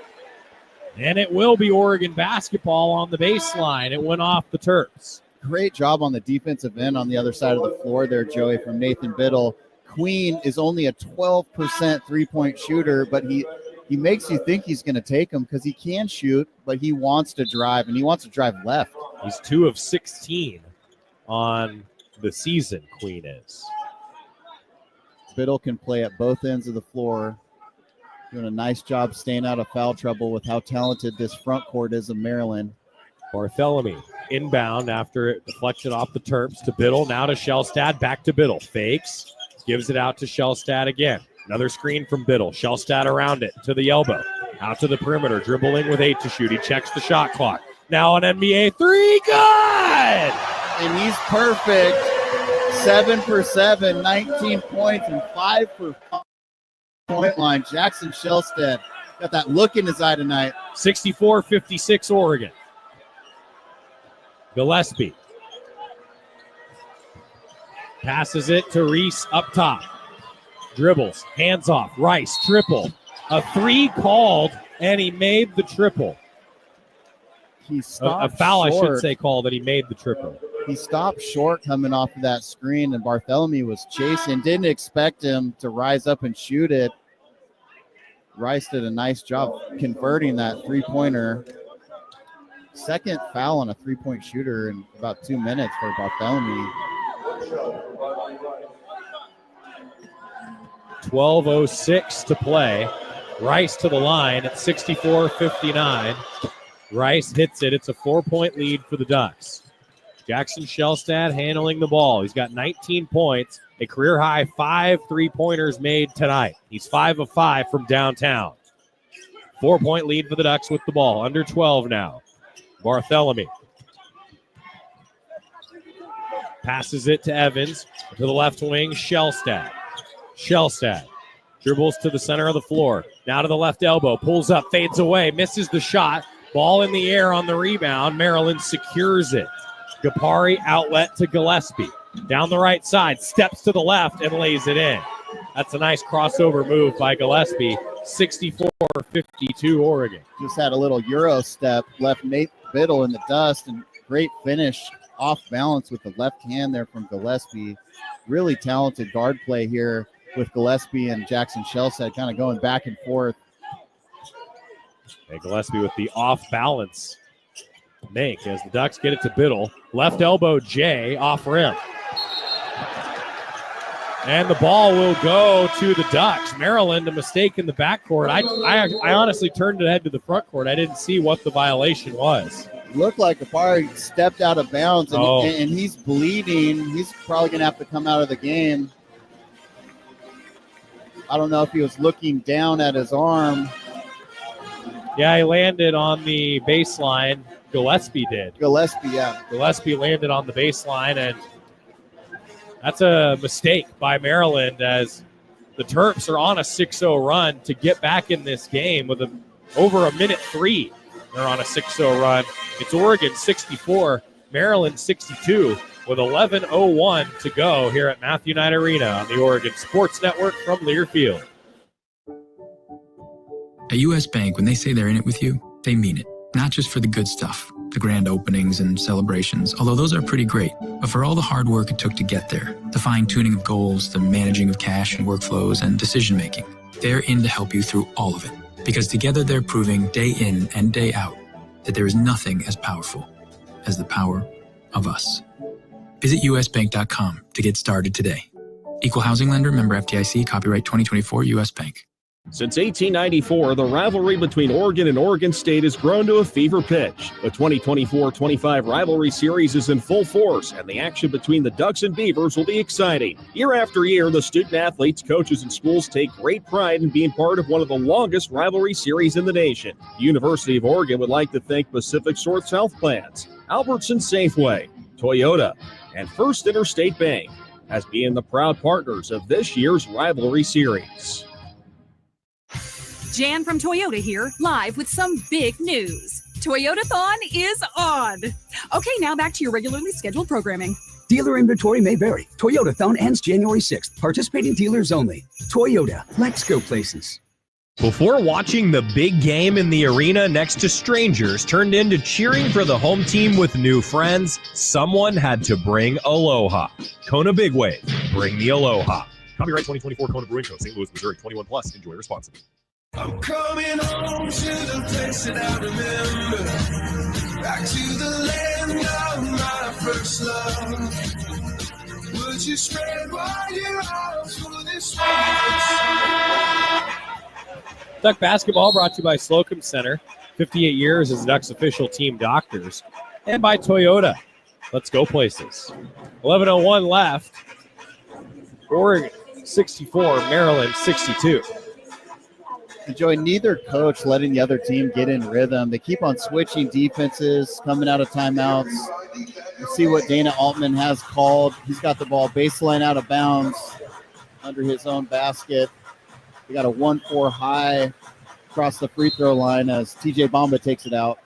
Speaker 7: And it will be Oregon basketball on the baseline. It went off the Terps.
Speaker 8: Great job on the defensive end on the other side of the floor there, Joey, from Nathan Biddle. Queen is only a 12% three-point shooter, but he makes you think he's going to take them because he can shoot, but he wants to drive, and he wants to drive left.
Speaker 7: He's 2 of 16 on the season, Queen is.
Speaker 8: Biddle can play at both ends of the floor. Doing a nice job staying out of foul trouble with how talented this front court is of Maryland.
Speaker 7: Barthélemy inbound after it deflected off the Terps to Biddle. Now to Shellstad. Back to Biddle. Fakes. Gives it out to Shellstad again. Another screen from Biddle. Shellstad around it to the elbow. Out to the perimeter. Dribbling with 8 to shoot. He checks the shot clock. Now an NBA three. Good!
Speaker 8: And he's perfect. 7 for 7, 19 points, and 5 for 5 point line. Jackson Shellstad got that look in his eye tonight.
Speaker 7: 64-56 Oregon. Gillespie passes it to Reese up top. Dribbles, hands off. Rice, triple. A three called, and he made the triple.
Speaker 8: He stopped
Speaker 7: a foul,
Speaker 8: short.
Speaker 7: I should say, called, that he made the triple.
Speaker 8: He stopped short coming off of that screen, and Barthélemy was chasing. Didn't expect him to rise up and shoot it. Rice did a nice job converting that three-pointer. Second foul on a three-point shooter in about 2 minutes for Barthélemy.
Speaker 7: 12:06 to play. Rice to the line at 64-59. Rice hits it. It's a 4-point lead for the Ducks. Jackson Shellstad handling the ball. He's got 19 points, a career-high 5 3-pointers made tonight. He's 5 of 5 from downtown. 4-point lead for the Ducks with the ball. Under 12 now. Barthélemy passes it to Evans. To the left wing, Shellstad. Shellstad dribbles to the center of the floor. Now to the left elbow. Pulls up, fades away, misses the shot. Ball in the air on the rebound. Maryland secures it. Gapari outlet to Gillespie. Down the right side, steps to the left and lays it in. That's a nice crossover move by Gillespie. 64-52 Oregon.
Speaker 8: Just had a little Euro step, left Nate Biddle in the dust, and great finish off balance with the left hand there from Gillespie. Really talented guard play here with Gillespie and Jackson Shellstad kind of going back and forth.
Speaker 7: And Gillespie with the off balance make as the Ducks get it to Biddle. Left elbow Jay off rim. And the ball will go to the Ducks. Maryland, a mistake in the backcourt. I honestly turned it ahead to the front court. I didn't see what the violation was.
Speaker 8: Looked like Gapari stepped out of bounds, and he's bleeding. He's probably going to have to come out of the game. I don't know if he was looking down at his arm.
Speaker 7: Yeah, he landed on the baseline. Gillespie did.
Speaker 8: Gillespie, yeah.
Speaker 7: Gillespie landed on the baseline, and that's a mistake by Maryland as the Terps are on a 6-0 run to get back in this game with over a minute 3. They're on a 6-0 run. It's Oregon 64, Maryland 62 with 11:01 to go here at Matthew Knight Arena on the Oregon Sports Network from Learfield.
Speaker 3: At U.S. Bank, when they say they're in it with you, they mean it. Not just for the good stuff, the grand openings and celebrations, although those are pretty great, but for all the hard work it took to get there, the fine-tuning of goals, the managing of cash and workflows, and decision-making. They're in to help you through all of it, because together they're proving day in and day out that there is nothing as powerful as the power of us. Visit usbank.com to get started today. Equal housing lender, member FDIC, copyright 2024 U.S. Bank.
Speaker 4: Since 1894, the rivalry between Oregon and Oregon State has grown to a fever pitch. The 2024-25 rivalry series is in full force, and the action between the Ducks and Beavers will be exciting. Year after year, the student-athletes, coaches, and schools take great pride in being part of one of the longest rivalry series in the nation. The University of Oregon would like to thank Pacific Shores Health Plans, Albertson Safeway, Toyota, and First Interstate Bank as being the proud partners of this year's rivalry series.
Speaker 5: Jan from Toyota here, live with some big news. Toyotathon is on. Okay, now back to your regularly scheduled programming.
Speaker 6: Dealer inventory may vary. Toyotathon ends January 6th. Participating dealers only. Toyota. Let's go places.
Speaker 22: Before watching the big game in the arena next to strangers turned into cheering for the home team with new friends, someone had to bring aloha. Kona Big Wave. Bring the aloha.
Speaker 23: Copyright 2024 Kona Brewing Co. St. Louis, Missouri. 21 plus. Enjoy responsibly.
Speaker 24: I'm coming home to the place that I remember. Back to the land of my first love. Would you spread wide your arms for this place?
Speaker 7: Duck basketball brought to you by Slocum Center, 58 years as the Ducks official team doctors, and by Toyota. Let's go places. 11:01 left. Oregon 64, Maryland 62.
Speaker 8: Enjoy neither coach letting the other team get in rhythm. They keep on switching defenses, coming out of timeouts. You see what Dana Altman has called. He's got the ball baseline out of bounds under his own basket. We got a 1-4 high across the free throw line as TJ Bamba takes it out.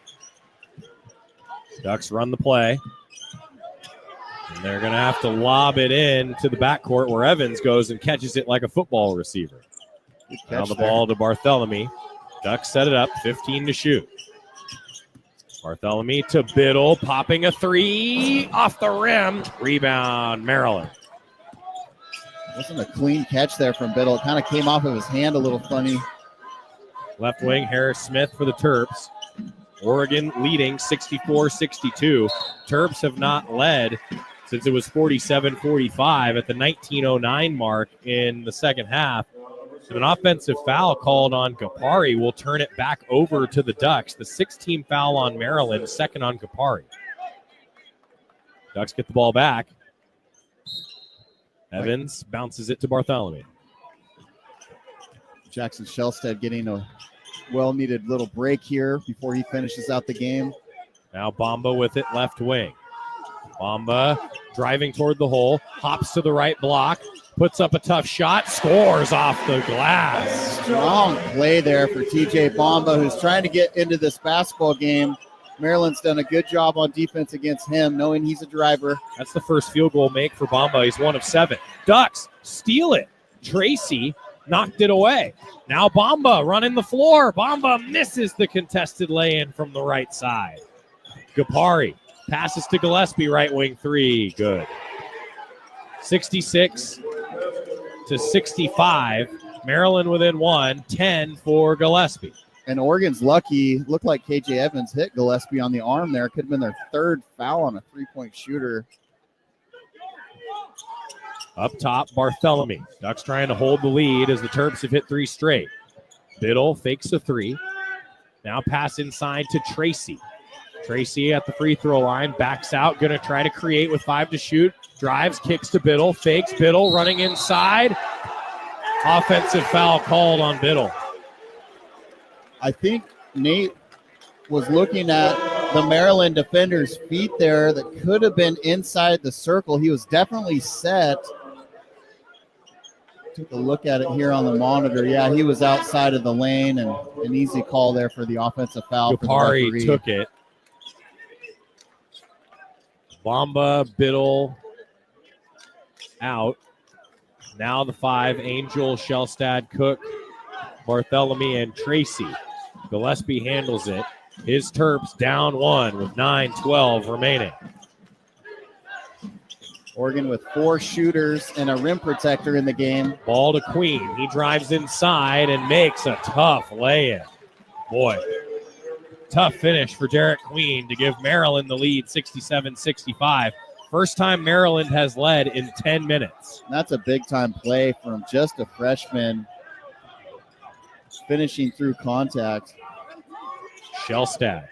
Speaker 7: Ducks run the play. And they're going to have to lob it in to the backcourt where Evans goes and catches it like a football receiver. Now the ball to Barthélemy. Ducks set it up, 15 to shoot. Barthélemy to Biddle, popping a three off the rim. Rebound, Maryland.
Speaker 8: Wasn't a clean catch there from Biddle. It kind of came off of his hand a little funny.
Speaker 7: Left wing, Harris Smith for the Terps. Oregon leading 64-62. Terps have not led since it was 47-45 at the 19:09 mark in the second half. An offensive foul called on Kapari will turn it back over to the Ducks. The 6th-team foul on Maryland, second on Kapari. Ducks get the ball back. Evans bounces it to Barthélemy.
Speaker 8: Jackson Shelstead getting a well-needed little break here before he finishes out the game.
Speaker 7: Now Bamba with it, left wing. Bamba driving toward the hole, hops to the right block, puts up a tough shot, scores off the glass.
Speaker 8: Strong play there for TJ Bamba, who's trying to get into this basketball game. Maryland's done a good job on defense against him, knowing he's a driver.
Speaker 7: That's the first field goal make for Bamba. He's 1 of 7. Ducks steal it. Tracy knocked it away. Now Bamba running the floor. Bamba misses the contested lay-in from the right side. Kapari passes to Gillespie, right wing three. Good. 66-65. Maryland within 1, 10 for Gillespie.
Speaker 8: And Oregon's lucky. Looked like KJ Evans hit Gillespie on the arm there. Could have been their 3rd foul on a three-point shooter.
Speaker 7: Up top, Barthélemy. Ducks trying to hold the lead as the Terps have hit 3 straight. Biddle fakes a 3. Now pass inside to Tracy. Tracy at the free throw line, backs out, going to try to create with 5 to shoot. Drives, kicks to Biddle, fakes Biddle, running inside. Offensive foul called on Biddle.
Speaker 8: I think Nate was looking at the Maryland defender's feet there that could have been inside the circle. He was definitely set. Took a look at it here on the monitor. Yeah, he was outside of the lane, and an easy call there for the offensive foul.
Speaker 7: Kapari took it. Bamba, Biddle out. Now the 5, Angel, Shelstad, Cook, Barthélemy, and Tracy. Gillespie handles it. His Terps down 1 with 9:12 remaining.
Speaker 8: Oregon with 4 shooters and a rim protector in the game.
Speaker 7: Ball to Queen. He drives inside and makes a tough lay-in. Boy, tough finish for Derek Queen to give Maryland the lead 67-65. First time Maryland has led in 10 minutes.
Speaker 8: That's a big-time play from just a freshman finishing through contact.
Speaker 7: Shelstad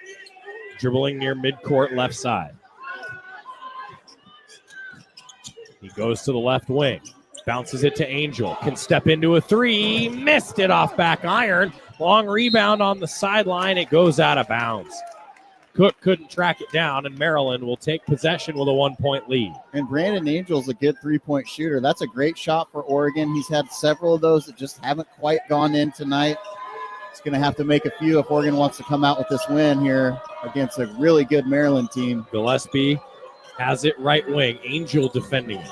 Speaker 7: dribbling near midcourt left side. He goes to the left wing, bounces it to Angel, can step into a 3, missed it off back iron. Long rebound on the sideline, it goes out of bounds. Cook couldn't track it down, and Maryland will take possession with a 1-point lead.
Speaker 8: And Brandon Angel's a good three-point shooter. That's a great shot for Oregon. He's had several of those that just haven't quite gone in tonight. He's going to have to make a few if Oregon wants to come out with this win here against a really good Maryland team.
Speaker 7: Gillespie has it right wing. Angel defending it.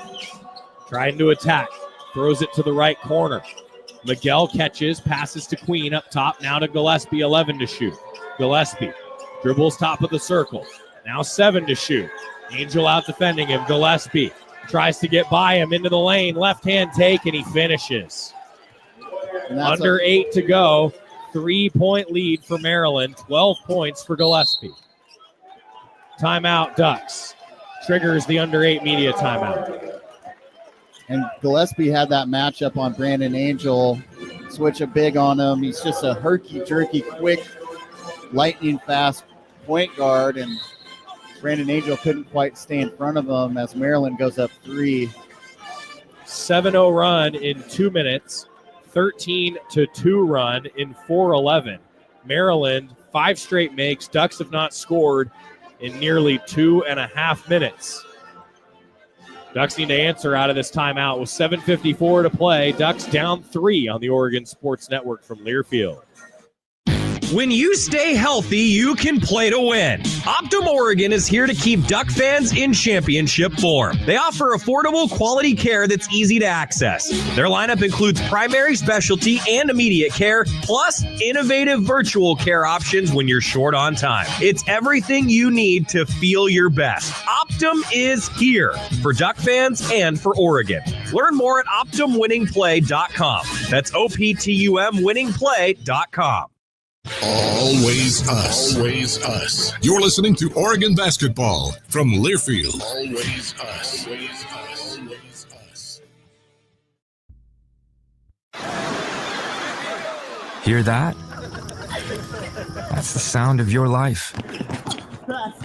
Speaker 7: Trying to attack. Throws it to the right corner. Miguel catches, passes to Queen up top. Now to Gillespie, 11 to shoot. Gillespie dribbles top of the circle. Now 7 to shoot. Angel out defending him. Gillespie tries to get by him into the lane. Left hand take, and he finishes. Under 8 to go. 3-point lead for Maryland. 12 points for Gillespie. Timeout, Ducks. Triggers the under 8 media timeout.
Speaker 8: And Gillespie had that matchup on Brandon Angel. switch a big on him. He's just a herky-jerky, quick, lightning-fast point guard, and Brandon Angel couldn't quite stay in front of him as Maryland goes up 3.
Speaker 7: 7-0 run in 2 minutes, 13-2 run in 4:11. Maryland, 5 straight makes. Ducks have not scored in nearly 2.5 minutes. Ducks need to answer out of this timeout with 7:54 to play. Ducks down 3 on the Oregon Sports Network from Learfield.
Speaker 22: When you stay healthy, you can play to win. Optum Oregon is here to keep Duck fans in championship form. They offer affordable, quality care that's easy to access. Their lineup includes primary specialty and immediate care, plus innovative virtual care options when you're short on time. It's everything you need to feel your best. Optum is here for Duck fans and for Oregon. Learn more at OptumWinningPlay.com. That's OPTUMWinningPlay.com.
Speaker 11: Always us. Always us. You're listening to Oregon Basketball from Learfield. Always us. Always us. Always us.
Speaker 12: Hear that? That's the sound of your life.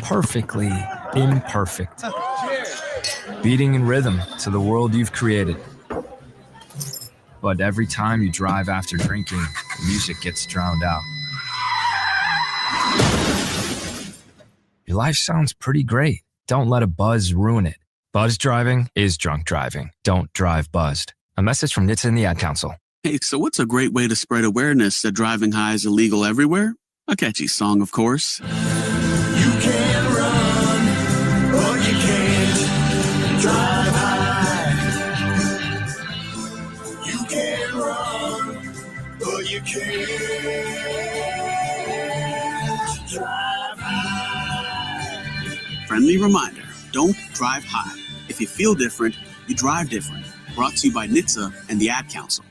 Speaker 12: Perfectly imperfect. Beating in rhythm to the world you've created. But every time you drive after drinking, the music gets drowned out. Your life sounds pretty great. Don't let a buzz ruin it. Buzz driving is drunk driving. Don't drive buzzed. A message from NHTSA and the Ad Council.
Speaker 14: Hey, so what's a great way to spread awareness that driving high is illegal everywhere? A catchy song, of course.
Speaker 24: You can run, but you can't drive high. You can run, but you can't drive high.
Speaker 14: Friendly reminder, don't drive high. If you feel different, you drive different. Brought to you by NHTSA and the Ad Council.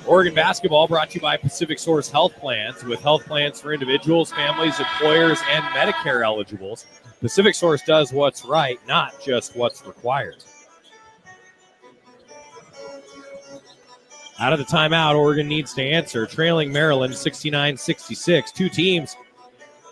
Speaker 7: Oregon basketball brought to you by Pacific Source Health Plans. With health plans for individuals, families, employers, and Medicare eligibles, Pacific Source does what's right, not just what's required. Out of the timeout, Oregon needs to answer. Trailing Maryland 69-66. Two teams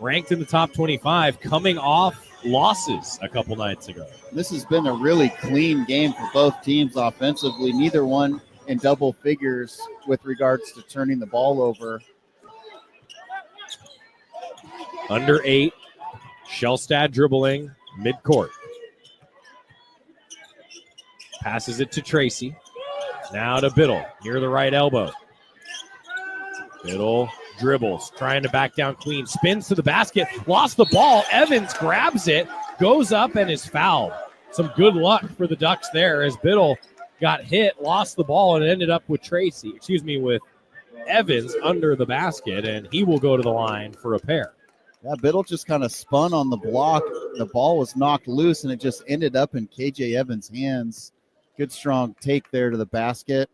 Speaker 7: ranked in the top 25 coming off losses a couple nights ago.
Speaker 8: This has been a really clean game for both teams offensively. Neither one in double figures with regards to turning the ball over.
Speaker 7: Under 8, Shellstad dribbling midcourt. Passes it to Tracy. Now to Biddle, near the right elbow. Biddle dribbles, trying to back down Queen. Spins to the basket, lost the ball. Evans grabs it, goes up and is fouled. Some good luck for the Ducks there as Biddle got hit, lost the ball, and ended up with with Evans under the basket, and he will go to the line for a pair.
Speaker 8: Yeah, Biddle just kind of spun on the block. The ball was knocked loose, and it just ended up in KJ Evans' hands. Good strong take there to the basket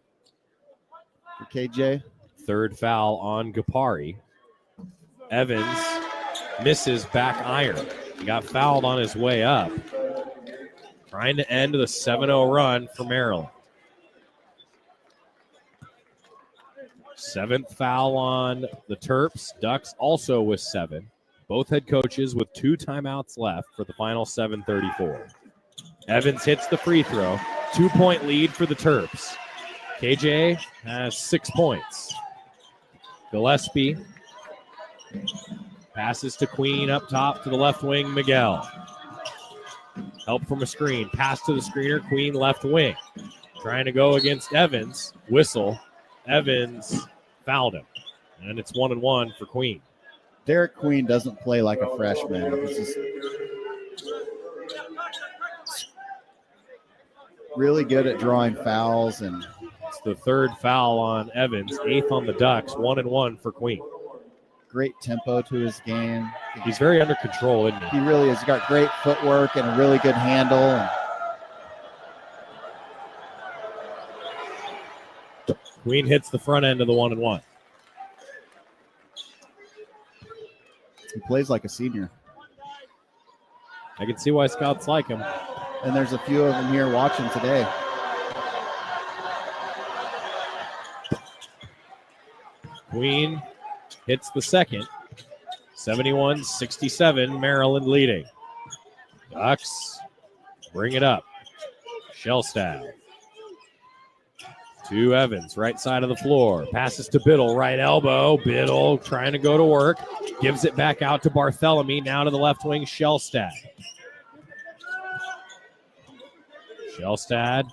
Speaker 8: for KJ.
Speaker 7: Third foul on Gapari. Evans misses back iron. He got fouled on his way up. Trying to end the 7-0 run for Maryland. Seventh foul on the Terps. Ducks also with 7. Both head coaches with 2 timeouts left for the final 7:34. Evans hits the free throw. 2-point lead for the Terps. KJ has 6 points. Gillespie passes to Queen up top to the left wing, Miguel. Help from a screen. Pass to the screener. Queen left wing. Trying to go against Evans. Whistle. Evans fouled him. And it's 1-1 for Queen.
Speaker 8: Derek Queen doesn't play like a freshman. This is really good at drawing fouls. And
Speaker 7: it's the third foul on Evans. 8th on the Ducks. 1-1 for Queen.
Speaker 8: Great tempo to his game.
Speaker 7: He's very under control, isn't he?
Speaker 8: He really is. He's got great footwork and a really good handle.
Speaker 7: Queen hits the front end of the 1-1.
Speaker 8: He plays like a senior.
Speaker 7: I can see why scouts like him.
Speaker 8: And there's a few of them here watching today.
Speaker 7: Queen hits the second. 71-67, Maryland leading. Ducks bring it up. Shellstad to Evans, right side of the floor. Passes to Biddle, right elbow. Biddle trying to go to work. Gives it back out to Barthélemy. Now to the left wing, Shellstad. Shellstad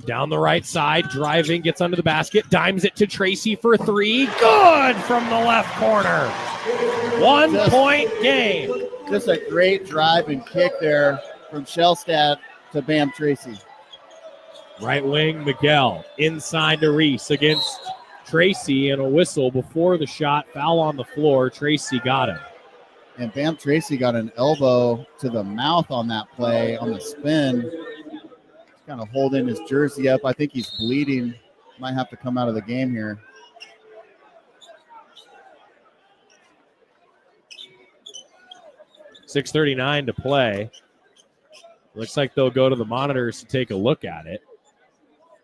Speaker 7: down the right side, driving, gets under the basket, dimes it to Tracy for three. Good from the left corner. 1 point game.
Speaker 8: Just a great drive and kick there from Shellstad to Bam Tracy.
Speaker 7: Right wing, Miguel inside to Reese against Tracy, and a whistle before the shot. Foul on the floor. Tracy got him.
Speaker 8: And Bam Tracy got an elbow to the mouth on that play on the spin. He's kind of holding his jersey up. I think he's bleeding. Might have to come out of the game here.
Speaker 7: .6:39 to play. Looks like they'll go to the monitors to take a look at it.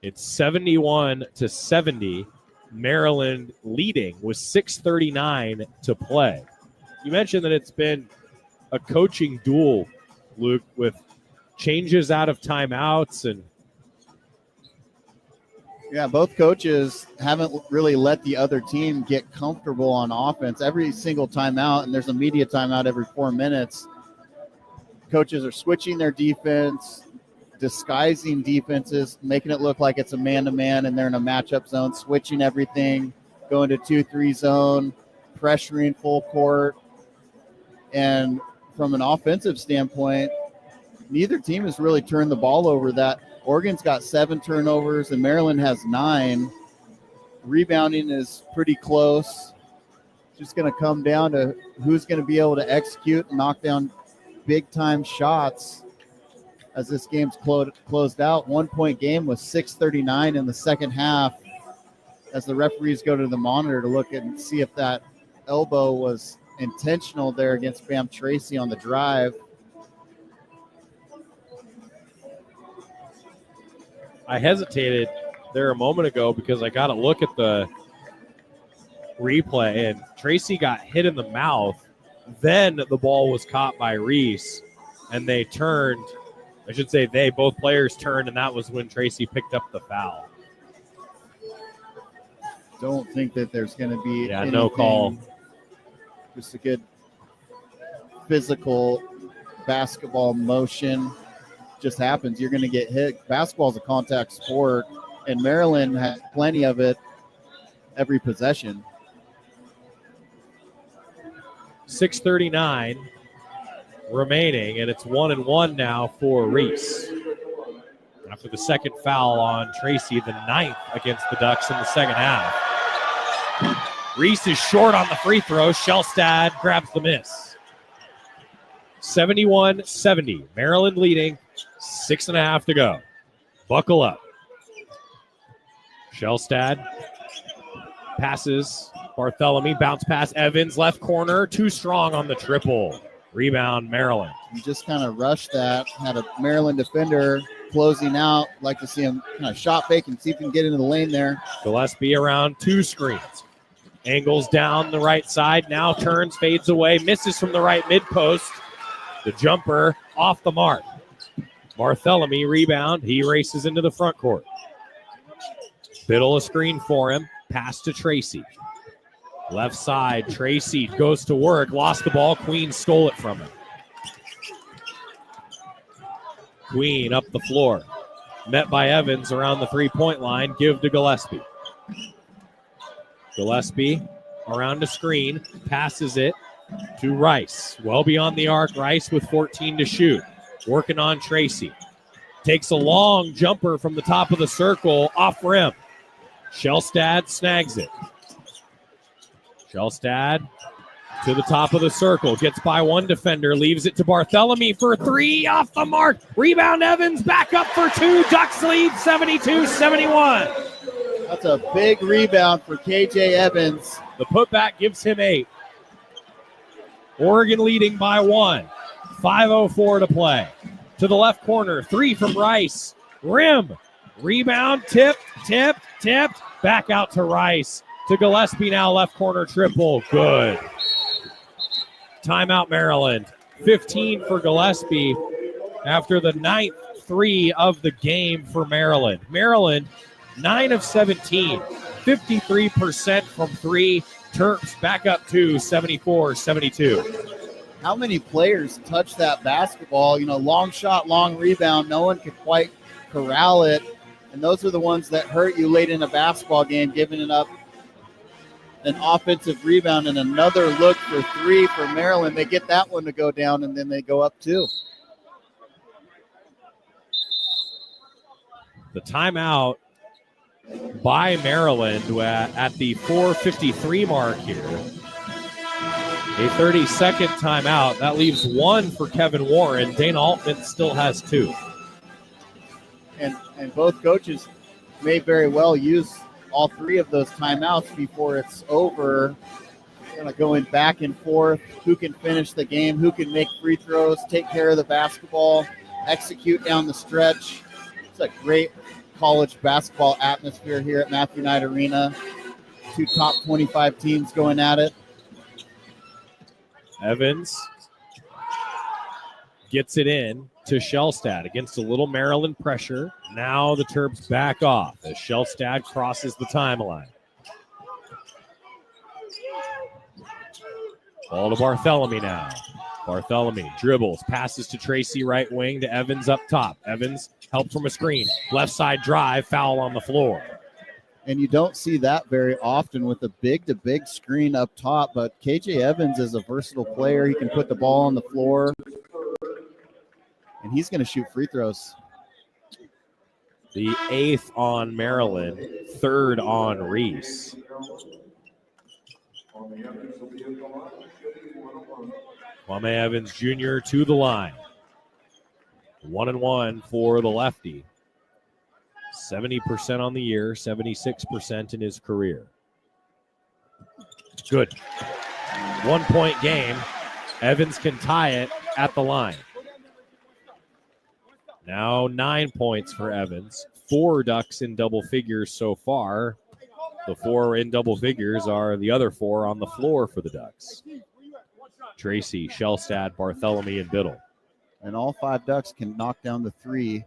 Speaker 7: It's 71-70. Maryland leading with 6:39 to play. You mentioned that it's been a coaching duel, Luke, with changes out of timeouts. And
Speaker 8: yeah, both coaches haven't really let the other team get comfortable on offense. Every single timeout, and there's a media timeout every 4 minutes, coaches are switching their defense, disguising defenses, making it look like it's a man-to-man and they're in a matchup zone, switching everything, going to 2-3 zone, pressuring full court. And from an offensive standpoint, neither team has really turned the ball over. That Oregon's got 7 turnovers and Maryland has 9. Rebounding is pretty close. It's just going to come down to who's going to be able to execute and knock down big-time shots as this game's closed out. 1 point game with 6:39 in the second half as the referees go to the monitor to look and see if that elbow was intentional there against Bam Tracy on the drive.
Speaker 7: I hesitated there a moment ago because I got to look at the replay, and Tracy got hit in the mouth. Then the ball was caught by Reese, and they turned. I should say both players turned, and that was when Tracy picked up the foul.
Speaker 8: Don't think that there's going to be
Speaker 7: no call.
Speaker 8: Just a good physical basketball motion. Just happens. You're going to get hit. Basketball is a contact sport, and Maryland has plenty of it every possession.
Speaker 7: 6:39 remaining, and it's 1-1 now for Reese. After the second foul on Tracy, the 9th against the Ducks in the second half. Reese is short on the free throw. Shellstad grabs the miss. 71-70. Maryland leading. 6.5 to go. Buckle up. Shellstad passes. Barthélemy, bounce pass. Evans, left corner. Too strong on the triple. Rebound, Maryland.
Speaker 8: You just kind of rushed that. Had a Maryland defender closing out. Like to see him kind of shot fake and see if he can get into the lane there.
Speaker 7: Gillespie around 2 screens. Angles down the right side. Now turns, fades away. Misses from the right mid post. The jumper off the mark. Barthélemy rebound. He races into the front court. Biddle a screen for him. Pass to Tracy. Left side, Tracy goes to work. Lost the ball. Queen stole it from him. Queen up the floor. Met by Evans around the 3-point line. Give to Gillespie. Gillespie around the screen. Passes it to Rice. Well beyond the arc. Rice with 14 to shoot. Working on Tracy. Takes a long jumper from the top of the circle. Off rim. Shellstad snags it. Shellstad to the top of the circle. Gets by one defender. Leaves it to Barthélemy for 3. Off the mark. Rebound Evans. Back up for 2. Ducks lead 72-71.
Speaker 8: That's a big rebound for KJ Evans.
Speaker 7: The putback gives him 8. Oregon leading by 1. 5:04 to play. To the left corner, 3 from Rice. Rim. Rebound, tipped. Back out to Rice. To Gillespie now, left corner triple. Good. Timeout, Maryland. 15 for Gillespie after the 9th 3 of the game for Maryland. Maryland, 9 of 17, 53% from 3. Terps back up to 74-72.
Speaker 8: How many players touch that basketball? Long shot, long rebound. No one could quite corral it. And those are the ones that hurt you late in a basketball game, giving it up an offensive rebound and another look for 3 for Maryland. They get that one to go down, and then they go up 2.
Speaker 7: The timeout by Maryland at the 4:53 mark here. A 30-second timeout. That leaves 1 for Kevin Warren. Dana Altman still has 2.
Speaker 8: And both coaches may very well use all 3 of those timeouts before it's over. Kind of going back and forth. Who can finish the game? Who can make free throws? Take care of the basketball? Execute down the stretch? It's a great college basketball atmosphere here at Matthew Knight Arena. 2 top 25 teams going at it.
Speaker 7: Evans gets it in to Shellstad against a little Maryland pressure. Now the Terps back off as Shellstad crosses the timeline. Ball to Bartholomew now. Bartholomew dribbles, passes to Tracy right wing to Evans up top. Evans helped from a screen. Left side drive, foul on the floor.
Speaker 8: And you don't see that very often with a big-to-big screen up top, but KJ Evans is a versatile player. He can put the ball on the floor, and he's going to shoot free throws.
Speaker 7: The 8th on Maryland, 3rd on Reese. Kwame Evans Jr. to the line. 1-1 for the lefty. 70% on the year, 76% in his career. Good. 1-point game. Evans can tie it at the line. Now 9 points for Evans. 4 Ducks in double figures so far. The 4 in double figures are the other 4 on the floor for the Ducks. Tracy, Shellstad, Bartholomew, and Biddle.
Speaker 8: And all 5 Ducks can knock down the 3.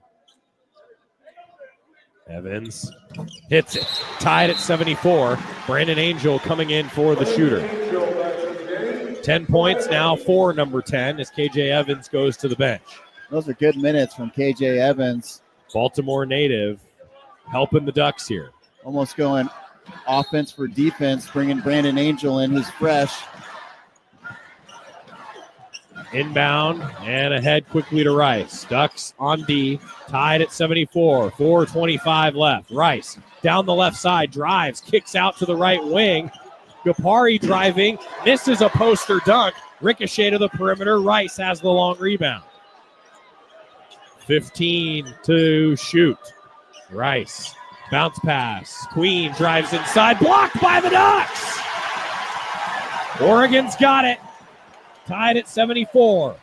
Speaker 7: Evans hits it. Tied at 74. Brandon Angel coming in for the shooter. 10 points now for number 10 as KJ Evans goes to the bench.
Speaker 8: Those are good minutes from KJ Evans.
Speaker 7: Baltimore native helping the Ducks here.
Speaker 8: Almost going offense for defense, bringing Brandon Angel in, who's fresh.
Speaker 7: Inbound and ahead quickly to Rice. Ducks on D, tied at 74. 4:25 left. Rice down the left side, drives, kicks out to the right wing. Gapari driving, misses a poster dunk. Ricochet to the perimeter. Rice has the long rebound. 15 to shoot. Rice, bounce pass. Queen drives inside, blocked by the Ducks. Oregon's got it. Tied at 74.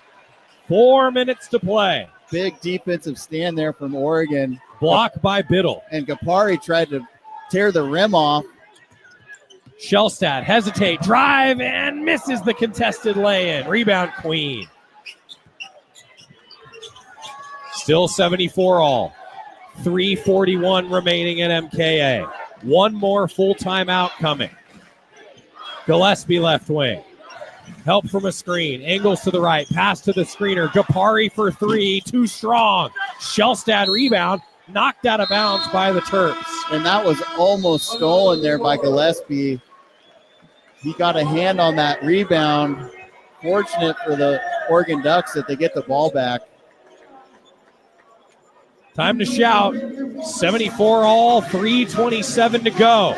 Speaker 7: 4 minutes to play.
Speaker 8: Big defensive stand there from Oregon.
Speaker 7: Blocked by Biddle.
Speaker 8: And Gapari tried to tear the rim off.
Speaker 7: Shellstad hesitate, drive, and misses the contested lay-in. Rebound Queen. Still 74 all. 3:41 remaining in MKA. 1 more full timeout coming. Gillespie left wing. Help from a screen. Angles to the right. Pass to the screener. Gapari for 3. Too strong. Shellstad rebound. Knocked out of bounds by the Terps.
Speaker 8: And that was almost stolen there by Gillespie. He got a hand on that rebound. Fortunate for the Oregon Ducks that they get the ball back.
Speaker 7: Time to shout. 74 all. 3:27 to go.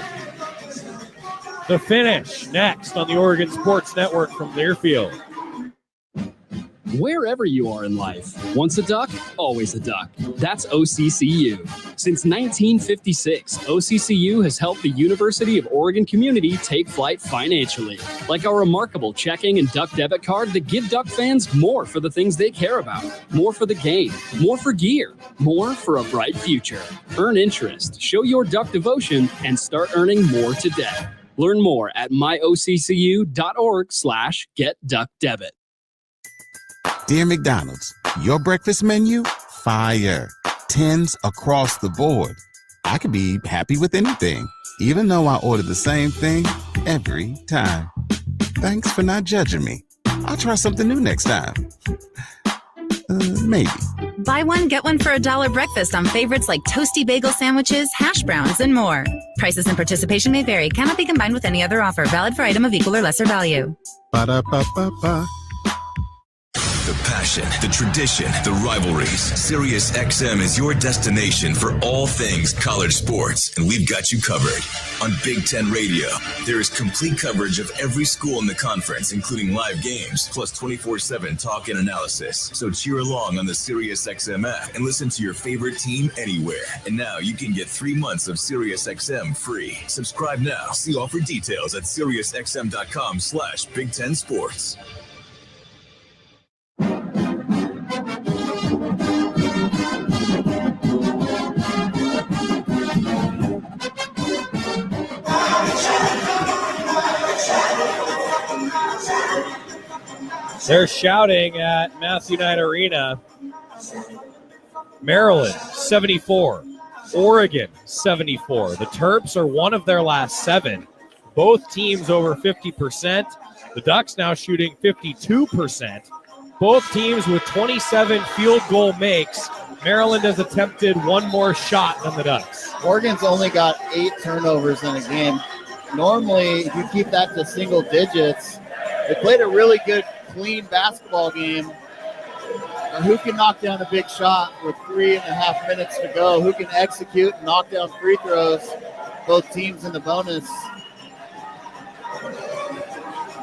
Speaker 7: The finish next on the Oregon Sports Network from Learfield.
Speaker 16: Wherever you are in life, once a duck, always a duck. That's OCCU. Since 1956, OCCU has helped the University of Oregon community take flight financially, like our remarkable checking and duck debit card that give Duck fans more for the things they care about, more for the game, more for gear, more for a bright future. Earn interest, show your Duck devotion, and start earning more today. Learn more at myoccu.org/getduckdebit.
Speaker 13: Dear McDonald's, your breakfast menu? Fire. 10s across the board. I could be happy with anything, even though I order the same thing every time. Thanks for not judging me. I'll try something new next time. Maybe.
Speaker 20: Buy one, get one for $1 breakfast on favorites like toasty bagel sandwiches, hash browns, and more. Prices and participation may vary. Cannot be combined with any other offer. Valid for item of equal or lesser value.
Speaker 13: Ba-da-ba-ba-ba.
Speaker 17: The passion, the tradition, the rivalries. Sirius XM is your destination for all things college sports, and we've got you covered. On Big Ten Radio, there is complete coverage of every school in the conference, including live games, plus 24/7 talk and analysis. So cheer along on the Sirius XM app and listen to your favorite team anywhere. And now you can get 3 months of Sirius XM free. Subscribe now. See offer details at SiriusXM.com/Big Ten Sports.
Speaker 7: They're shouting at Matthew Knight Arena. Maryland, 74. Oregon, 74. The Terps are one of their last 7. Both teams over 50%. The Ducks now shooting 52%. Both teams with 27 field goal makes. Maryland has attempted one more shot than the Ducks.
Speaker 8: Oregon's only got 8 turnovers in a game. Normally, if you keep that to single digits, they played a really good, clean basketball game. And who can knock down a big shot with 3.5 minutes to go? Who can execute and knock down free throws? Both teams in the bonus.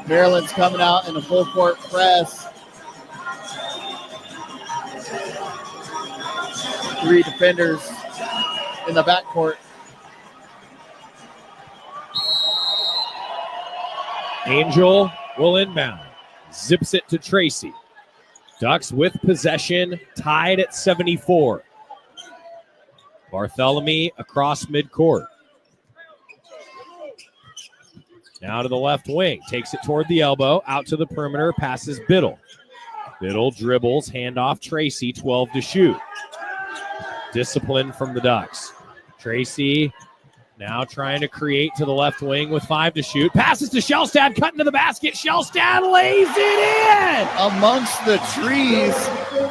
Speaker 8: Maryland's coming out in a full court press. 3 defenders in the backcourt.
Speaker 7: Angel will inbound. Zips it to Tracy. Ducks with possession, tied at 74. Bartholomew across midcourt. Now to the left wing. Takes it toward the elbow. Out to the perimeter. Passes Biddle. Biddle dribbles. Handoff Tracy. 12 to shoot. Discipline from the Ducks. Tracy now trying to create to the left wing with 5 to shoot. Passes to Shelstad, cutting to the basket. Shelstad lays it in!
Speaker 8: Amongst the trees,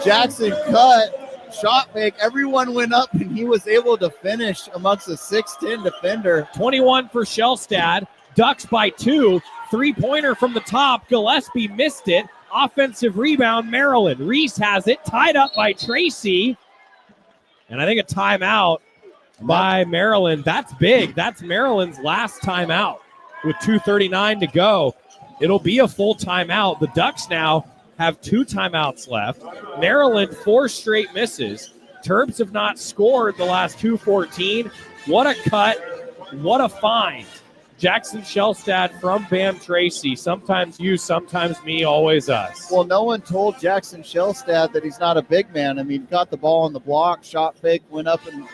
Speaker 8: Jackson cut, shot fake. Everyone went up, and he was able to finish amongst a 6'10 defender.
Speaker 7: 21 for Shelstad. Ducks by 2. Three-pointer from the top. Gillespie missed it. Offensive rebound, Maryland. Reese has it, tied up by Tracy. And I think a timeout by Maryland. That's big. That's Maryland's last timeout with 2:39 to go. It'll be a full timeout. The Ducks now have 2 timeouts left. Maryland 4 straight misses. Terps have not scored the last 2:14. What a cut. What a find. Jackson Shelstad from Bam Tracy. Sometimes you, sometimes me, always us.
Speaker 8: Well, no one told Jackson Shelstad that he's not a big man. I mean, got the ball on the block, shot fake, went up and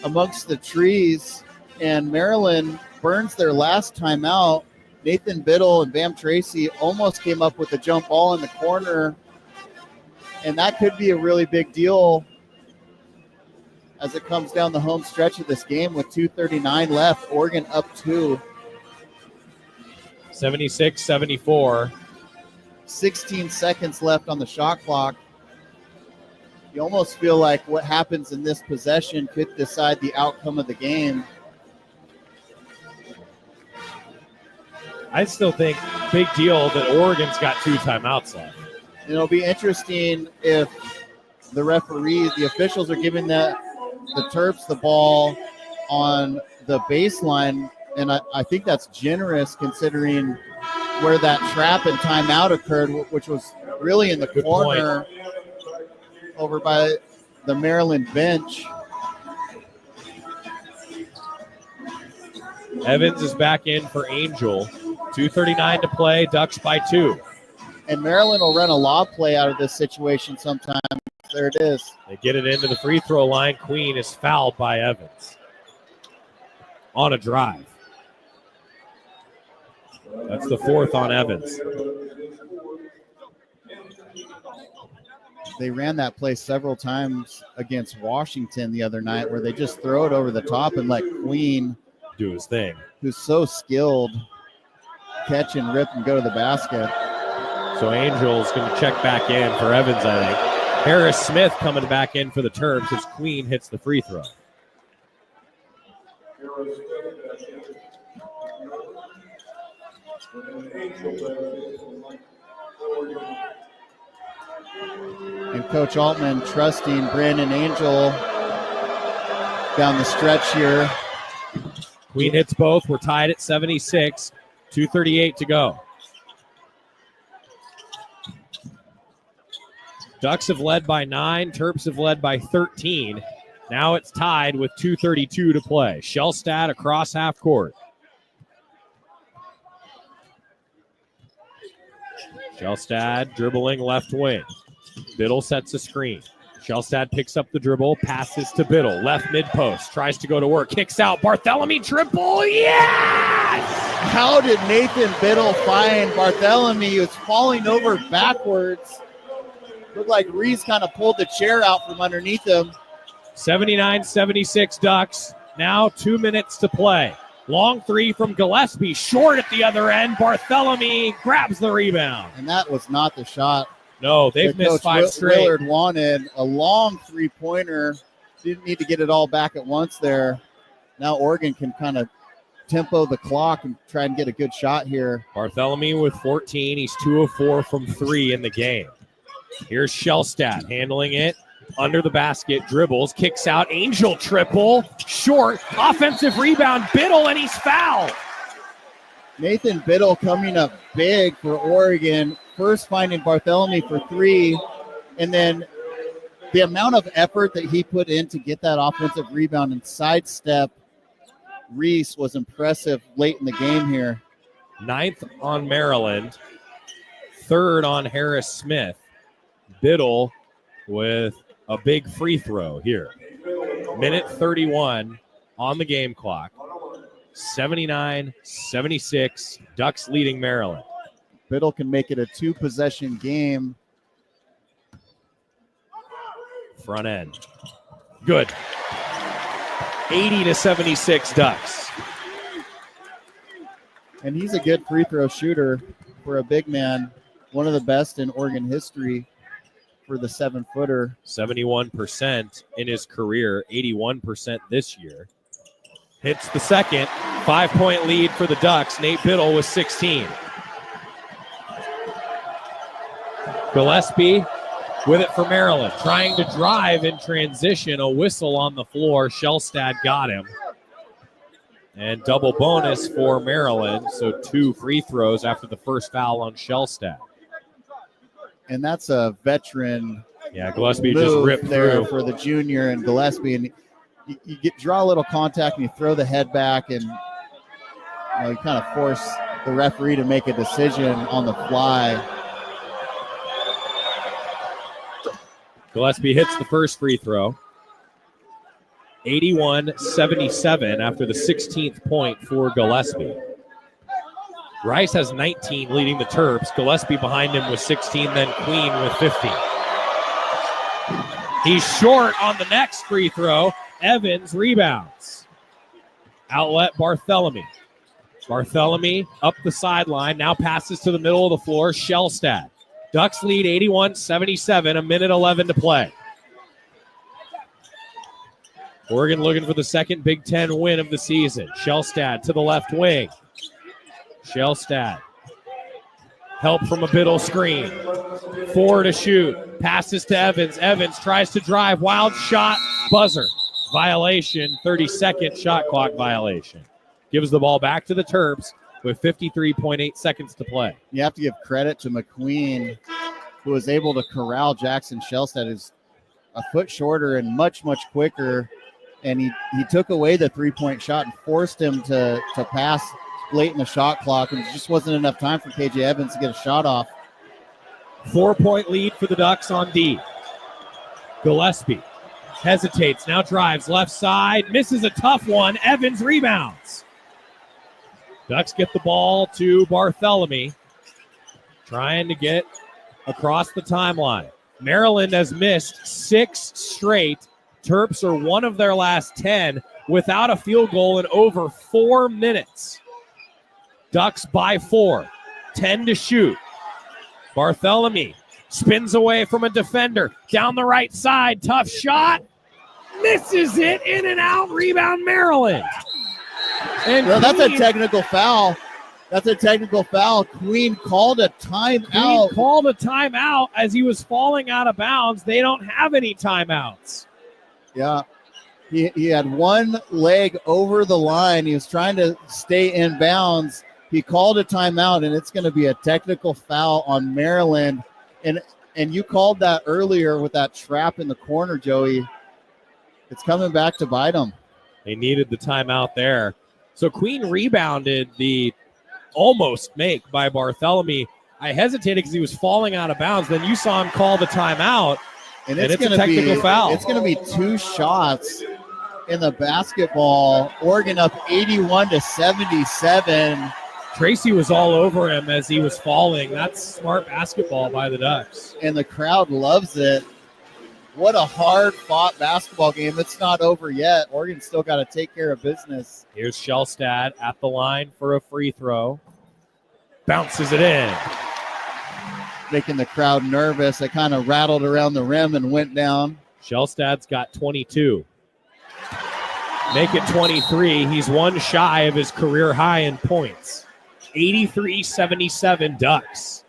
Speaker 8: amongst the trees, and Maryland burns their last timeout. Nathan Biddle and Bam Tracy almost came up with a jump ball in the corner, and that could be a really big deal as it comes down the home stretch of this game with 2:39 left. Oregon up 2.
Speaker 7: 76-74.
Speaker 8: 16 seconds left on the shot clock. You almost feel like what happens in this possession could decide the outcome of the game.
Speaker 7: I still think big deal that Oregon's got 2 timeouts left.
Speaker 8: It'll be interesting if the referees, the officials are giving the Terps the ball on the baseline, and I think that's generous considering where that trap and timeout occurred, which was really in the
Speaker 7: Good
Speaker 8: corner over by the Maryland bench.
Speaker 7: Evans is back in for Angel. 2:39 to play. Ducks by 2.
Speaker 8: And Maryland will run a lob play out of this situation sometime. There it is.
Speaker 7: They get it into the free throw line. Queen is fouled by Evans on a drive. That's the 4th on Evans.
Speaker 8: They ran that play several times against Washington the other night where they just throw it over the top and let Queen
Speaker 7: do his thing,
Speaker 8: who's so skilled, catch and rip and go to the basket.
Speaker 7: So Angel's going to check back in for Evans, I think. Harris Smith coming back in for the Terps as Queen hits the free throw.
Speaker 8: And Coach Altman trusting Brandon Angel down the stretch here.
Speaker 7: Queen hits both. We're tied at 76. 2:38 to go. Ducks have led by 9. Terps have led by 13. Now it's tied with 2:32 to play. Shellstad across half court. Shellstad dribbling left wing. Biddle sets a screen. Shellstad picks up the dribble, passes to Biddle. Left mid post, tries to go to work, kicks out. Bartholomew triple, yes!
Speaker 8: How did Nathan Biddle find Bartholomew? He was falling over backwards. Looked like Reese kind of pulled the chair out from underneath him.
Speaker 7: 79-76 Ducks. Now 2 minutes to play. Long three from Gillespie, short at the other end. Bartholomew grabs the rebound.
Speaker 8: And that was not the shot.
Speaker 7: No, they've missed 5 straight.
Speaker 8: Willard wanted a long three-pointer. Didn't need to get it all back at once there. Now Oregon can kind of tempo the clock and try and get a good shot here.
Speaker 7: Bartholomew with 14. He's 2 of 4 from 3 in the game. Here's Shellstad handling it. Under the basket, dribbles, kicks out. Angel triple, short. Offensive rebound, Biddle, and he's fouled.
Speaker 8: Nathan Biddle coming up big for Oregon. First finding Bartholomew for 3, and then the amount of effort that he put in to get that offensive rebound and sidestep Reese was impressive late in the game here.
Speaker 7: 9th on Maryland, 3rd on Harris Smith. Biddle with a big free throw here. Minute 31 on the game clock. 79-76, Ducks leading Maryland.
Speaker 8: Biddle can make it a 2-possession game.
Speaker 7: Front end. Good. 80-76 Ducks.
Speaker 8: And he's a good free throw shooter for a big man. One of the best in Oregon history for the 7-footer.
Speaker 7: 71% in his career, 81% this year. Hits the second. 5-point lead for the Ducks. Nate Biddle with 16. Gillespie with it for Maryland. Trying to drive in transition. A whistle on the floor. Shellstad got him. And double bonus for Maryland. So 2 free throws after the first foul on Shellstad.
Speaker 8: And that's a veteran.
Speaker 7: Yeah, Gillespie just ripped
Speaker 8: there
Speaker 7: through
Speaker 8: for the junior and Gillespie. And you draw a little contact and you throw the head back and you kind of force the referee to make a decision on the fly.
Speaker 7: Gillespie hits the first free throw. 81-77 after the 16th point for Gillespie. Rice has 19 leading the Terps. Gillespie behind him with 16, then Queen with 15. He's short on the next free throw. Evans rebounds. Outlet Bartholomew. Bartholomew up the sideline, now passes to the middle of the floor. Shellstad. Ducks lead 81-77, a minute 11 to play. Oregon looking for the second Big Ten win of the season. Shellstad to the left wing. Shellstad. Help from a Biddle screen. 4 to shoot. Passes to Evans. Evans tries to drive. Wild shot. Buzzer. Violation. 30-second shot clock violation. Gives the ball back to the Terps with 53.8 seconds to play.
Speaker 8: You have to give credit to McQueen who was able to corral Jackson Shelstad, who's a foot shorter and much, much quicker. And he took away the three-point shot and forced him to pass late in the shot clock. And it just wasn't enough time for KJ Evans to get a shot off.
Speaker 7: 4-point lead for the Ducks on D. Gillespie hesitates, now drives left side, misses a tough one. Evans rebounds. Ducks get the ball to Barthélemy, trying to get across the timeline. Maryland has missed 6 straight. Terps are one of their last 10 without a field goal in over 4 minutes. Ducks by 4, 10 to shoot. Barthélemy spins away from a defender. Down the right side, tough shot. Misses it, in and out, rebound Maryland. And
Speaker 8: well, that's a technical foul. That's a technical foul. Queen called a timeout.
Speaker 7: Queen called a timeout as he was falling out of bounds. They don't have any timeouts.
Speaker 8: Yeah. He had one leg over the line. He was trying to stay in bounds. He called a timeout, and it's going to be a technical foul on Maryland. And you called that earlier with that trap in the corner, Joey. It's coming back to bite them.
Speaker 7: They needed the timeout there. So Queen rebounded the almost make by Barthélemy. I hesitated because he was falling out of bounds. Then you saw him call the timeout, and it's a technical foul.
Speaker 8: It's going to be 2 shots in the basketball. Oregon up 81-77.
Speaker 7: Tracy was all over him as he was falling. That's smart basketball by the Ducks.
Speaker 8: And the crowd loves it. What a hard-fought basketball game. It's not over yet. Oregon's still got to take care of business.
Speaker 7: Here's Shelstad at the line for a free throw. Bounces it in.
Speaker 8: Making the crowd nervous. It kind of rattled around the rim and went down.
Speaker 7: Shelstad's got 22. Make it 23. He's one shy of his career high in points. 83-77 Ducks.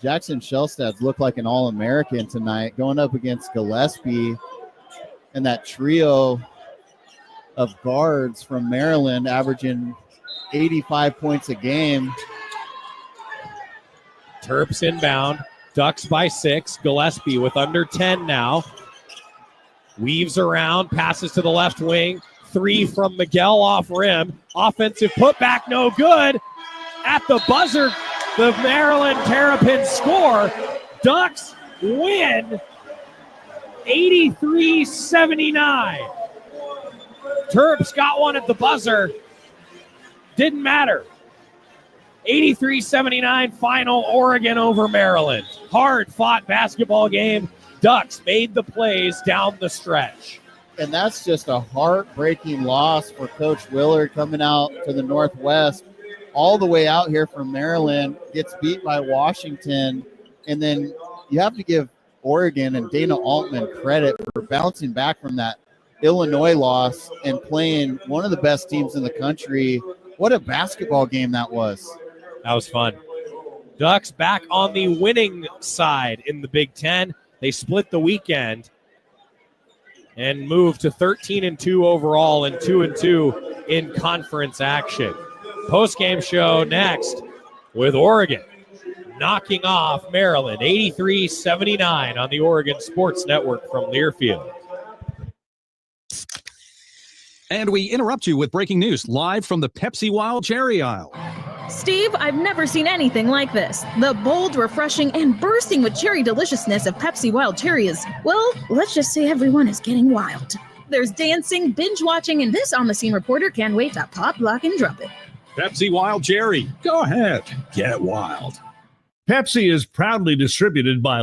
Speaker 8: Jackson Shelstad looked like an All-American tonight, going up against Gillespie and that trio of guards from Maryland averaging 85 points a game.
Speaker 7: Terps inbound. Ducks by 6. Gillespie with under 10 now. Weaves around, passes to the left wing. 3 from Miguel off rim. Offensive putback, no good. At the buzzer, the Maryland Terrapins score. Ducks win 83-79. Terps got one at the buzzer. Didn't matter. 83-79 final, Oregon over Maryland. Hard-fought basketball game. Ducks made the plays down the stretch.
Speaker 8: And that's just a heartbreaking loss for Coach Willard coming out to the Northwest. All the way out here from Maryland, gets beat by Washington. And then you have to give Oregon and Dana Altman credit for bouncing back from that Illinois loss and playing one of the best teams in the country. What a basketball game that was.
Speaker 7: That was fun. Ducks back on the winning side in the Big Ten. They split the weekend and move to 13-2 overall and 2-2 in conference action. Post-game show next with Oregon knocking off Maryland 83-79 on the Oregon Sports Network from Learfield.
Speaker 1: And we interrupt you with breaking news live from the Pepsi Wild Cherry aisle.
Speaker 9: Steve, I've never seen anything like this. The bold, refreshing, and bursting with cherry deliciousness of Pepsi Wild Cherry is, well, let's just say everyone is getting wild. There's dancing, binge watching, and this on-the-scene reporter can't wait to pop, lock, and drop it.
Speaker 18: Pepsi Wild Cherry. Go ahead. Get wild. Pepsi is proudly distributed by